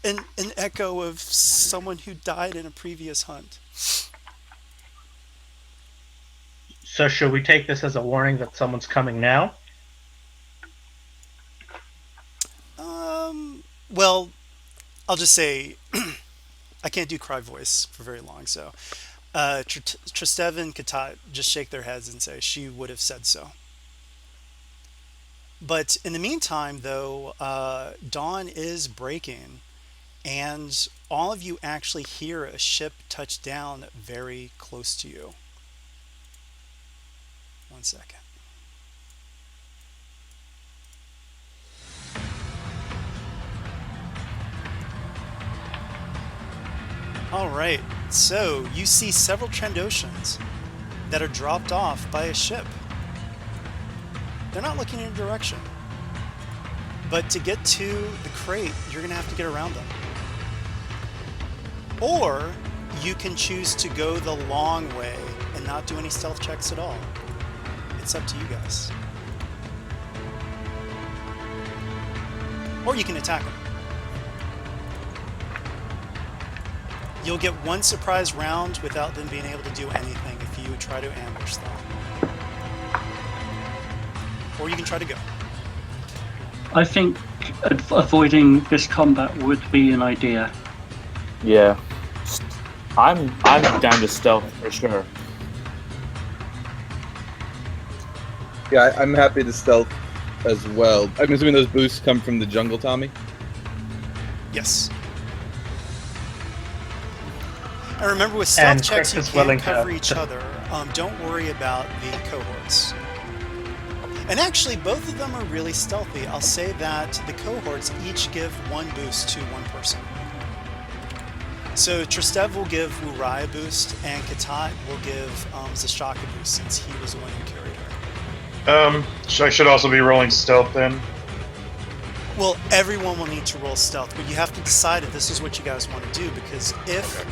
of someone who died in a previous hunt. So should we take this as a warning that someone's coming now? Well, I'll just say I can't do cry voice for very long, so Tristev and Katat just shake their heads and say she would have said so. But in the meantime, though, dawn is breaking, and all of you actually hear a ship touch down very close to you. 1 second. All right, so you see several Trandoshans that are dropped off by a ship. They're not looking in a direction. But to get to the crate, you're going to have to get around them. Or you can choose to go the long way and not do any stealth checks at all. It's up to you guys. Or you can attack them. You'll get one surprise round without them being able to do anything if you try to ambush them. Or you can try to go. I think avoiding this combat would be an idea. Yeah. I'm down to stealth for sure. Yeah, I'm happy to stealth as well. I'm assuming those boosts come from the jungle, Tommy? Yes. And remember, with stealth checks, you can't cover each other. Don't worry about the cohorts. And actually, both of them are really stealthy. I'll say that the cohorts each give one boost to one person. So Tristev will give Wurai a boost, and Katat will give Zashak a boost, since he was the one who carried her. I should also be rolling stealth then. Well, everyone will need to roll stealth, but you have to decide if this is what you guys want to do, because if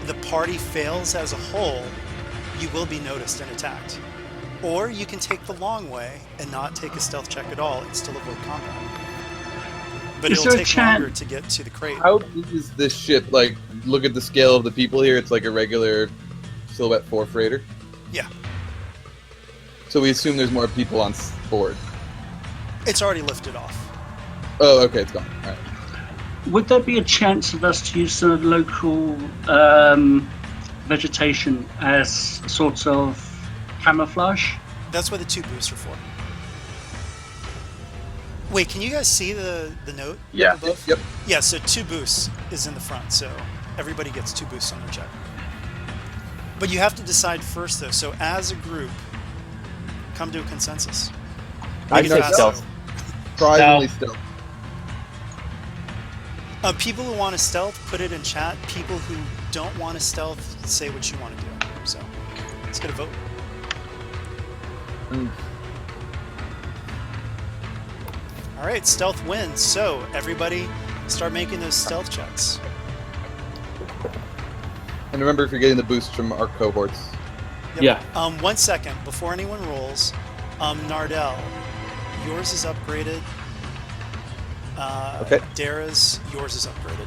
the party fails as a whole, you will be noticed and attacked. Or you can take the long way and not take a stealth check at all and still avoid combat. But it'll take longer to get to the crate. How big is this ship? Like, look at the scale of the people here. It's like a regular Silhouette 4 freighter. Yeah. So we assume there's more people on board. It's already lifted off. Oh, okay, it's gone. All right. Would there be a chance of us to use the local vegetation as sort of camouflage? That's what the 2 boosts are for. Wait, can you guys see the note? Yeah. Above? Yep. Yeah, so 2 boosts is in the front, so everybody gets 2 boosts on their check. But you have to decide first, though. So as a group, come to a consensus. I'd Make it say fast, stealth. Surprisingly still. People who want to stealth, put it in chat. People who don't want to stealth, say what you want to do. So let's get a vote. All right, stealth wins. So everybody start making those stealth checks. And remember, if you're getting the boost from our cohorts. Yep. Yeah. 1 second before anyone rolls. Nardell, yours is upgraded. Okay. Dara's, yours is upgraded.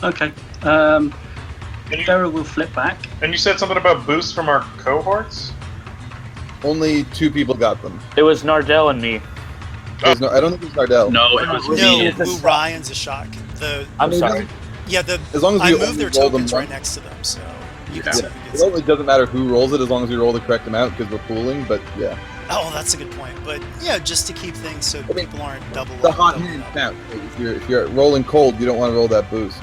Okay. Dara will flip back. And you said something about boosts from our cohorts? Only 2 people got them. It was Nardell and me. There's no, I don't think it's Nardell. No, it was No, me. it's a Wu shock. Ryan's a shock. I'm sorry. Yeah, As long as I you moved only their roll them tokens right once. next to them, so you Yeah. can see who It gets it. really doesn't matter who rolls it as long as you roll the correct amount because we're pooling, but yeah. Oh, that's a good point. But yeah, just to keep things so mean, people aren't double. The hot doubling hand up. count. If you're rolling cold, you don't want to roll that boost.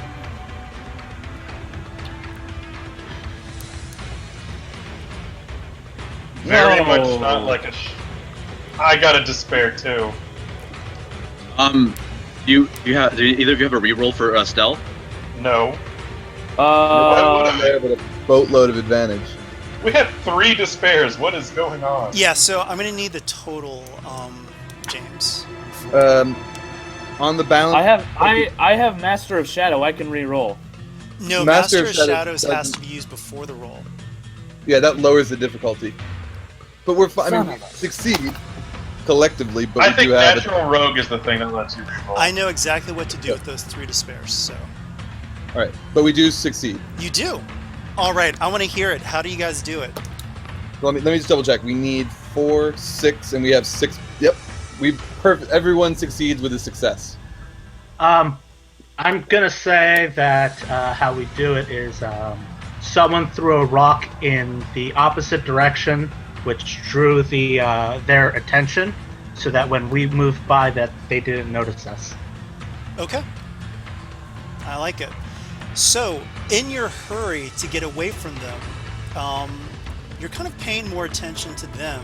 Very No. much not like a. I got a despair too. Do either of you have a reroll for stealth? No. There, but a boatload of advantage. We had 3 despairs. What is going on? Yeah, so I'm gonna need the total, James. On the balance, I have Master of Shadow. I can re-roll. No, Master Master of of Shadows Shadows has doesn't- to be used before the roll. yeah, that lowers the difficulty. But we're fine. I Son mean, of we a- succeed collectively, but I we think do have it. natural rogue is the thing that lets you reroll. I know exactly what to do with those 3 despairs, so All right, but we do succeed. you do. All right, I want to hear it. How do you guys do it? Let me just double check. We need 4, 6, and we have 6. Yep, everyone succeeds with a success. I'm gonna say that how we do it is someone threw a rock in the opposite direction, which drew their attention, so that when we moved by, that they didn't notice us. Okay. I like it. So, in your hurry to get away from them, you're kind of paying more attention to them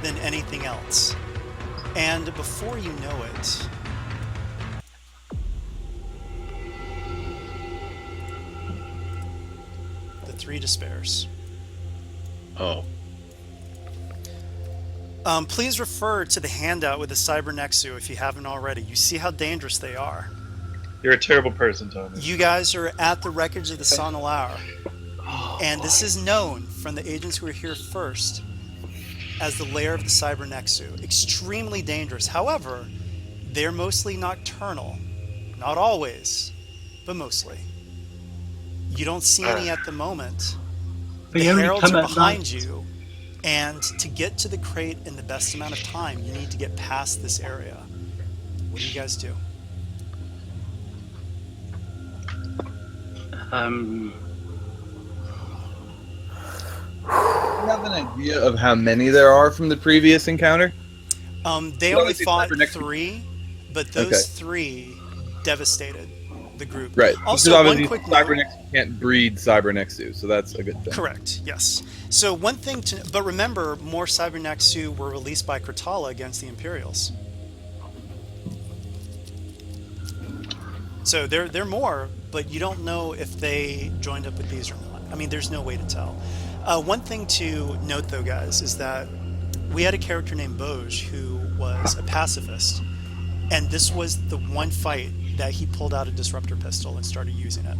than anything else. And before you know it, the 3 despairs. Oh. Please refer to the handout with the Cybernexu if you haven't already. You see how dangerous they are. You're a terrible person, Tony. You guys are at the wreckage of the Sonalaur. And this is known from the agents who were here first as the lair of the Cybernexu. Extremely dangerous. However, they're mostly nocturnal. Not always, but mostly. You don't see any at the moment. The They only Heralds come are at behind night. you. And to get to the crate in the best amount of time, you need to get past this area. What do you guys do? Do you have an idea of how many there are from the previous encounter? They Well, only it's fought Cybernexu. 3, but those Okay. 3 devastated the group. Right. Also, Because one obviously quick note. Cybernexu can't breed Cybernexu, so that's a good thing. Correct, yes. So one thing to... But remember, more Cybernexu were released by Kratala against the Imperials. So they're more, but you don't know if they joined up with these or not. I mean, there's no way to tell. One thing to note, though, guys, is that we had a character named Boj who was a pacifist, and this was the one fight that he pulled out a disruptor pistol and started using it.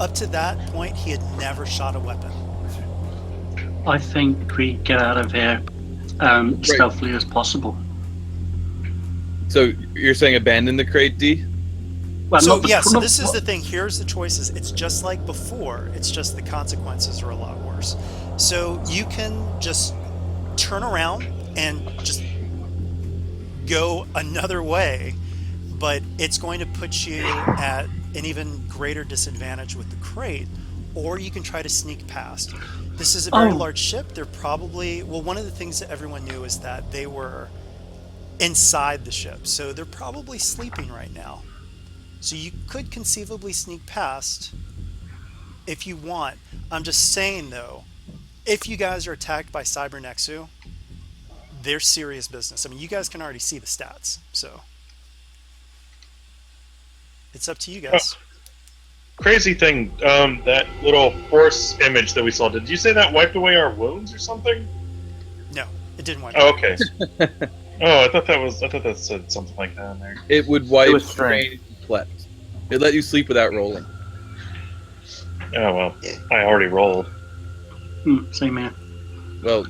Up to that point, he had never shot a weapon. I think we get out of here stealthily as possible. So you're saying abandon the crate, D? Well, So not the- yeah, so not- this is the thing. Here's the choices. It's just like before. It's just the consequences are a lot worse. So you can just turn around and just go another way, but it's going to put you at an even greater disadvantage with the crate, or you can try to sneak past. This is a very large ship. They're probably, well, one of the things that everyone knew is that they were inside the ship, so they're probably sleeping right now. So you could conceivably sneak past if you want. I'm just saying, though, if you guys are attacked by Cybernexu, they're serious business. I mean, you guys can already see the stats, so it's up to you guys. Crazy thing, that little force image that we saw, did you say that wiped away our wounds or something? No, it didn't wipe. Oh, okay. I thought that said something like that in there. It would wipe It was strain and slept. It let you sleep without rolling. Oh, well, I already rolled. Same here. Well,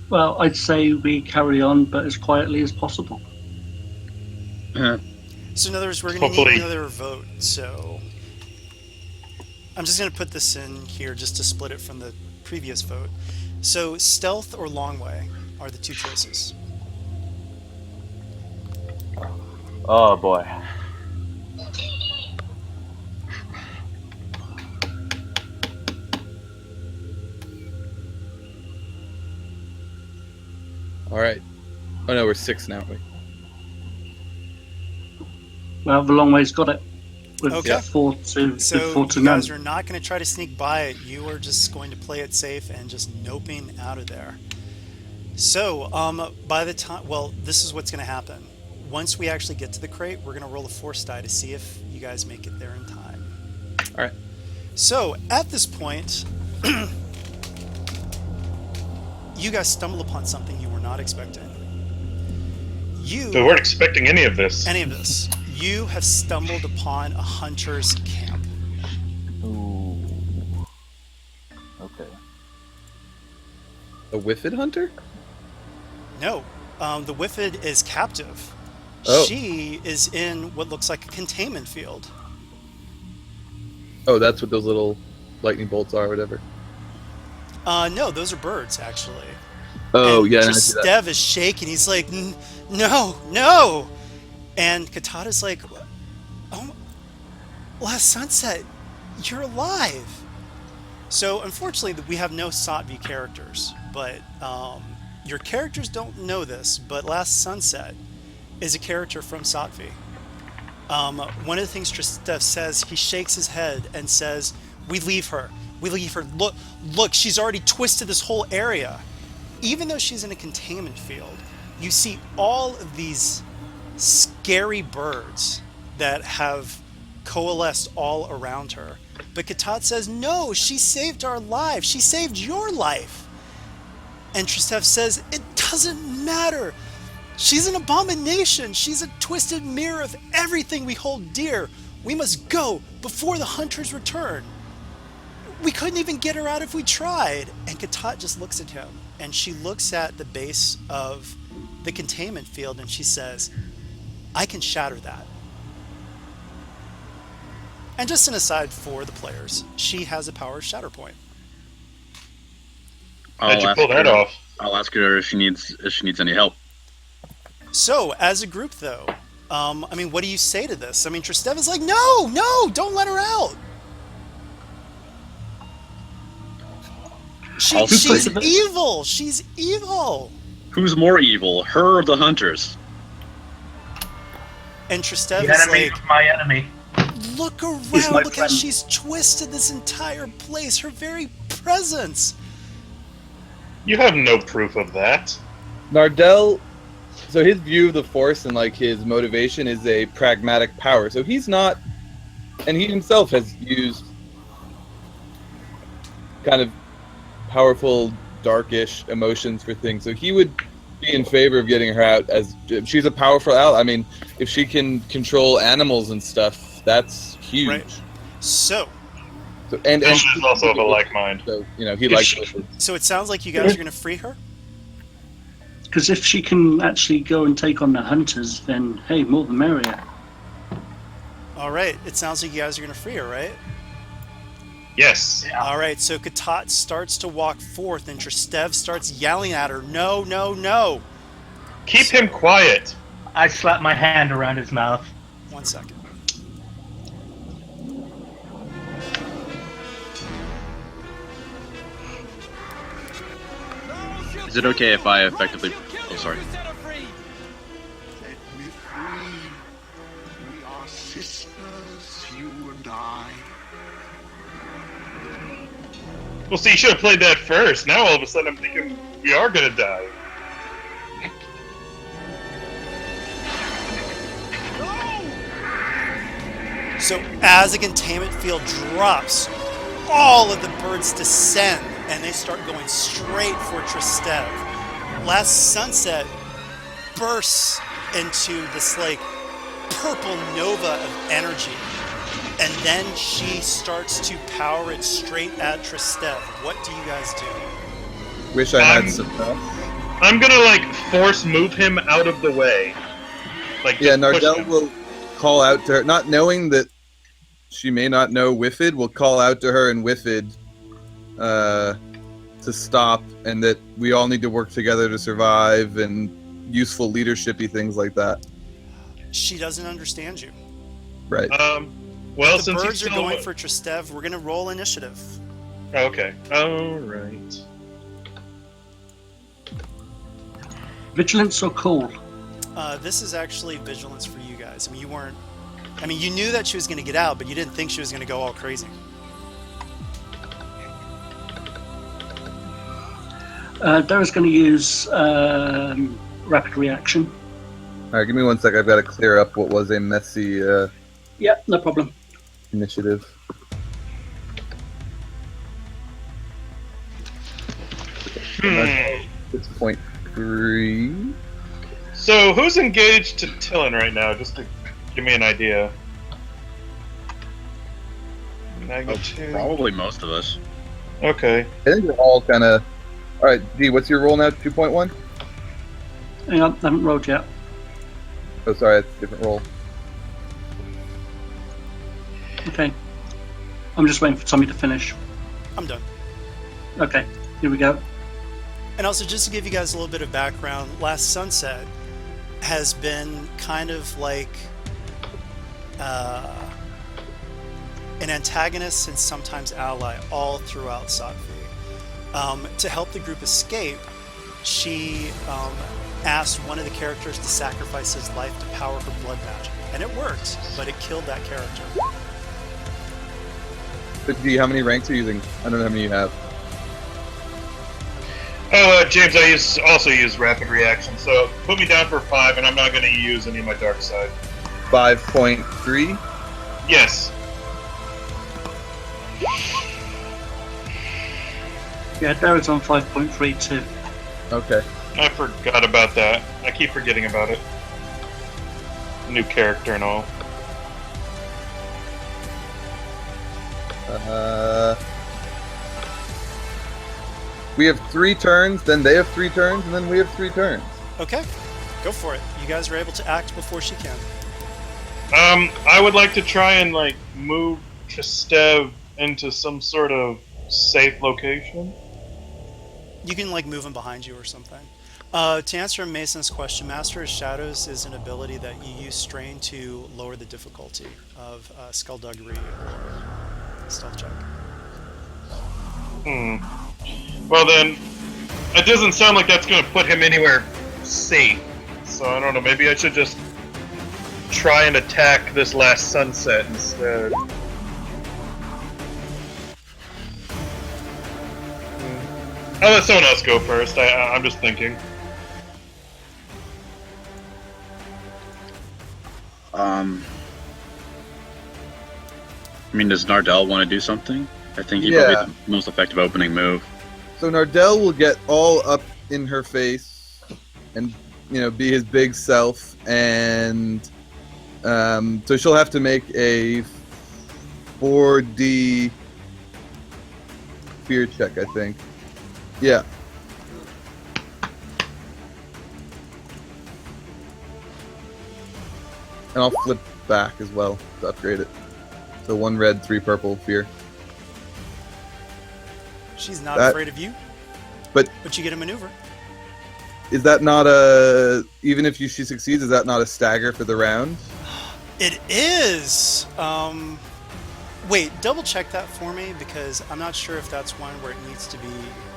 Well, I'd say we carry on, but as quietly as possible. So in other words, we're going to need another vote. So I'm just going to put this in here just to split it from the previous vote. So stealth or long way are the two choices. Oh boy. all right. Oh no, we're 6 now, aren't we? Well, the long way's got it. With Okay. 4 to So 4 to you none. guys are not going to try to sneak by it. You are just going to play it safe and just noping out of there. So by the time, well, this is what's going to happen. Once we actually get to the crate, we're going to roll a force die to see if you guys make it there in time. All right. So at this point, you guys stumble upon something you were not expecting. We weren't expecting any of this. You have stumbled upon a hunter's camp. Ooh. Okay. A Whiffid hunter? No, the Whiffid is captive. Oh. She is in what looks like a containment field. Oh, that's what those little lightning bolts are, or whatever. No, those are birds, actually. Oh, and yeah. I see that. Stev is shaking. He's like, no. And Katata's like, oh, last sunset, you're alive. So, unfortunately, we have no SotB characters. But your characters don't know this, but Last Sunset is a character from SotB. One of the things Stev says, he shakes his head and says, we leave her. Look, she's already twisted this whole area. Even though she's in a containment field, you see all of these scary birds that have coalesced all around her. But Katat says, no, she saved our lives. She saved your life. And Tristev says, it doesn't matter. She's an abomination. She's a twisted mirror of everything we hold dear. We must go before the hunters return. We couldn't even get her out if we tried. And Katat just looks at him, and she looks at the base of the containment field, and she says, I can shatter that. And just an aside for the players, she has a power shatter point. How'd you pull that off? I'll ask her if she needs any help. So, as a group, though, what do you say to this? Tristev is like, no, don't let her out. She's evil. She's evil. Who's more evil, her or the hunters? And Tristev The is enemy like, of my enemy. look He's around. my Look how friend. she's twisted this entire place. Her very presence. You have no proof of that. Nardell, so his view of the Force and like his motivation is a pragmatic power. So he's not, and he himself has used kind of powerful, darkish emotions for things. So he would be in favor of getting her out, as she's a powerful ally. If she can control animals and stuff, that's huge. Right. So And she's also of a like mind. So he likes it. So it sounds like you guys are going to free her? Because if she can actually go and take on the hunters, then hey, more the merrier. All right. It sounds like you guys are going to free her, right? Yes. Yeah. All right. So Katat starts to walk forth, and Tristev starts yelling at her, no. Keep him quiet. I slap my hand around his mouth. 1 second. Is it okay if I effectively... Oh, sorry. Set me free. We are sisters, you and I. Well, see, you should have played that first. Now all of a sudden I'm thinking we are gonna die. So as a containment field drops, all of the birds descend and they start going straight for Tristev. Last Sunset bursts into this like purple nova of energy, and then she starts to power it straight at Tristev. What do you guys do? Wish I had some. I'm gonna like force move him out of the way. Like Yeah, just push Nardell him. will call out to her, not knowing that she may not know Whiffid, will call out to her and Whiffid to stop, and that we all need to work together to survive, and useful leadershipy things like that. She doesn't understand you. Right. Well, The since birds he's are still... going for Tristev. We're gonna roll initiative. Okay. All right. Vigilance or cool? This is actually vigilance for you guys. I mean, you weren't. I mean, you knew that she was going to get out, but you didn't think she was going to go all crazy. Dara's going to use rapid reaction. All right, give me 1 sec. I've got to clear up what was a messy Yeah, no problem. initiative. Hmm. 6.3. So who's engaged to Tillin right now? Just to give me an idea. Magnitude. Probably most of us. Okay. I think we're all kind of. All right, D, what's your roll now? 2.1? Hang on, I haven't rolled yet. Oh, sorry, that's a different roll. Okay. I'm just waiting for Tommy to finish. I'm done. Okay, here we go. And also, just to give you guys a little bit of background, Last Sunset has been kind of like an antagonist and sometimes ally all throughout SotB. To help the group escape, she asked one of the characters to sacrifice his life to power her blood magic. And it worked, but it killed that character. But D, how many ranks are you using? I don't know how many you have. Oh, James, I also use rapid reaction, so put me down for 5, and I'm not going to use any of my dark side. 5.3? Yes. Yeah, Dara's on 5.3 too. Okay. I forgot about that. I keep forgetting about it. New character and all. We have 3 turns, then they have 3 turns, and then we have 3 turns. Okay, go for it. You guys are able to act before she can. I would like to try and, like, move Tristev into some sort of safe location. You can like move him behind you or something. To answer Mason's question, Master of Shadows is an ability that you use strain to lower the difficulty of skullduggery or stealth check. Well then, it doesn't sound like that's going to put him anywhere safe. So I don't know, maybe I should just try and attack this Last Sunset instead. I'll let someone else go first. I'm just thinking. I mean, does Nardell want to do something? I think he's probably the most effective opening move. So Nardell will get all up in her face and, you know, be his big self, and so she'll have to make a 4D fear check, I think. Yeah. And I'll flip back as well to upgrade it. So 1 red, 3 purple fear. She's not afraid of you, but you get a maneuver. Is that not a... Even if she succeeds, is that not a stagger for the round? It is. Wait, double check that for me because I'm not sure if that's one where it needs to be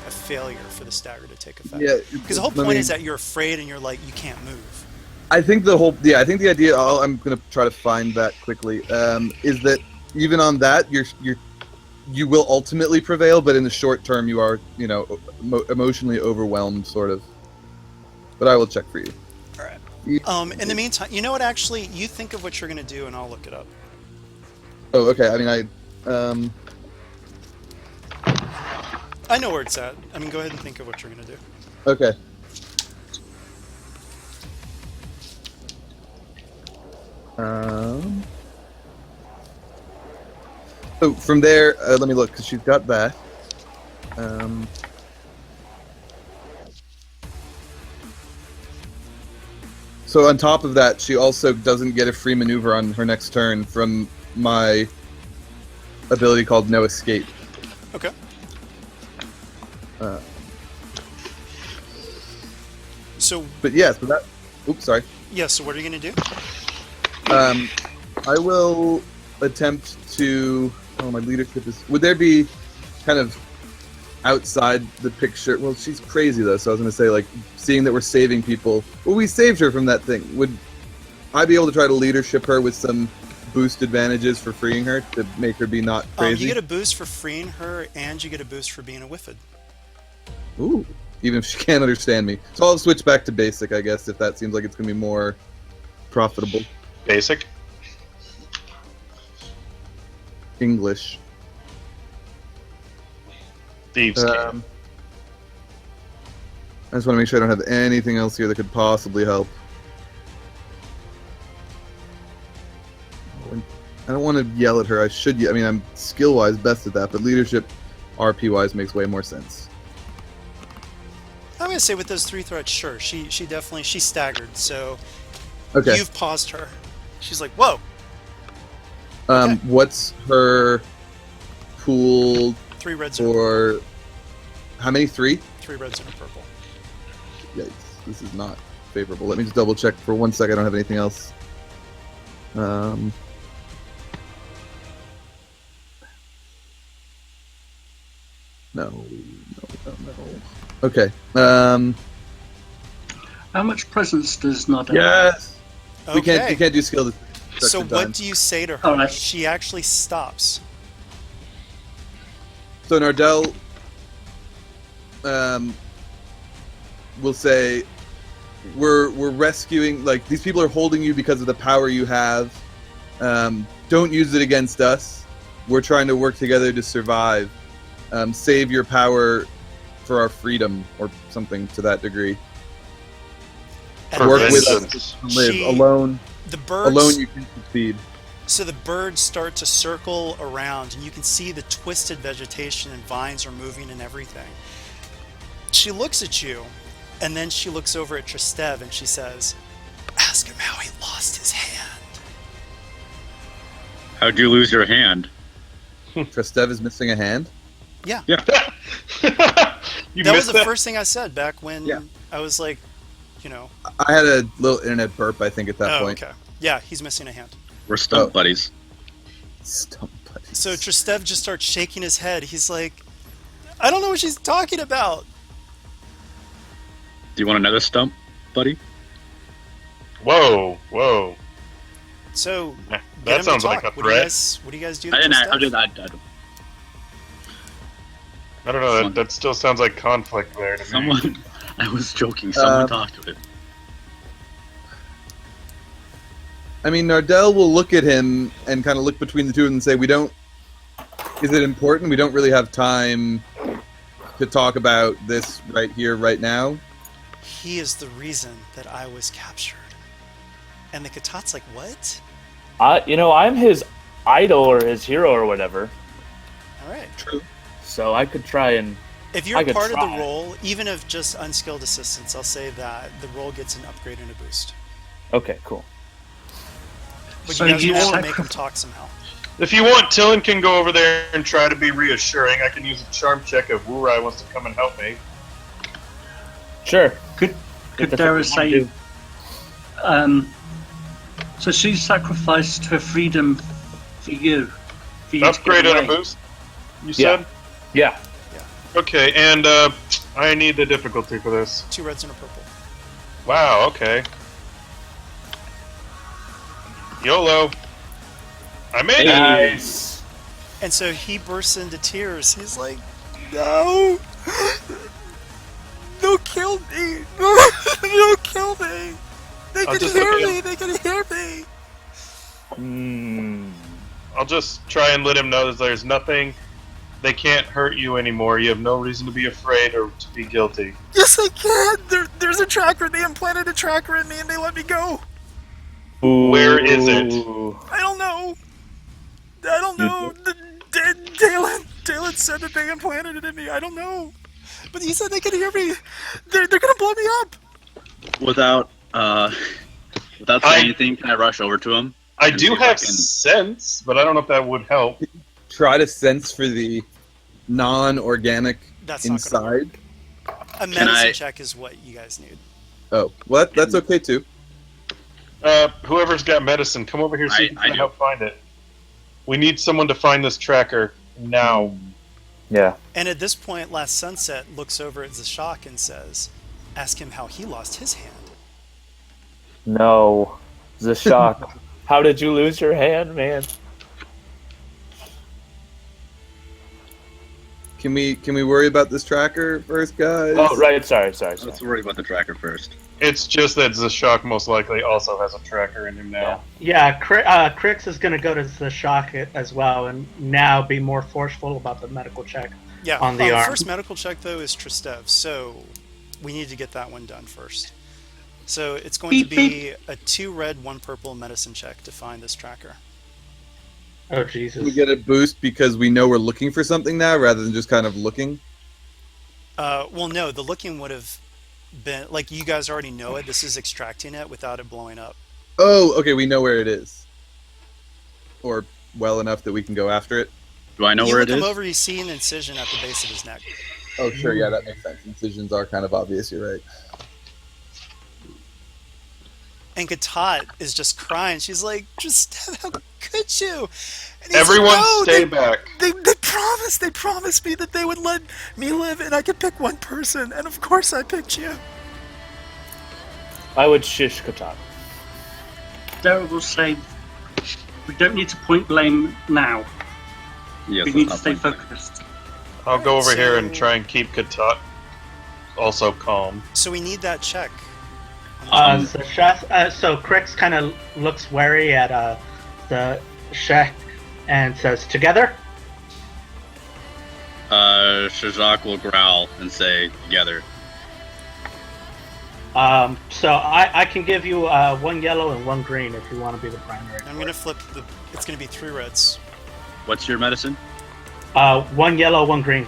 a failure for the stagger to take effect. Yeah, Because the whole let point me- is that you're afraid and you're like, you can't move. I think I think the idea. I'm going to try to find that quickly. Is that even on that, you will ultimately prevail, but in the short term, you are, emotionally overwhelmed, sort of. But I will check for you. All right. In the meantime, you know what? Actually, you think of what you're going to do, and I'll look it up. Oh, okay. I mean, I know where it's at. I mean, go ahead and think of what you're going to do. Okay. So from there, let me look because she's got that. So on top of that, she also doesn't get a free maneuver on her next turn from my ability called No Escape. Okay. So. But yeah, so that. Oops, sorry. Yeah. So what are you going to do? I will attempt to. Oh, my leadership is. Would there be kind of outside the picture? Well, she's crazy though, so I was going to say, like, seeing that we're saving people. Well, we saved her from that thing. Would I be able to try to leadership her with some boost advantages for freeing her to make her be not crazy? You get a boost for freeing her, and you get a boost for being a Whiffid. Ooh. Even if she can't understand me. So I'll switch back to basic, I guess, if that seems like it's going to be more profitable. Basic? English. Thieves' Cant. I just want to make sure I don't have anything else here that could possibly help. I don't want to yell at her. I should. I mean, I'm skill-wise best at that, but leadership, RP-wise, makes way more sense. I'm going to say with those 3 threats, sure. She definitely, she staggered, so Okay. you've paused her. She's like, whoa. What's her pool 3 reds and a for... How many? 3? 3 reds and a purple. Yikes. This is not favorable. Let me just double check for 1 second. I don't have anything else. No. Okay. How much presence does Nada Yes. Okay. We can't do skill. So destruction time. what do you say to her? All right. She actually stops. So Nardell will say, we're rescuing, like, these people are holding you because of the power you have. Don't use it against us. We're trying to work together to survive. Save your power for our freedom, or something to that degree. And Work then with us to live. she- Alone The birds, you can succeed. So the birds start to circle around, and you can see the twisted vegetation and vines are moving and everything. She looks at you, and then she looks over at Tristev, and she says, "Ask him how he lost his hand." How'd you lose your hand? Tristev is missing a hand? Yeah. Yeah. You That was missed the that? first thing I said back when Yeah. I was like, you know. I had a little internet burp, I think, at that Oh, point. okay. Yeah, he's missing a hand. We're stump buddies. Stump buddies. So Tristev just starts shaking his head. He's like, I don't know what she's talking about. Do you want another stump, buddy? Whoa. So That get him to sounds like talk. a What do you threat. guys do to I didn't. Tristev? I did not. I don't know. That still sounds like conflict there to me. Someone. I was joking. Someone talked to it. I mean, Nardell will look at him and kind of look between the two and say, is it important? We don't really have time to talk about this right here, right now. He is the reason that I was captured. And the Katat's like, what? I'm his idol or his hero or whatever. All right. True. So I could try and. If you're I could part of try. the role, even if just unskilled assistance, I'll say that the role gets an upgrade and a boost. Okay, cool. But So you guys you will have to want- make him talk somehow. If you want, Tillin can go over there and try to be reassuring. I can use a charm check if Wurai wants to come and help me. Sure. Could If that's Dara what you say? want So she sacrificed her freedom for you. for you to Upgrade get at a away. boost, you said? Yeah. Okay, and I need the difficulty for this. 2 reds and a purple. Wow, okay. YOLO. I made it! Nice. And so he bursts into tears. He's like, no! Don't kill me! Don't kill me! They I'll can just hear look at me! They can hear me! I'll just try and let him know that there's nothing. They can't hurt you anymore. You have no reason to be afraid or to be guilty. Yes, I can! There's a tracker. They implanted a tracker in me and they let me go. Where is it? I don't know. I don't know. Dalen said that they implanted it in me. I don't know. But he said they can hear me. They're gonna blow me up. Without saying anything, can I rush over to him? I do have sense, but I don't know if that would help. Try to sense for the non-organic That's not inside. A medicine check is what you guys need. Oh, well, that's okay too. Whoever's got medicine, come over here so you can help find it. We need someone to find this tracker now. Yeah. And at this point, Last Sunset looks over at Zashak and says, ask him how he lost his hand. No. Zashak, how did you lose your hand, man? Can we worry about this tracker first, guys? Oh, right. Sorry. Let's worry about the tracker first. It's just that Zashak most likely also has a tracker in him now. Yeah, Crix is going to go to the shock as well and now be more forceful about the medical check on the arm. The first medical check, though, is Tristev, so we need to get that one done first. So it's going to be a 2 red, 1 purple medicine check to find this tracker. Oh, Jesus. We get a boost because we know we're looking for something now rather than just kind of looking? Well, no, the looking would have been, like, you guys already know it. This is extracting it without it blowing up. Oh, okay, we know where it is. Or well enough that we can go after it. Do I know where it is? You look him over, you see an incision at the base of his neck. Oh, sure, yeah, that makes sense. Incisions are kind of obvious, you're right. And Gatot is just crying. She's like, Tristev, how could you? And he's Everyone like, no, stay back. They promised me that they would let me live and I could pick one person. And of course I picked you. I would shish Katat. Daryl will say, we don't need to point blame now. Yes, we need to stay focused. I'll go over here and try and keep Katat also calm. So we need that check. So Crix kind of looks wary at the Shek and says, together? Shazak will growl and say, together. So I can give you 1 yellow and 1 green if you want to be the primary. I'm going to flip it's going to be 3 reds. What's your medicine? 1 yellow, 1 green.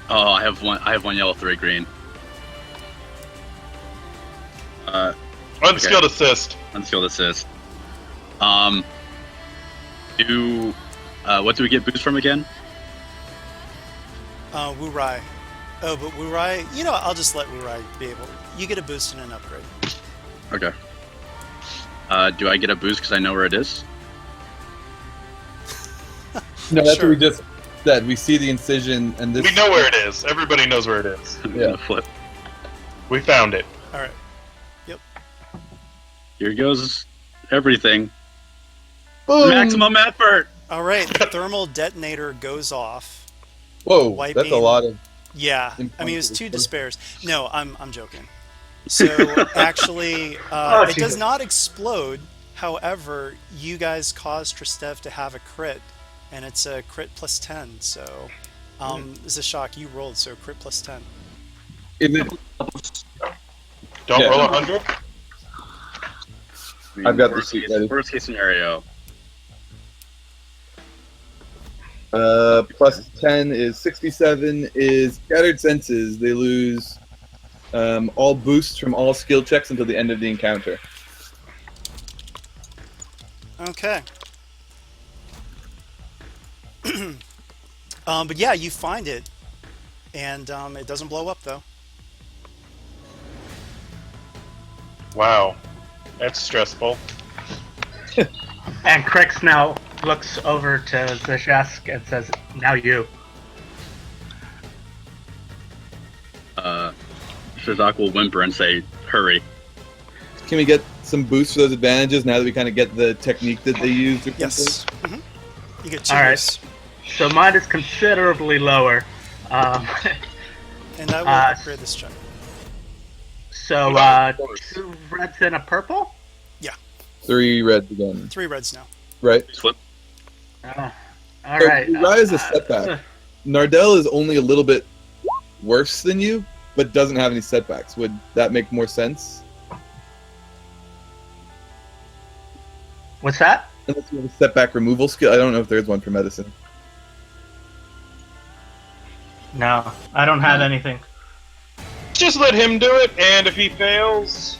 Oh, I have one yellow, 3 green. Unskilled assist. Unskilled assist. What do we get boost from again? Wurai. Oh, but Wurai, I'll just let Wurai be able. You get a boost and an upgrade. Okay. Do I get a boost because I know where it is? No, that's Sure. what we just said. We see the incision, and this. We know where it is. Everybody knows where it is. I'm gonna flip. We found it. All right. Yep. Here goes everything. Boom! Maximum effort. All right. The thermal detonator goes off. Whoa, Wiping. that's a lot of. Yeah. I mean, it was 2 despairs. No, I'm joking. So actually, it does not explode. However, you guys caused Tristev to have a crit, and it's a crit plus 10. So, it's a shock. You rolled, so crit plus 10. Don't roll 100. I've got the sheet ready. Worst case scenario. Plus 10 is 67, is Scattered Senses. They lose all boosts from all skill checks until the end of the encounter. Okay. But yeah, you find it, and it doesn't blow up though. Wow. That's stressful. And Crix now looks over to Zashask and says, "Now you." Shazak will whimper and say, "Hurry." Can we get some boost for those advantages now that we kind of get the technique that they used? Or Yes. something? You get 2 All right. boosts. So mine is considerably lower. And I will upgrade this check. So 2 reds and a purple. 3 reds again. 3 reds now. Right. Flip. All So right. Uriah is a setback. Nardell is only a little bit worse than you, but doesn't have any setbacks. Would that make more sense? What's that? Unless you have a setback removal skill. I don't know if there's one for medicine. No, I don't have anything. Just let him do it, and if he fails,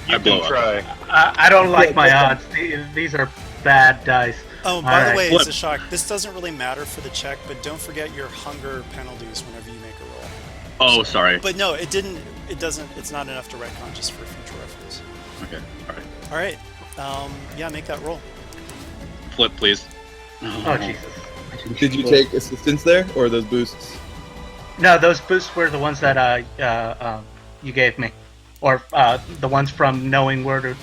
you I blow can up. try. I don't like my odds. These are bad dice. Oh, by the Alright. way, Flip. Zashak, this doesn't really matter for the check, but don't forget your hunger penalties whenever you make a roll. Oh, sorry. But no, it didn't. It doesn't. It's not enough to retcon, just for future reference. Okay. All right. All right. Yeah, make that roll. Flip, please. Oh Jesus! Did you take assistance there, or those boosts? No, those boosts were the ones that you gave me, or the ones from knowing where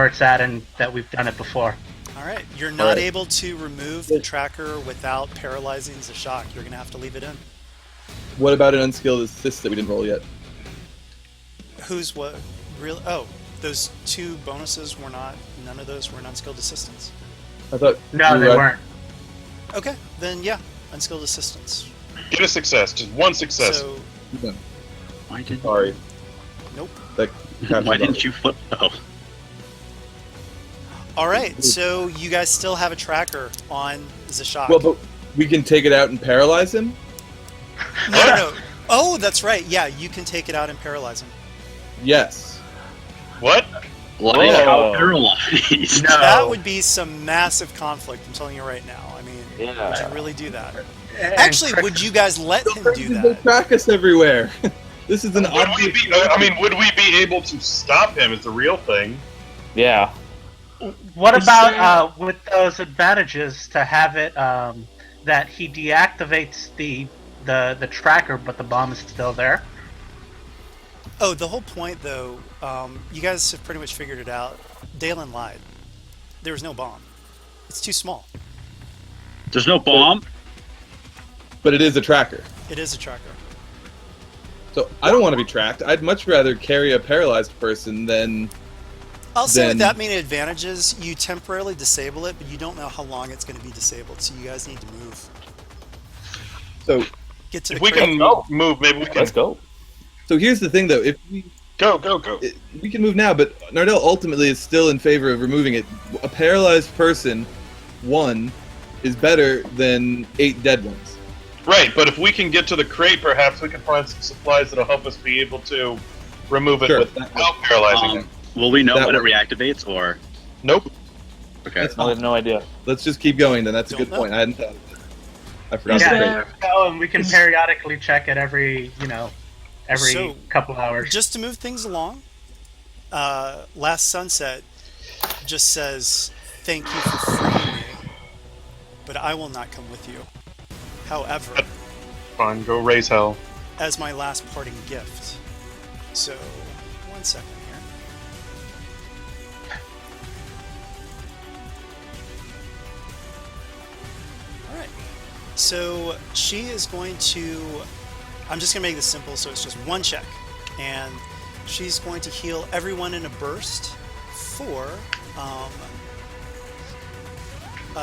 it's at and that we've done it before. All right. You're not able to remove the tracker without paralyzing Zashak. You're gonna have to leave it in. What about an unskilled assist that we didn't roll yet? Who's what? Real? Oh, those 2 bonuses were not. None of those were an unskilled assistance. I thought. No, they weren't. Okay, then yeah, unskilled assistance. Get a success, just one success. So Why didn't? Sorry. nope. That Why didn't you flip though? All right, so you guys still have a tracker on Zashak. Well, but we can take it out and paralyze him. No. Oh, that's right. Yeah, you can take it out and paralyze him. Yes. What? Like Whoa. how paralyzed? No. That would be some massive conflict. I'm telling you right now. I mean, Yeah. would you really do that? And Actually, Crick- would you guys let him do They that? track us everywhere. This is an Would we obvious. be? I mean, would we be able to stop him? Is the real thing. Yeah. What about with those advantages to have it that he deactivates the tracker, but the bomb is still there? Oh, the whole point, though, you guys have pretty much figured it out. Dalen lied. There was no bomb. It's too small. There's no bomb. But it is a tracker. It is a tracker. So I don't want to be tracked. I'd much rather carry a paralyzed person than. I'll say with Then- that many advantages, you temporarily disable it, but you don't know how long it's going to be disabled, so you guys need to move. So. Get to If the we crate. can move, maybe we can Let's go. So here's the thing, though. If we go. we can move now, but Nardell ultimately is still in favor of removing it. A paralyzed person, 1, is better than 8 dead ones. Right, but if we can get to the crate, perhaps we can find some supplies that'll help us be able to remove it Sure. without paralyzing him. Will we know That when it works. reactivates or? Nope. Okay. That's I have no idea. Let's just keep going, then. That's a Don't good know. point. I hadn't thought of it. I forgot. Is to there- say. Oh, and we can periodically check it every So, couple hours. Just to move things along, Last Sunset just says, "Thank you for freeing me, but I will not come with you. However, Fine, go raise hell. as my last parting gift." So, 1 second here. All right. So she is going to. I'm just going to make this simple, so it's just 1 check, and she's going to heal everyone in a burst for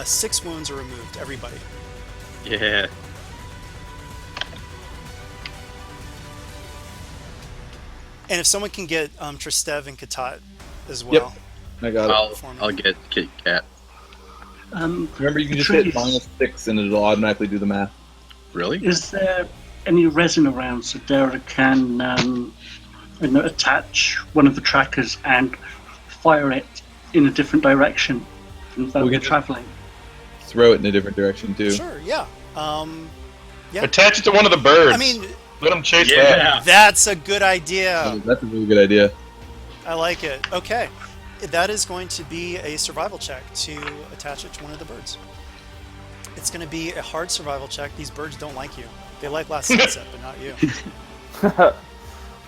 6 wounds are removed. Everybody. Yeah. And if someone can get Tristev and Katat as well. I got it. I'll get Kit Kat. Remember, you can just Patrice, hit -6 and it'll automatically do the math. Really? Is there any resin around so Dara can attach one of the trackers and fire it in a different direction than We we're can- traveling? Throw it in a different direction, too. Sure, yeah. Yeah. Attach it to one of the birds. I mean, let them chase Yeah. that. that's a good idea. That's a really good idea. I like it. Okay. That is going to be a survival check to attach it to one of the birds. It's going to be a hard survival check. These birds don't like you. They like Last Sunset, but not you.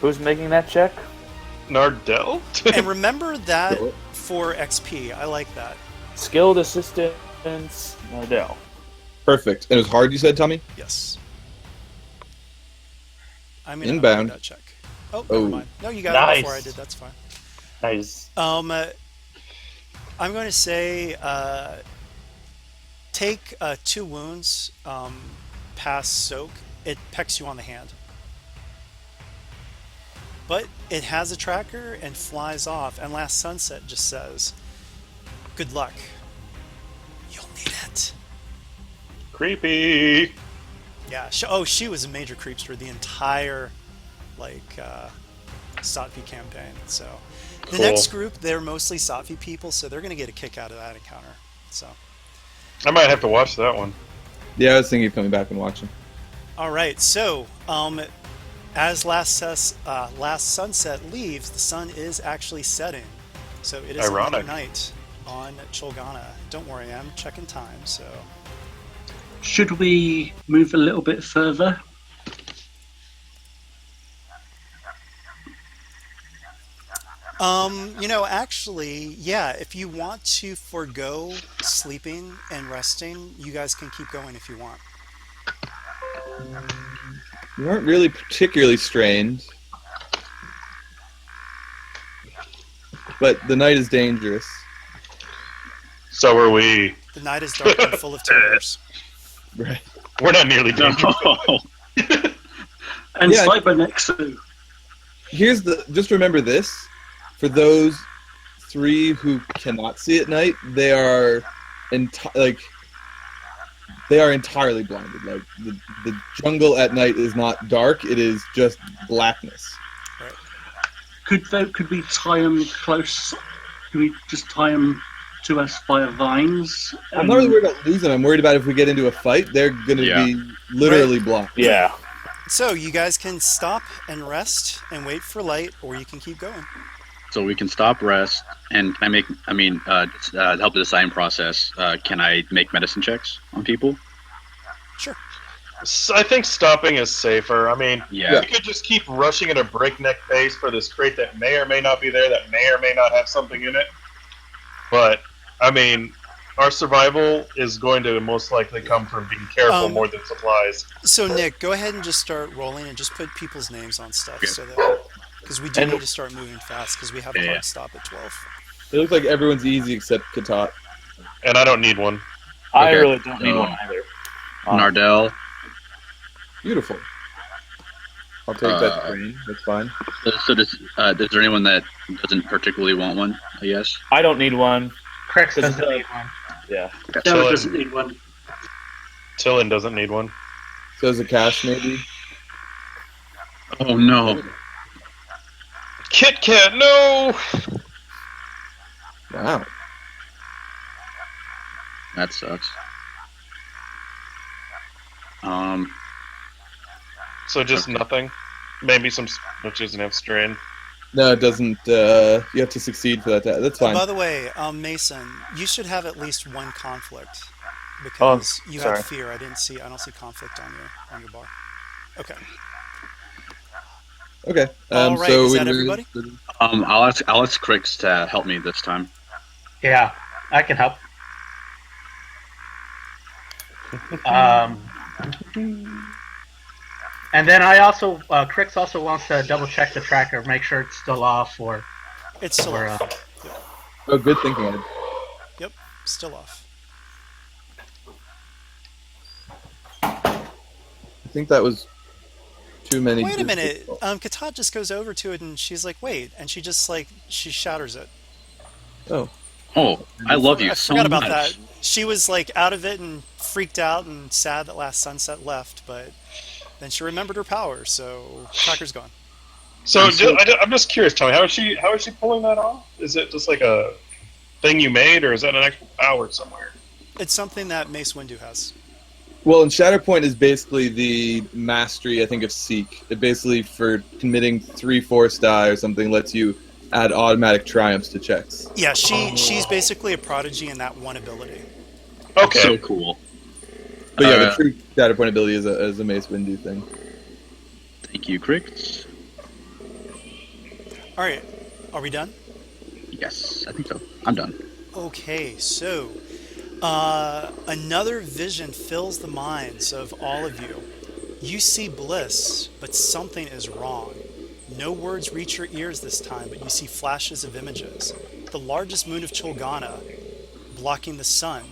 Who's making that check? Nardell? And remember that for XP. I like that. Skilled assistance, Nardell. Perfect. And it was hard, you said, Tommy? Yes. I'm going to Inbound. that check. Oh, Oh. never mind. No, you got Nice. it before I did. That's fine. Nice. I'm going to say take 2 wounds past soak. It pecks you on the hand. But it has a tracker and flies off, and Last Sunset just says, good luck. You'll need it. Creepy. Yeah. She was a major creepster the entire, SotB campaign. So the Cool. next group, they're mostly SotB people, so they're going to get a kick out of that encounter. So. I might have to watch that one. Yeah, I was thinking of coming back and watching. All right. So as Last Sunset leaves, the sun is actually setting. So it is another Ironic. night on Cholganna. Don't worry, I'm checking time. So. Should we move a little bit further? Actually, yeah, if you want to forego sleeping and resting, you guys can keep going if you want. We aren't really particularly strained. But the night is dangerous. So are we. The night is dark and full of terrors. Right. We're not nearly dangerous. And Yeah. Cybernexu. Just remember this. For those 3 who cannot see at night, they are entirely blinded. Like the jungle at night is not dark; it is just blackness. Could we tie them close? Could we just tie them to us via vines? I'm not really worried about losing. I'm worried about if we get into a fight, they're going to be literally blocked. Yeah. So you guys can stop and rest and wait for light, or you can keep going. So we can stop, rest, and can I help the deciding process, can I make medicine checks on people? Sure. I think stopping is safer. I mean, Yeah. we could just keep rushing at a breakneck pace for this crate that may or may not be there, that may or may not have something in it. But, I mean, our survival is going to most likely come from being careful more than supplies. So Nick, go ahead and just start rolling and just put people's names on stuff so that because we do need to start moving fast because we have a hard stop at 12. It looks like everyone's easy except Katat. And I don't need one. I Okay. really don't need one either. Nardell. Beautiful. I'll take that train. That's fine. So is there anyone that doesn't particularly want one, I guess? I don't need one. Crix doesn't need one. Yeah. Della doesn't need one. Tillin doesn't need one. So is a cash maybe? Oh, no. Kit Kat, no! Wow. That sucks. So just nothing? Maybe some which doesn't have strain. No, it doesn't. You have to succeed for that. That's fine. By the way, Mason, you should have at least one conflict because you sorry. had fear. I don't see conflict on your bar. Okay. Okay. All right. So Is we that move- everybody? I'll ask Crix to help me this time. Yeah, I can help. And then I also, Crix also wants to double check the tracker, make sure it's still off, or It's still or off. Oh, good thinking, Ed. Yep, still off. I think that was too many. Wait a minute. Katat just goes over to it and she's like, "Wait," and she just she shatters it. Oh. Oh, I love you I so forgot about much. that. She was out of it and freaked out and sad that Last Sunset left, but then she remembered her power, so tracker's gone. So I'm just curious, Tommy, how is she pulling that off? Is it just like a thing you made, or is that an actual power somewhere? It's something that Mace Windu has. Well, and Shatterpoint is basically the mastery, I think, of Seek. It basically, for committing 3 force die or something, lets you add automatic triumphs to checks. Yeah, she's basically a prodigy in that one ability. Okay. So cool. But yeah, the true Shatterpoint ability is a Mace Windu thing. Thank you, Crix. All right, are we done? Yes, I think so. I'm done. Okay, so another vision fills the minds of all of you. You see Bliss, but something is wrong. No words reach your ears this time, but you see flashes of images. The largest moon of Cholganna blocking the sun,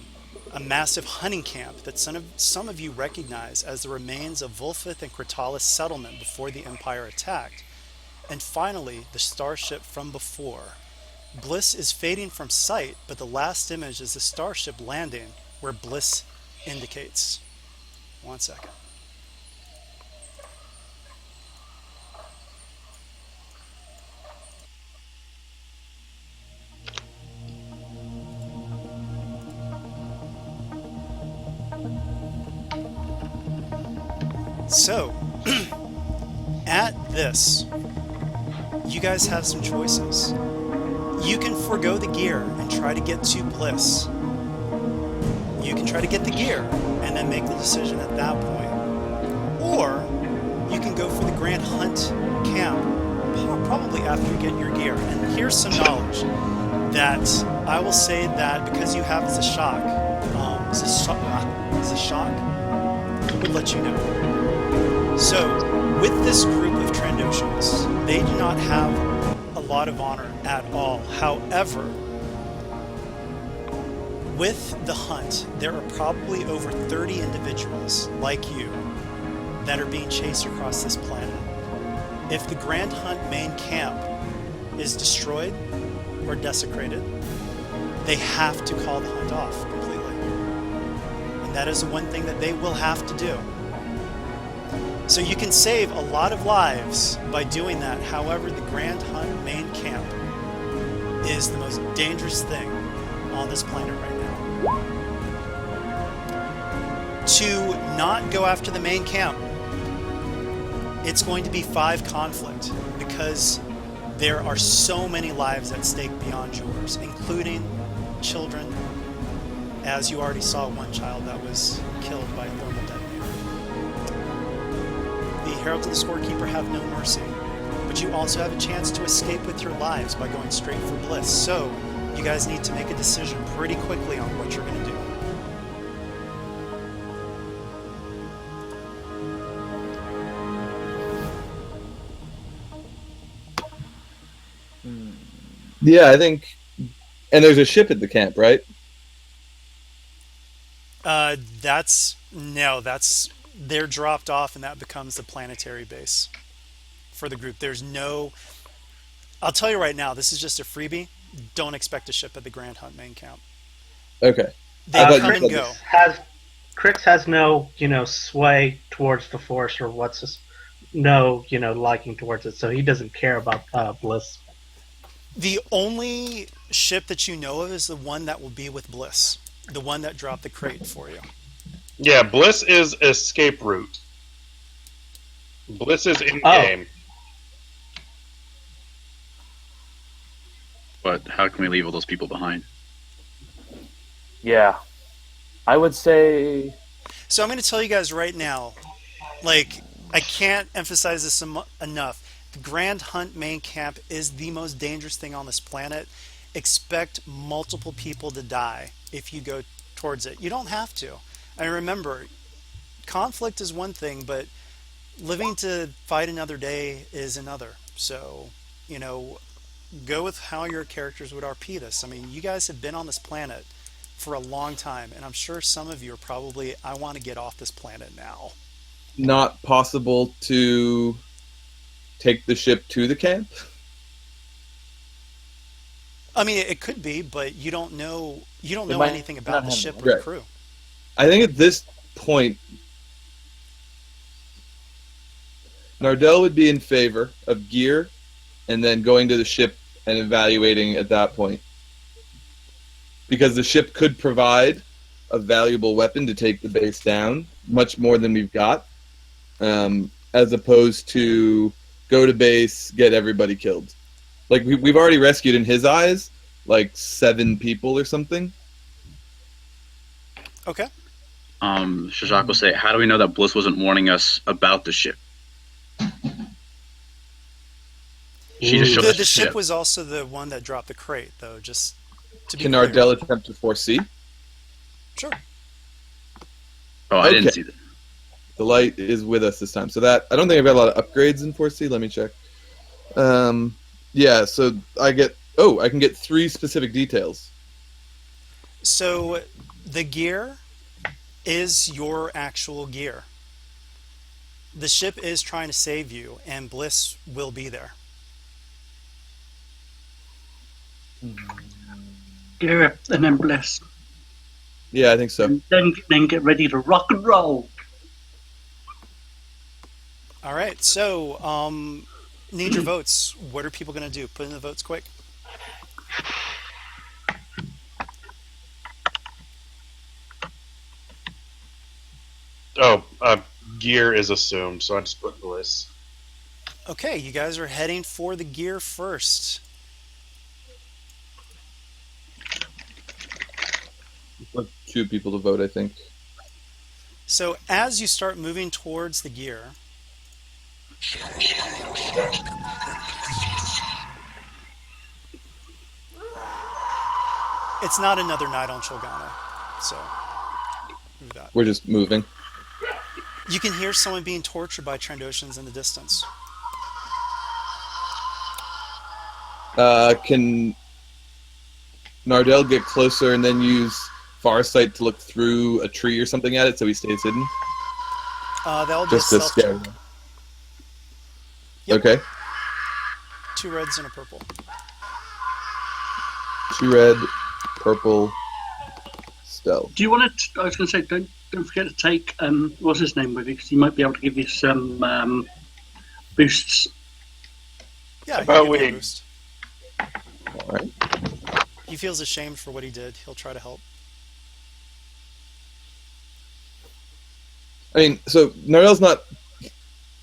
a massive hunting camp that some of you recognize as the remains of Vulfith and Kratalis' settlement before the Empire attacked, and finally the starship from before. Bliss is fading from sight, but the last image is the starship landing where Bliss indicates. 1 second. So, at this, you guys have some choices. You can forego the gear and try to get to Bliss. You can try to get the gear and then make the decision at that point. Or you can go for the Grand Hunt camp, probably after you get your gear. And here's some knowledge that I will say that because you have Zashak, would let you know. So, with this group of Trandoshans, they do not have a lot of honor at all. However, with the hunt, there are probably over 30 individuals like you that are being chased across this planet. If the Grand Hunt main camp is destroyed or desecrated, they have to call the hunt off completely. And that is the one thing that they will have to do. So you can save a lot of lives by doing that. However, the Grand Hunt main camp is the most dangerous thing on this planet right now. To not go after the main camp, it's going to be 5 conflict because there are so many lives at stake beyond yours, including children, as you already saw one child that was killed by a thermal detonator. The Heralds of the Scorekeeper have no mercy, but you also have a chance to escape with your lives by going straight for Bliss. So, you guys need to make a decision pretty quickly on what you're going to do. Yeah, I think... And there's a ship at the camp, right? They're dropped off and that becomes the planetary base for the group. There's no... I'll tell you right now, this is just a freebie. Don't expect a ship at the Grand Hunt main camp. Okay. They come and go. Crix has no, sway towards the Force or liking towards it, so he doesn't care about Bliss. The only ship that you know of is the one that will be with Bliss. The one that dropped the crate for you. Yeah, Bliss is escape route. Bliss is in-game. But how can we leave all those people behind? Yeah. I would say... So I'm going to tell you guys right now, I can't emphasize this enough. The Grand Hunt main camp is the most dangerous thing on this planet. Expect multiple people to die if you go towards it. You don't have to. And remember, conflict is one thing, but living to fight another day is another. So, go with how your characters would RP this. I mean, you guys have been on this planet for a long time, and I'm sure some of you are probably, I want to get off this planet now. Not possible to take the ship to the camp? I mean, it could be, but you don't know anything about the ship or the crew. I think at this point, Nardell would be in favor of gear and then going to the ship and evaluating at that point. Because the ship could provide a valuable weapon to take the base down, much more than we've got, as opposed to go to base, get everybody killed. Like, we've already rescued, in his eyes, 7 people or something. Okay. Shashak will say, "How do we know that Bliss wasn't warning us about the ship? She just showed us The the ship ship." was also the one that dropped the crate, though. Just to be Can clear. Ardell attempt to foresee? Sure. Oh, I didn't Okay. see that. The light is with us this time. So that I don't think I've got a lot of upgrades in foresee. Let me check. Yeah, so I can get 3 specific details. So the gear is your actual gear. The ship is trying to save you, and Bliss will be there. Gear up and then Bliss. Yeah, I think so. And then get ready to rock and roll. All right, so need your votes. What are people going to do? Put in the votes quick. Oh, gear is assumed, so I just put Bliss. Okay, you guys are heading for the gear first. Let 2 people to vote, I think. So as you start moving towards the gear, it's not another night on Cholganna, so do that. We're just moving. You can hear someone being tortured by Trandoshans in the distance. Can Nardell get closer and then use Farsight to look through a tree or something at it so he stays hidden? That'll be Just a to stealth scare check. him. Yep. Okay. 2 reds and a purple. 2 red, purple, stealth. Do you want to? I was going to say, don't forget to take what's his name with you, because he might be able to give you some boosts. Yeah, About he'll give you a we- boost. All right. He feels ashamed for what he did. He'll try to help. I mean, so Nardell's not.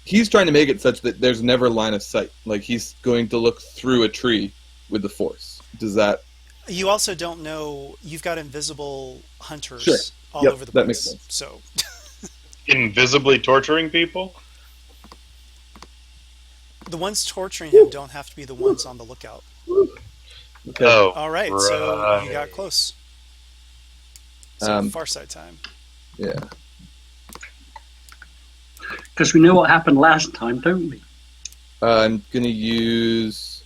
He's trying to make it such that there's never line of sight. Like he's going to look through a tree with the force. Does that? You also don't know. You've got invisible hunters Sure. all Yep, over the that place. makes sense. So Invisibly torturing people? the ones torturing him don't have to be the ones on the lookout. Okay. Oh, All right, so you got close. So far side time. Yeah. Because we know what happened last time, don't we? I'm gonna use.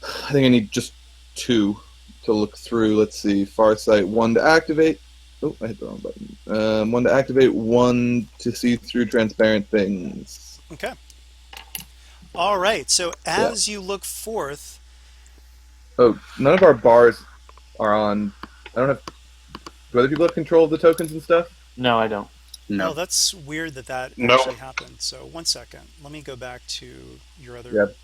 I think I need just 2 to look through. Let's see. Farsight 1 to activate. Oh, I hit the wrong button. 1 to activate, 1 to see through transparent things. Okay. All right. So as you look forth, Oh, none of our bars are on. I don't have. Do other people have control of the tokens and stuff? No, I don't. No. oh, that's weird that No. actually happened. So 1 second. Let me go back to your other. Yep.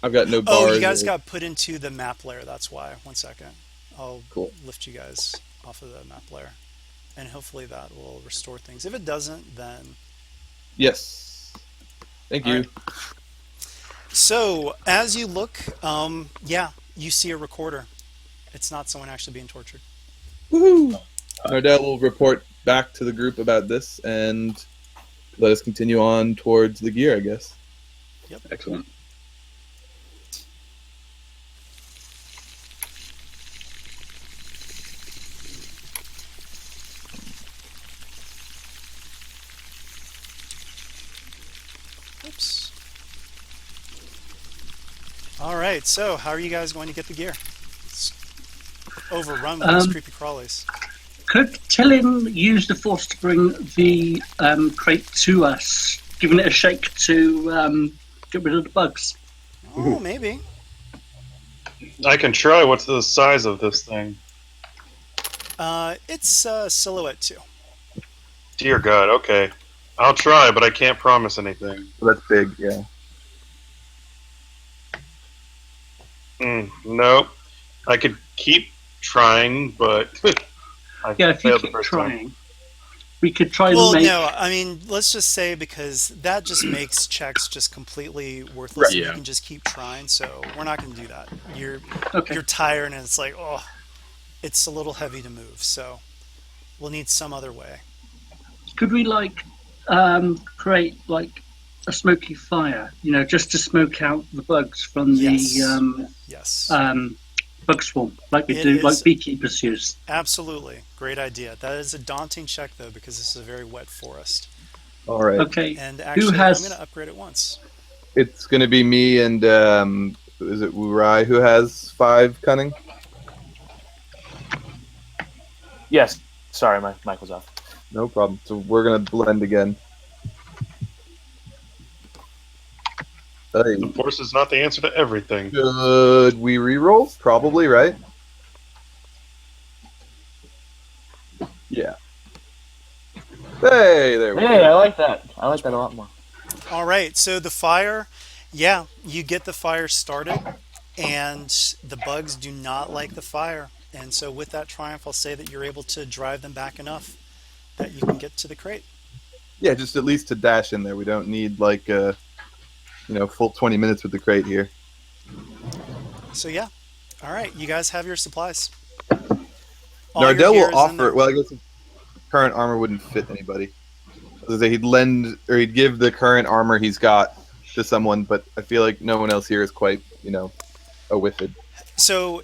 I've got no bars. Oh, you guys got put into the map layer. That's why. 1 second. I'll Cool. lift you guys off of the map layer, and hopefully that will restore things. If it doesn't, then Yes. Thank All you. right. So as you look, you see a recorder. It's not someone actually being tortured. Woohoo! Nardell will report back to the group about this and let us continue on towards the gear, I guess. Excellent. Oops. All right. So how are you guys going to get the gear? It's overrun with these creepy crawlies. Could Tillin use the force to bring the crate to us, giving it a shake to get rid of the bugs? Oh, maybe. I can try. What's the size of this thing? It's silhouette 2. Dear God, okay. I'll try, but I can't promise anything. That's big, yeah. No. I could keep trying, but I Yeah, if you failed the keep first time. trying, we could try Well, to make. no, I mean, let's just say because that just makes checks just completely worthless. Right, You yeah. can just keep trying, so we're not going to do that. Okay. You're tired, and it's like, oh, it's a little heavy to move. So we'll need some other way. Could we create like a smoky fire? Just to smoke out the bugs from Yes. the Yes. bug swarm, like we It do, like is- beekeepers use. Absolutely. Great idea. That is a daunting check, though, because this is a very wet forest. All right. Okay. And actually, I'm going to upgrade it once. It's going to be me and is it Wurai who has 5 cunning? Yes. Sorry, my mic was off. No problem. So we're going to blend again. Hey, The force is not the answer to everything. should we re-roll? Probably, right? Yeah. Hey, there we Hey, go. I like that. I like that a lot more. All right. So the fire, yeah, you get the fire started, and the bugs do not like the fire. And so with that triumph, I'll say that you're able to drive them back enough that you can get to the crate. Yeah, just at least to dash in there. We don't need like full 20 minutes with the crate here. So yeah. All right. You guys have your supplies. All your Nardell gear will is in offer. there. Well, I guess his current armor wouldn't fit anybody. So he'd lend or he'd give the current armor he's got to someone, but I feel like no one else here is quite, a whiffed. So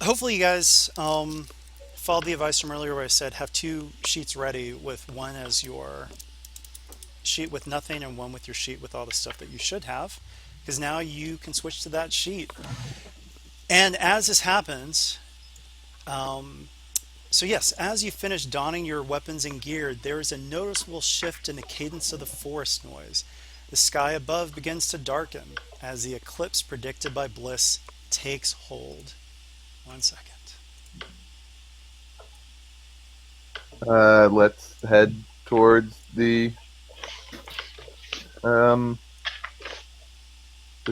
hopefully you guys followed the advice from earlier where I said have 2 sheets ready, with one as your sheet with nothing and one with your sheet with all the stuff that you should have, because now you can switch to that sheet. And as this happens, so yes, as you finish donning your weapons and gear, there is a noticeable shift in the cadence of the forest noise. The sky above begins to darken as the eclipse predicted by Bliss takes hold. 1 second. Let's head towards the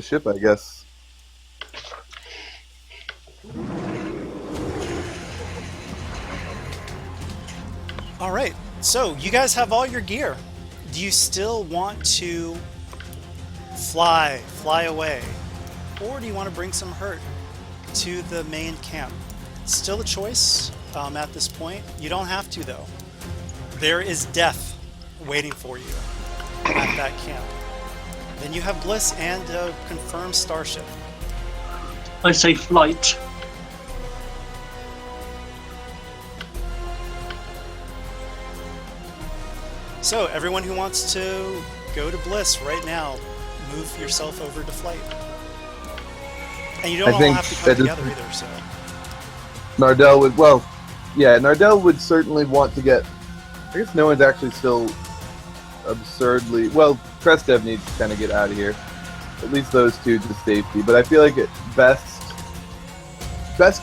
ship, I guess. All right, so you guys have all your gear. Do you still want to fly away, or do you want to bring some hurt to the main camp? Still a choice at this point. You don't have to, though. There is death waiting for you at that camp. Then you have Bliss and a confirmed starship. I say flight. So everyone who wants to go to Bliss right now, move yourself over to flight. And you don't I all think have to come that together either, so. Nardell would, Nardell would certainly want to get. I guess no one's actually still absurdly. Well, Krestev needs to kind of get out of here. At least those 2 to safety. But I feel like at best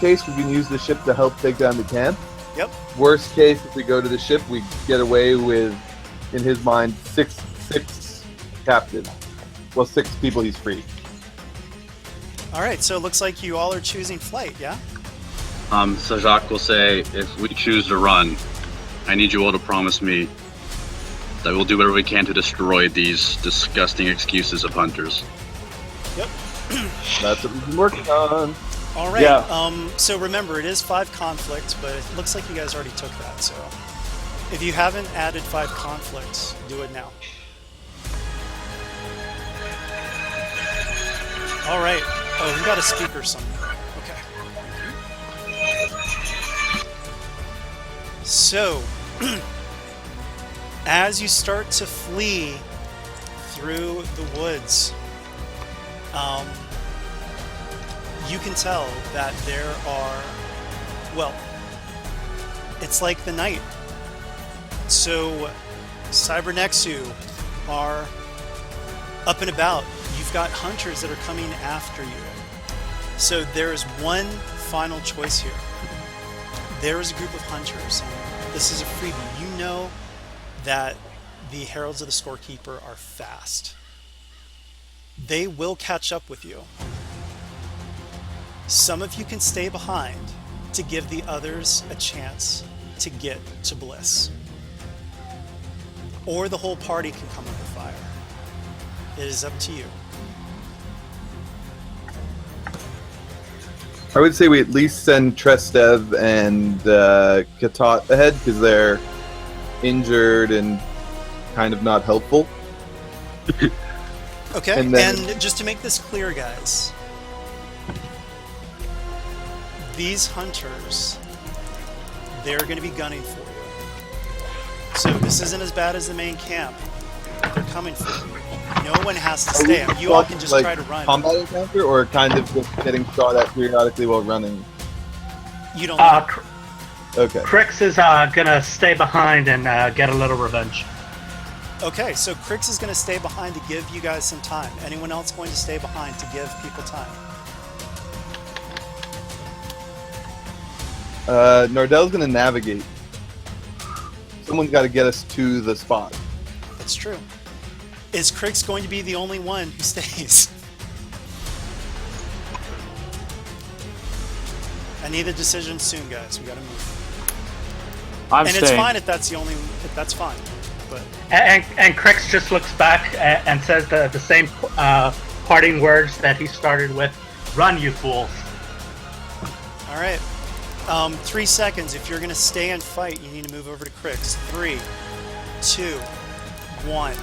case, we can use the ship to help take down the camp. Yep. Worst case, if we go to the ship, we get away with, in his mind, six captives. Well, 6 people he's free. All right, so it looks like you all are choosing flight, yeah? So Jacques will say, if we choose to run, I need you all to promise me that we'll do whatever we can to destroy these disgusting excuses of hunters. Yep. That's what we've been working on. All right. Yeah. So remember, it is 5 conflict, but it looks like you guys already took that. So if you haven't added 5 conflicts, do it now. All right. Oh, we got a speaker somewhere. Okay. So, as you start to flee through the woods, you can tell that there are, well, it's like the night. So, Cybernexu are up and about. You've got hunters that are coming after you. So there is one final choice here. There is a group of hunters. This is a freebie. You know that the Heralds of the Scorekeeper are fast. They will catch up with you. Some of you can stay behind to give the others a chance to get to Bliss. Or the whole party can come under fire. It is up to you. I would say we at least send Trestev and Katat ahead because they're injured and kind of not helpful. Okay, And then- and just to make this clear, guys, these hunters, they're going to be gunning for you. So this isn't as bad as the main camp. They're coming for you. No one has to stay. You all can just like, try to run. combat encounter, or kind of just getting shot at periodically while running. You don't know. Okay. Crix is gonna stay behind and get a little revenge. Okay, so Crix is going to stay behind to give you guys some time. Anyone else going to stay behind to give people time? Nardell's going to navigate. Someone's got to get us to the spot. That's true. Is Crix going to be the only one who stays? I need a decision soon, guys. We got to move. I'm and staying. it's fine if that's the only. If that's fine. But And Crix just looks back and says the same parting words that he started with. Run, you fools. all right. 3 seconds. If you're going to stay and fight, you need to move over to Crix. 3, 2, 1.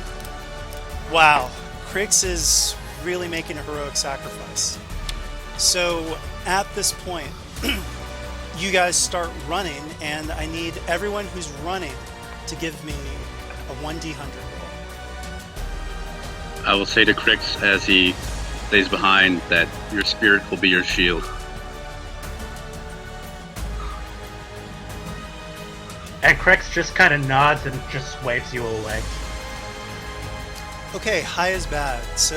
Wow. Crix is really making a heroic sacrifice. So at this point, you guys start running, and I need everyone who's running to give me a 1d100 roll. I will say to Crix as he stays behind that your spirit will be your shield. And Crix just kind of nods and just waves you away. Okay, high is bad. So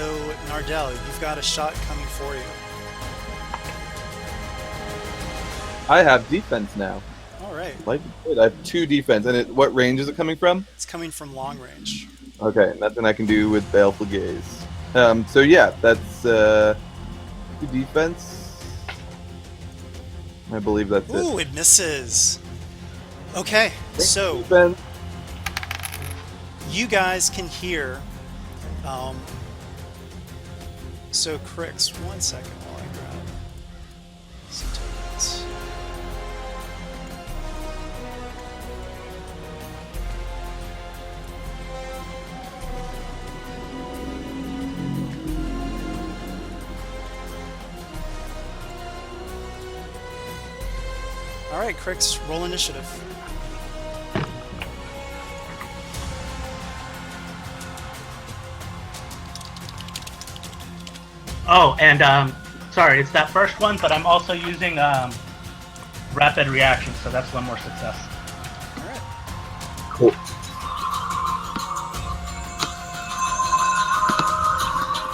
Nardell, you've got a shot coming for you. I have defense now. All right. Like I have 2 defense, and what range is it coming from? It's coming from long range. Okay, nothing I can do with Baleful Gaze. So yeah, that's 2 defense. I believe that's it. Ooh, it misses. Okay, so Defense. you guys can hear. So Crix, 1 second while I grab some tokens. All right, Crix, roll initiative. Oh, and sorry, it's that first one, but I'm also using rapid reaction, so that's one more success. All right. Cool.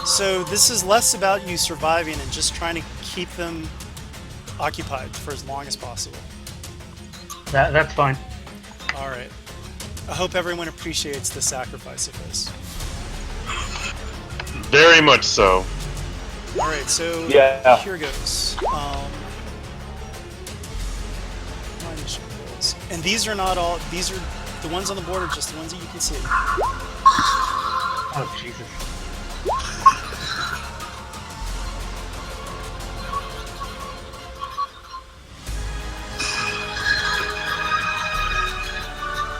So this is less about you surviving and just trying to keep them occupied for as long as possible. That's fine. All right. I hope everyone appreciates the sacrifice of this. Very much so. All right, so Yeah. here goes. My initial rolls. And these are not all. These are the ones on the board are just the ones that you can see. Oh, Jesus.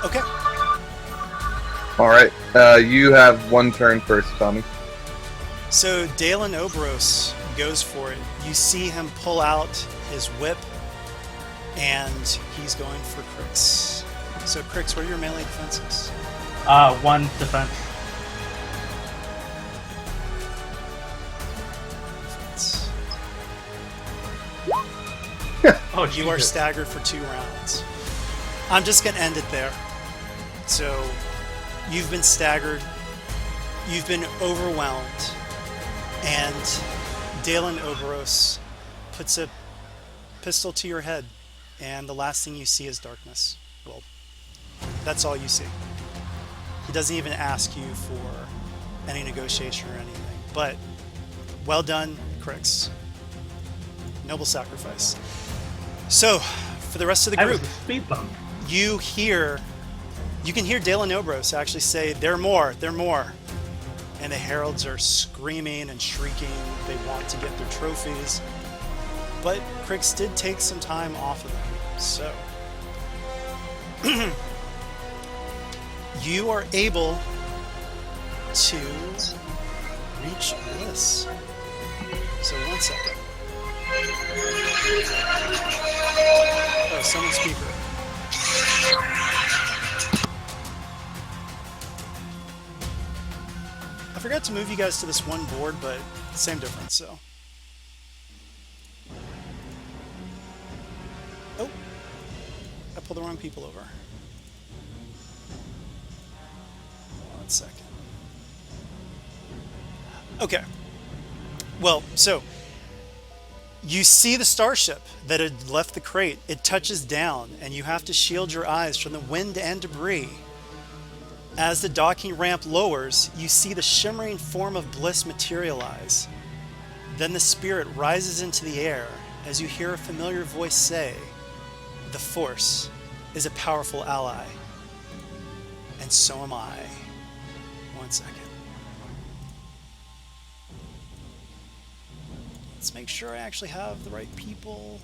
Okay. All right. You have 1 turn first, Tommy. So Dalen Obros goes for it. You see him pull out his whip, and he's going for Crix. So Crix, what are your melee defenses? 1 defense. Defense. Oh, You are Jesus. staggered for 2 rounds. I'm just going to end it there. So you've been staggered, you've been overwhelmed, and Dalen Oberos puts a pistol to your head, and the last thing you see is darkness. Well, that's all you see. He doesn't even ask you for any negotiation or anything. But well done, Crix. Noble sacrifice. So, for the rest of the That was group, a speed bump. you can hear Dalen Obros actually say, "They're more, they're more." And the Heralds are screaming and shrieking. They want to get their trophies. but Crix did take some time off of them. So you are able to reach Bliss. So 1 second. Oh, summon speaker. I forgot to move you guys to this one board, but same difference, so. Oh, I pulled the wrong people over. 1 second. Okay. Well, so you see the starship that had left the crate. It touches down, and you have to shield your eyes from the wind and debris. As the docking ramp lowers, you see the shimmering form of Bliss materialize. Then the spirit rises into the air as you hear a familiar voice say, "The Force is a powerful ally, and so am I." 1 second. Let's make sure I actually have the right people.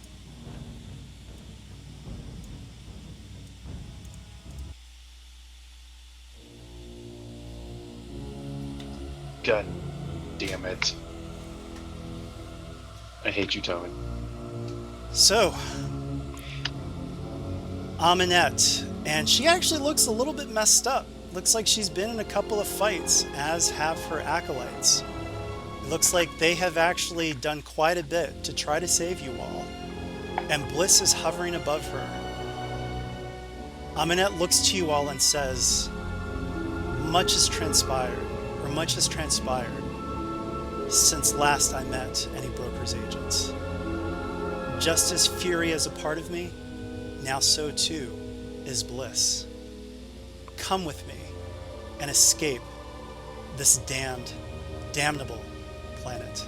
God damn it. I hate you, Tommy. So, Aminette, and she actually looks a little bit messed up. Looks like she's been in a couple of fights, as have her acolytes. It looks like they have actually done quite a bit to try to save you all, and Bliss is hovering above her. Aminette looks to you all and says, much has transpired since last I met any broker's agents. Just as Fury is a part of me, now so too is Bliss. Come with me and escape this damnable planet.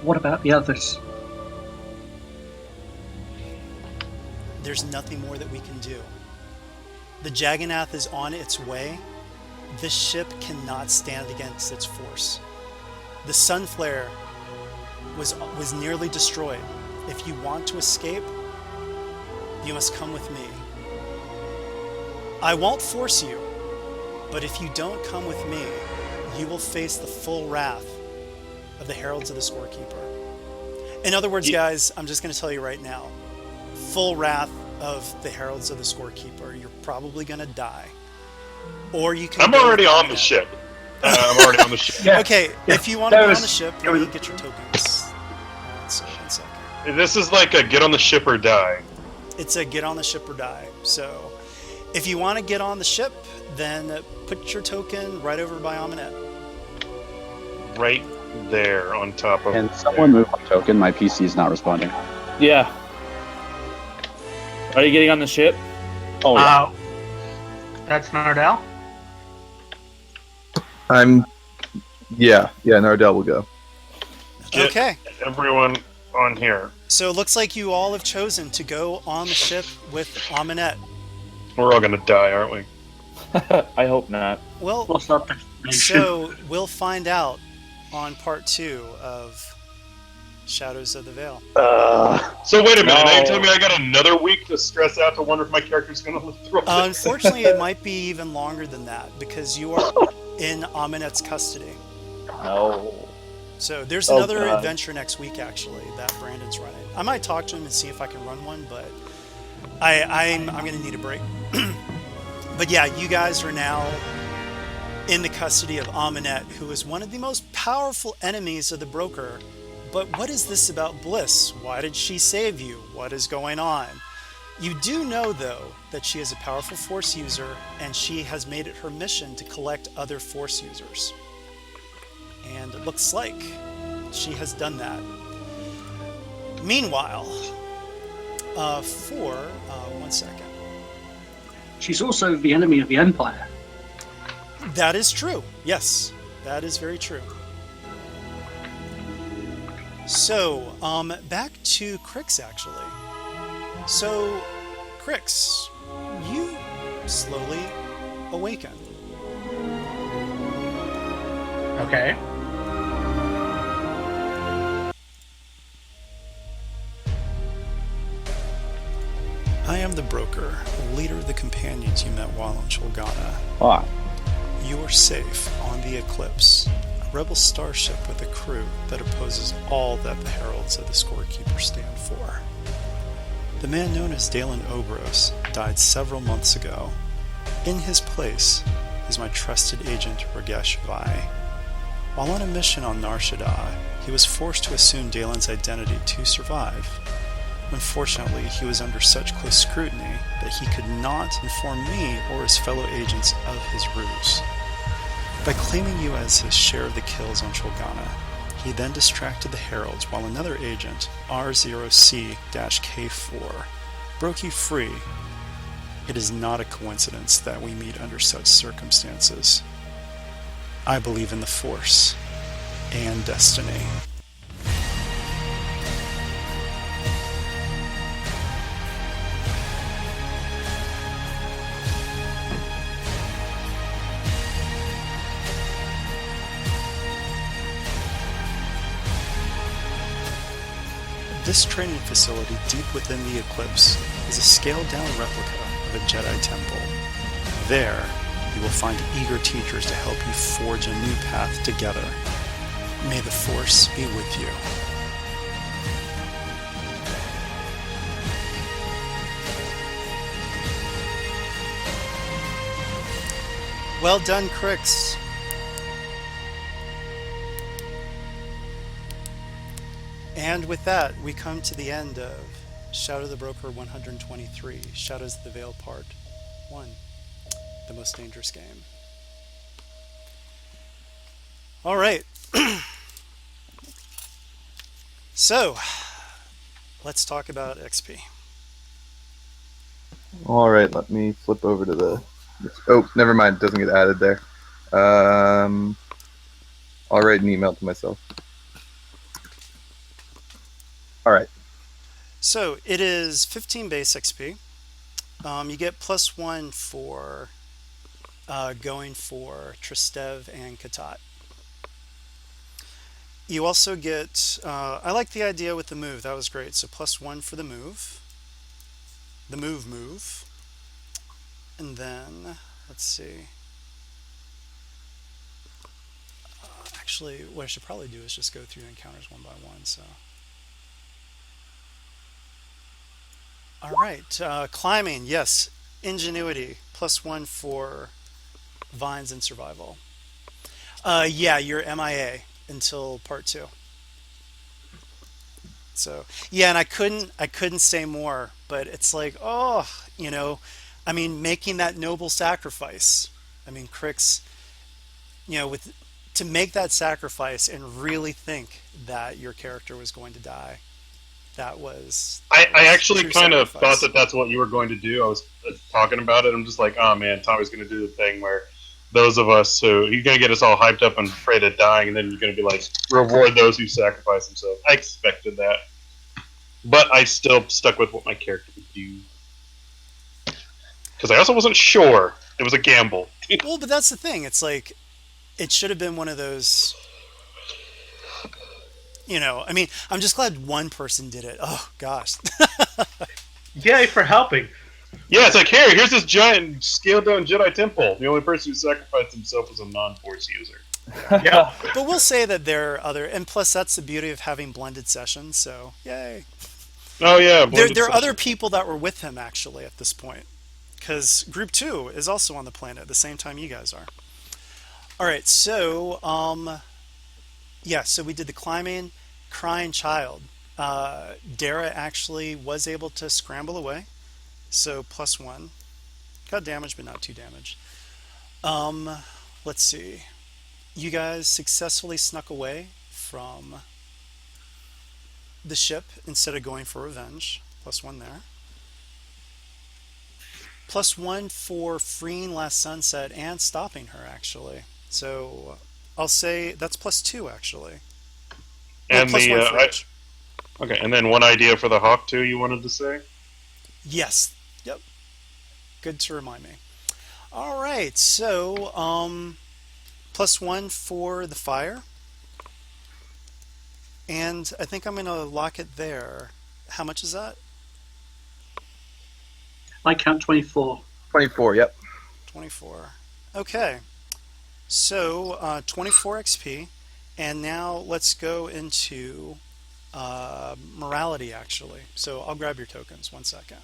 What about the others? There's nothing more that we can do. The Jagannath is on its way. This ship cannot stand against its force. The Sunflare was nearly destroyed. If you want to escape, you must come with me. I won't force you, but if you don't come with me, you will face the full wrath of the Heralds of the Scorekeeper. In other words, guys, I'm just going to tell you right now, full wrath of the Heralds of the Scorekeeper. You're probably going to die. Or you can. I'm already on the ship. I'm already on the ship. Yeah. Okay, Yeah. if you want to be on the ship, let me get your tokens. 1 second. This is like a get on the ship or die. It's a get on the ship or die. So, if you want to get on the ship, then put your token right over by Aminette. Right there on top of. Can someone move my token? My PC is not responding. Yeah. Are you getting on the ship? Oh, yeah. That's Nardell. Nardell will go. Get Okay. everyone on here. So it looks like you all have chosen to go on the ship with Aminette. We're all gonna die, aren't we? I hope not. Well, What's our destination? so we'll find out on part 2 of Shadows of the Veil. So wait a minute. No. Now you tell me I got another week to stress out to wonder if my character's gonna live through all this? Unfortunately, it might be even longer than that because you are in Aminette's custody. No. So there's Oh, another God. adventure next week, actually, that Brandon's running. I might talk to him and see if I can run one, but I'm going to need a break. But yeah, you guys are now in the custody of Aminette, who is one of the most powerful enemies of the broker. But what is this about Bliss? Why did she save you? What is going on? You do know, though, that she is a powerful Force user, and she has made it her mission to collect other Force users. And it looks like she has done that. Meanwhile, 1 second. She's also the enemy of the Empire. That is true. Yes, that is very true. So, back to Crix, actually. So, Crix, you slowly awaken. Okay. leader of the companions you met while on Cholganna. Ah, You are safe on the Eclipse, a rebel starship with a crew that opposes all that the Heralds of the Scorekeeper stand for. The man known as Dalen Obros died several months ago. In his place is my trusted agent Ragesh Vai. While on a mission on Nar Shaddaa, he was forced to assume Dalen's identity to survive. Unfortunately, he was under such close scrutiny that he could not inform me or his fellow agents of his ruse. By claiming you as his share of the kills on Cholganna, he then distracted the Heralds while another agent, R0C-K4, broke you free. It is not a coincidence that we meet under such circumstances. I believe in the Force and destiny. This training facility deep within the Eclipse is a scaled-down replica of a Jedi temple. There, you will find eager teachers to help you forge a new path together. May the Force be with you. Well done, Crix. And with that, we come to the end of Shadow the Broker 123, Shadows of the Veil Part 1, the most dangerous game. All right. So, let's talk about XP. All right, let me flip over to the. Oh, never mind. It doesn't get added there. I'll write an email to myself. All right. So it is 15 base XP. You get +1 for going for Tristev and Katat. You also get, I like the idea with the move, that was great. So +1 for the move. The move. And then, let's see. Actually, what I should probably do is just go through encounters one by one, so. Alright, climbing, yes. Ingenuity, +1 for vines and survival. Yeah, you're MIA until part 2. So yeah, and I couldn't say more, but it's like, oh, you know, I mean, making that noble sacrifice. I mean, Crix, you know, to make that sacrifice and really think that your character was going to die. That was I actually kind of sacrifice. thought that that's what you were going to do. I was talking about it. I'm just like, oh man, Tommy's going to do the thing where those of us who he's going to get us all hyped up and afraid of dying, and then you're going to be like, reward those who sacrifice themselves. I expected that, but I still stuck with what my character would do because I also wasn't sure. It was a gamble. Well, but that's the thing. It's like it should have been one of those. You know, I mean, I'm just glad one person did it. Oh, gosh. Yay for helping. Yeah, it's like, here's this giant scaled-down Jedi temple. The only person who sacrificed himself was a non-Force user. Yeah. But we'll say that there are other... And plus, that's the beauty of having blended sessions, so yay. Oh, yeah. There are other people that were with him, actually, at this point. Because Group 2 is also on the planet at the same time you guys are. All right, so... Yeah, so we did the climbing, crying child. Dara actually was able to scramble away, so +1. Got damage, but not too damaged. Let's see. You guys successfully snuck away from the ship instead of going for revenge. +1 there. +1 for freeing Last Sunset and stopping her, actually. So... I'll say that's +2 actually. And Okay, and then one idea for the Hawk 2 you wanted to say? Yes. Yep. Good to remind me. All right, so +1 for the fire, and I think I'm gonna lock it there. How much is that? I count 24. 24. Yep. 24. Okay. So 24 XP, and now let's go into morality. Actually, so I'll grab your tokens. 1 second.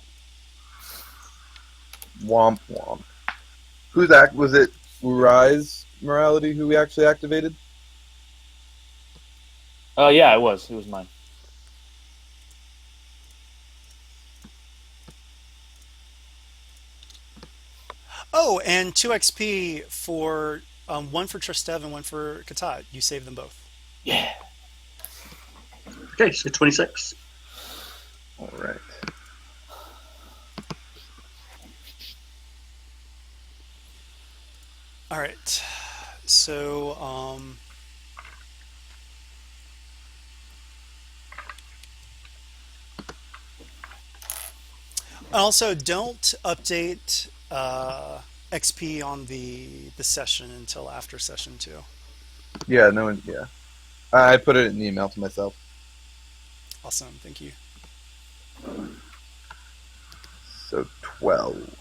Womp womp. Whose act was it? Rise morality who we actually activated? Yeah, it was. It was mine. Oh, and 2 XP for one for Tristev and one for Katat. You saved them both. Yeah. Okay, so 26. All right. All right. So also don't update XP on the session until after session 2. Yeah, no one. Yeah, I put it in the email to myself. Awesome, thank you. So 12.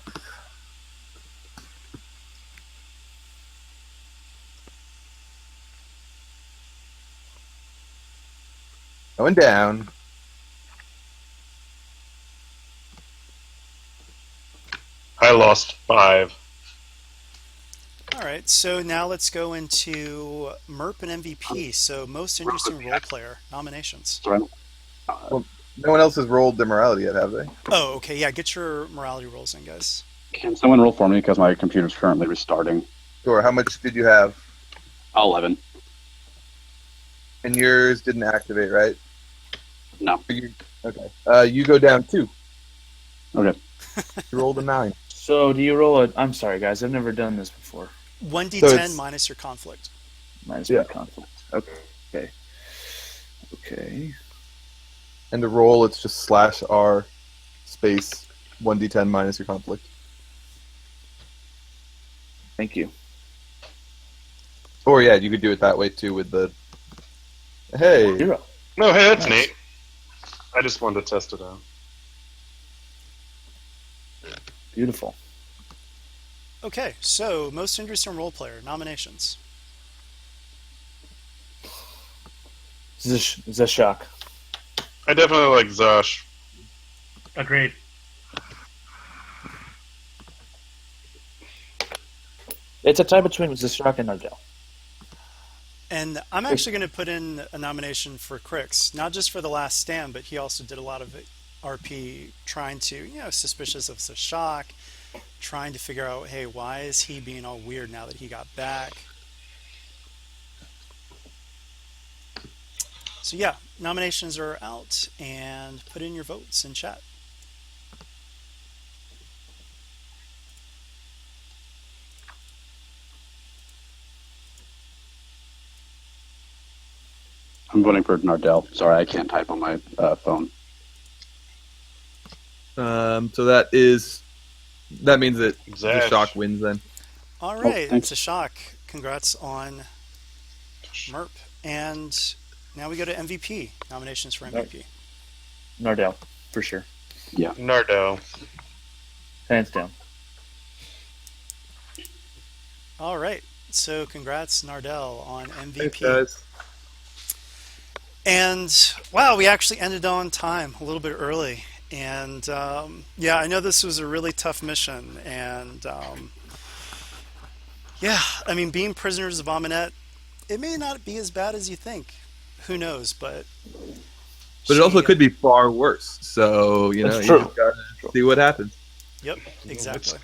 Going down. I lost 5. All right, so now let's go into MERP and MVP. So most interesting role player nominations. Well, no one else has rolled their morality yet, have they? Oh, okay, yeah. Get your morality rolls in, guys. Can someone roll for me because my computer's currently restarting? Sure. How much did you have? 11. And yours didn't activate, right? No. Okay. You go down 2. Okay. You rolled a 9. So do you roll a... I'm sorry, guys. I've never done this before. 1d10 minus your conflict. Minus my conflict. Okay. Okay. And to roll, it's just /r space 1d10 minus your conflict. Thank you. Or yeah, you could do it that way too with the... Hey. 0. No, hey, that's neat. I just wanted to test it out. Beautiful. Okay, so most interesting role player nominations. Zashak. I definitely like Zosh. Agreed. It's a tie between Zashak and Nardell. And I'm actually going to put in a nomination for Crix, not just for The Last Stand, but he also did a lot of RP trying to, suspicious of Zashak, trying to figure out, hey, why is he being all weird now that he got back? So yeah, nominations are out, and put in your votes in chat. I'm voting for Nardell. Sorry, I can't type on my phone. So that means that Zashak wins then. All right, thanks. Zashak, congrats on MERP. And now we go to MVP. Nominations for MVP. Nardell, for sure. Yeah. Nardo. Hands down. All right, so congrats, Nardell, on MVP. Thanks, guys. And wow, we actually ended on time, a little bit early. And yeah, I know this was a really tough mission. And yeah, I mean, being prisoners of Amunet, it may not be as bad as you think. Who knows? But it also could be far worse. So, you just gotta see what happens. Yep, exactly.